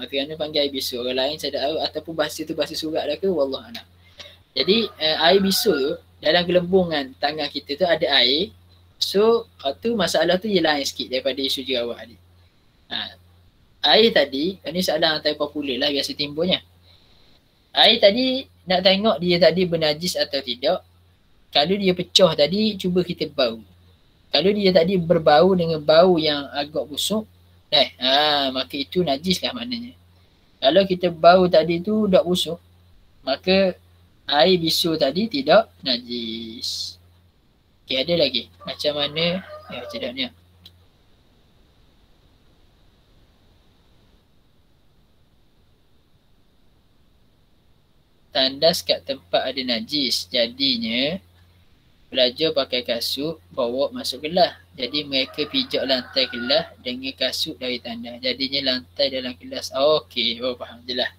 Kerana panggil air bisu. Orang lain saya tak tahu ataupun bahasa tu bahasa surat dah ke, wallahualam. Jadi air bisu tu dalam gelembungan tangan kita tu ada air. So tu masalah tu ia lain sikit daripada isu jerawat ni. Air tadi, ini soalan antara popular lah biasa timbulnya. Air tadi nak tengok dia tadi bernajis atau tidak. Kalau dia pecah tadi, cuba kita bau. Kalau dia tadi berbau dengan bau yang agak busuk, maka itu najis lah maknanya. Kalau kita bau tadi tu tak busuk, maka air bisu tadi tidak najis. Okay, ada lagi. Macam mana? Sedap ni. tandas kat tempat ada najis. Jadinya pelajar pakai kasut bawa masuk kelas. Jadi mereka pijak lantai kelas dengan kasut dari tandas. Jadinya lantai dalam kelas. Okey, faham jelas.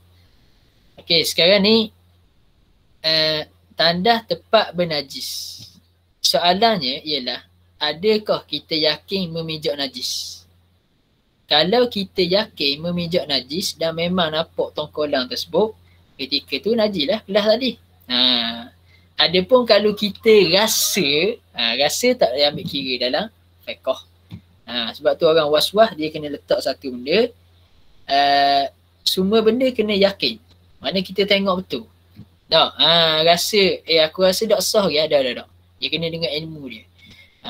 Okey, sekarang ni tandas tempat bernajis. Soalannya ialah, adakah kita yakin memijak najis? Kalau kita yakin memijak najis dan memang nampak tongkolang tersebut, ketika tu najis lah kelas tadi. Adapun kalau kita rasa tak boleh ambil kira dalam fiqh. Sebab tu orang was-was dia kena letak satu benda. Semua benda kena yakin. Mana kita tengok betul. Tak, aku rasa tak sah ke? Dah. Dia kena dengan ilmu dia.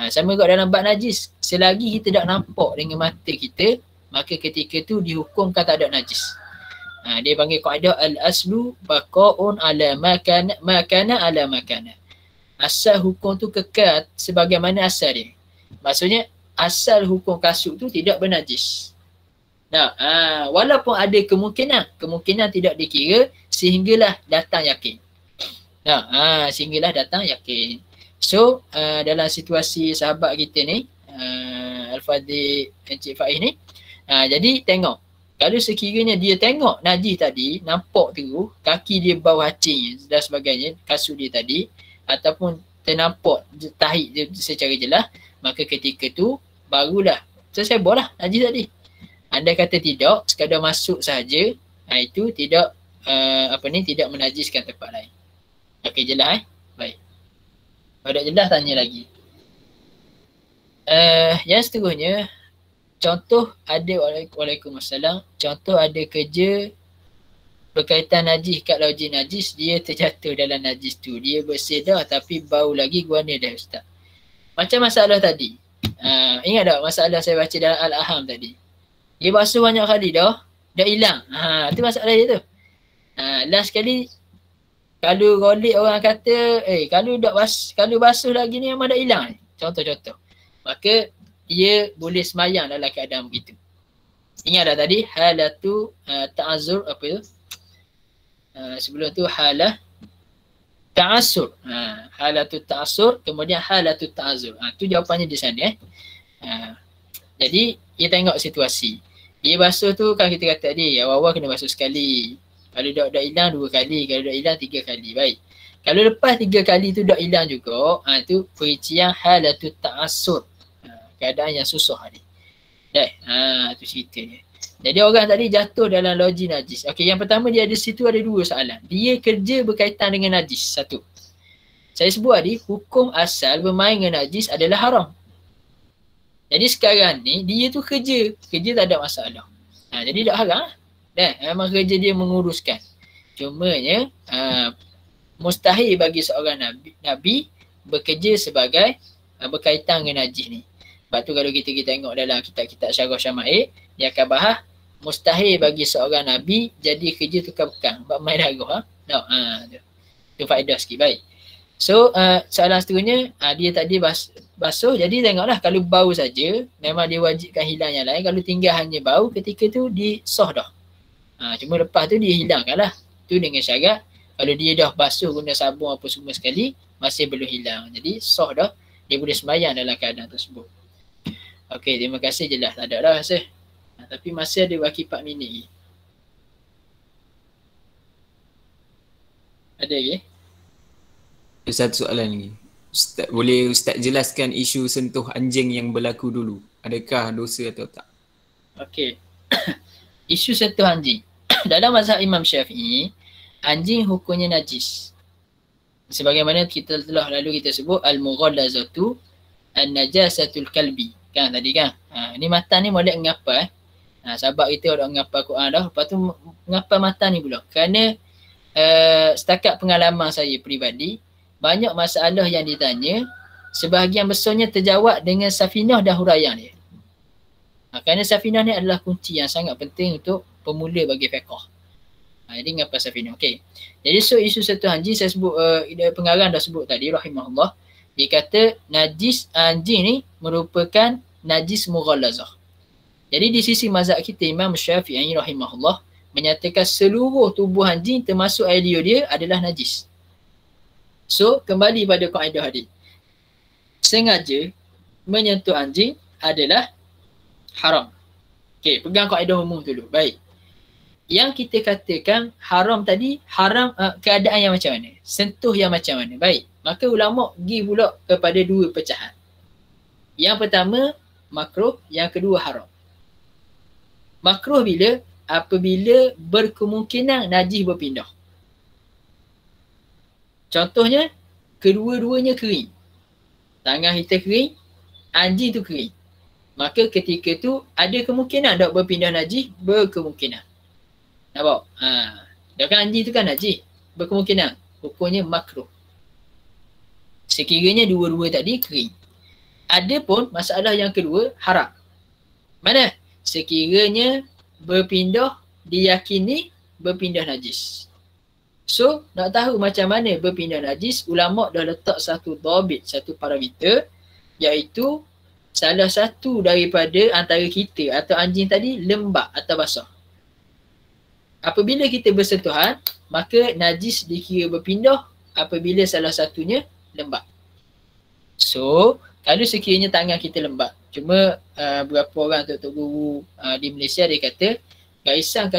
Sama juga dalam bab najis. Selagi kita tak nampak dengan mata kita, maka ketika tu dihukumkan tak ada najis. Dia panggil kaedah al-aslu baqa'un ala makana ala makana. Asal hukum tu kekal sebagaimana asal dia. Maksudnya asal hukum kasut tu tidak bernajis. Walaupun ada kemungkinan tidak dikira sehinggalah datang yakin. Sehinggalah datang yakin. So dalam situasi sahabat kita ni, Al-Fadhil Encik Faiz ni, jadi tengok, kalau sekiranya dia tengok najis tadi, nampak tu kaki dia bau hacing dan sebagainya, kasut dia tadi, ataupun ternampak tahik dia secara jelas, maka ketika tu barulah selesai bolah najis tadi. Anda kata tidak, sekadar masuk saja, itu tidak tidak menajiskan tempat lain. Okey, jelas Baik. Kalau tak jelas tanya lagi. Yang seterusnya, contoh ada, Waalaikumsalam, contoh ada kerja berkaitan najis kat logik najis, dia terjatuh dalam najis tu. Dia bersih dah tapi bau lagi guana dah ustaz. Macam masalah tadi. Ingat tak masalah saya baca dalam Al-Aham tadi? Dia basuh banyak kali dah hilang. Tu masalah dia tu. Last kali kalau golek orang kata, kalau basuh lagi ni memang dah hilang. Contoh-contoh. Maka dia boleh semayang dalam keadaan begitu. Ingat tak tadi halatu ta'azzur apa tu? Sebelum tu halah ta'assur. Halatu ta'assur kemudian halatu ta'azzur. Tu jawapannya di sana Jadi dia tengok situasi. Dia basuh tu kan kita kata tadi, awal-awal kena basuh sekali. Kalau dah hilang 2 kali, kalau dah hilang 3 kali. Baik. Kalau lepas 3 kali tu dah hilang juga, tu perincian halatu ta'assur. Keadaan yang susah ni. Tu cerita dia. Jadi orang tadi jatuh dalam logik najis. Okey, yang pertama dia ada situ ada 2 soalan. Dia kerja berkaitan dengan najis. 1. Saya sebut tadi, hukum asal bermain dengan najis adalah haram. Jadi sekarang ni dia tu kerja tak ada masalah. Jadi tak haram. Memang kerja dia menguruskan. Cumanya mustahil bagi seorang nabi bekerja sebagai berkaitan dengan najis ni. Sebab tu kalau kita tengok dalam kitab-kitab Syarah Syama'il, dia akan bahas mustahil bagi seorang nabi jadi kerja tukar bekang. Sebab main darah. Tu faedah sikit. Baik. So soalan seterusnya, dia tadi basuh, jadi tengoklah kalau bau saja memang dia wajibkan hilang yang lain. Kalau tinggal hanya bau, ketika tu dia sah dah. Cuma lepas tu dia hilangkan lah. Tu dengan syarat kalau dia dah basuh guna sabun apa semua sekali, masih belum hilang. Jadi sah dah, dia boleh sembahyang dalam keadaan tersebut. Okey, terima kasih, jelas. Tak ada dah rasa. Tapi masih ada baki 4 minit lagi. Ada lagi? Satu soalan lagi. Boleh Ustaz jelaskan isu sentuh anjing yang berlaku dulu? Adakah dosa atau tak? Okey. Isu sentuh anjing. Dalam mazhab Imam Syafi'i, anjing hukumnya najis. Sebagaimana kita telah lalu kita sebut al-mughallazatu an-najasatul kalbi. Kan tadi kan? Ni matan ni molek ngapa sahabat kita ada ngapa Quran dah. Lepas tu ngapa matan ni pula? Kerana setakat pengalaman saya peribadi, banyak masalah yang ditanya, sebahagian besarnya terjawab dengan safinah dan huraian dia. Kerana safinah ni adalah kunci yang sangat penting untuk pemula bagi fiqh. Jadi ngapa safinah? Okey. Jadi isu sentuh anjing saya sebut, pengarang dah sebut tadi rahimahullah. Dia kata najis anjing ni merupakan najis mughallazah. Jadi di sisi mazhab kita Imam Syafi'i rahimahullah, menyatakan seluruh tubuh anjing termasuk air liur dia adalah najis. So, kembali pada kaedah hadis. Sengaja menyentuh anjing adalah haram. Okey, pegang kaedah umum dulu. Baik. Yang kita katakan haram tadi, haram keadaan yang macam mana? Sentuh yang macam mana? Baik. Maka ulama pergi pula kepada dua pecahan. Yang pertama, makruh. Yang kedua, haram. Makruh bila? Apabila berkemungkinan najis berpindah. Contohnya, kedua-duanya kering. Tangan kita kering, anjing tu kering. Maka ketika tu ada kemungkinan tak berpindah najis? Berkemungkinan. Nampak? Dah kan anjing tu kan najis. Berkemungkinan. Hukumnya makruh. Sekiranya dua-dua tadi kering. Adapun masalah yang kedua, haram. Mana? Sekiranya berpindah, diyakini berpindah najis. So, nak tahu macam mana berpindah najis, ulama' dah letak satu dhabit, satu parameter, iaitu salah satu daripada antara kita atau anjing tadi lembab atau basah. Apabila kita bersentuhan, maka najis dikira berpindah apabila salah satunya lembab. So, kalau sekiranya tangan kita lembab, cuma berapa orang tok guru di Malaysia dia kata garisan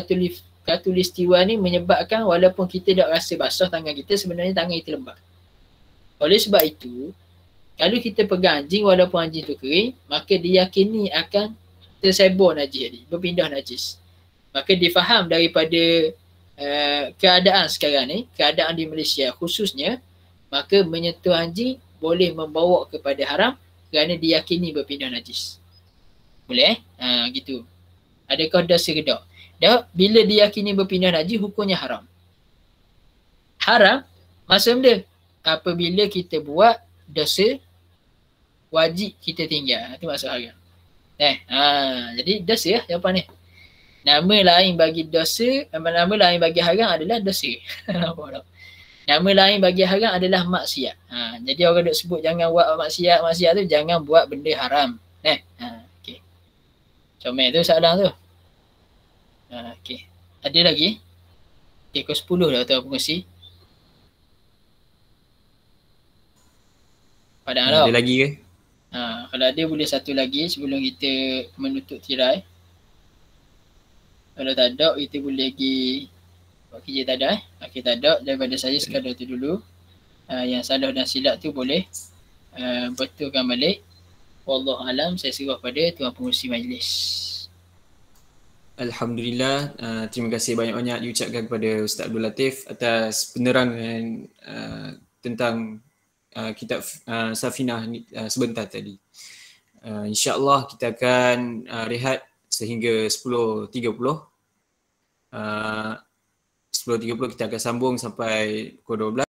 khatulistiwa ni menyebabkan walaupun kita tak rasa basah tangan kita, sebenarnya tangan kita lembab. Oleh sebab itu, kalau kita pegang anjing walaupun anjing tu kering, maka diyakini akan tersebar najis tadi, berpindah najis. Maka difaham daripada keadaan sekarang ni, keadaan di Malaysia khususnya, maka menyentuh anjing boleh membawa kepada haram kerana diyakini berpindah najis. Boleh gitu. Adakah dosa ke tak? Dah, bila diyakini berpindah najis, hukumnya haram. Haram, maksud dia apabila kita buat dosa wajib kita tinggal. Itu maksud haram. Jadi dosa lah jawapan ni. Nama lain bagi dosa, nama lain bagi haram adalah dosa. Nama lain bagi haram adalah maksiat. Jadi orang duk sebut jangan buat maksiat tu, jangan buat benda haram. Okey. Comel tu soalan tu. Okey. Ada lagi? Okey, pukul 10 dah tuan pengurusi. Padahal tak? Ada lagi ke? Kalau ada boleh satu lagi sebelum kita menutup tirai. Kalau tak ada, kita boleh pergi buat kerja tak ada. Okey, tak ada. Daripada saya sekadar tu dulu. Yang salah dan silap tu boleh betulkan balik. Wallahualam, saya serah pada tuan pengurusi majlis. Alhamdulillah, terima kasih banyak-banyak diucapkan kepada Ustaz Abdul Latif atas penerangan tentang kitab Safinah sebentar tadi. InsyaAllah kita akan rehat sehingga 10.30. 10.30 kita akan sambung sampai pukul 12.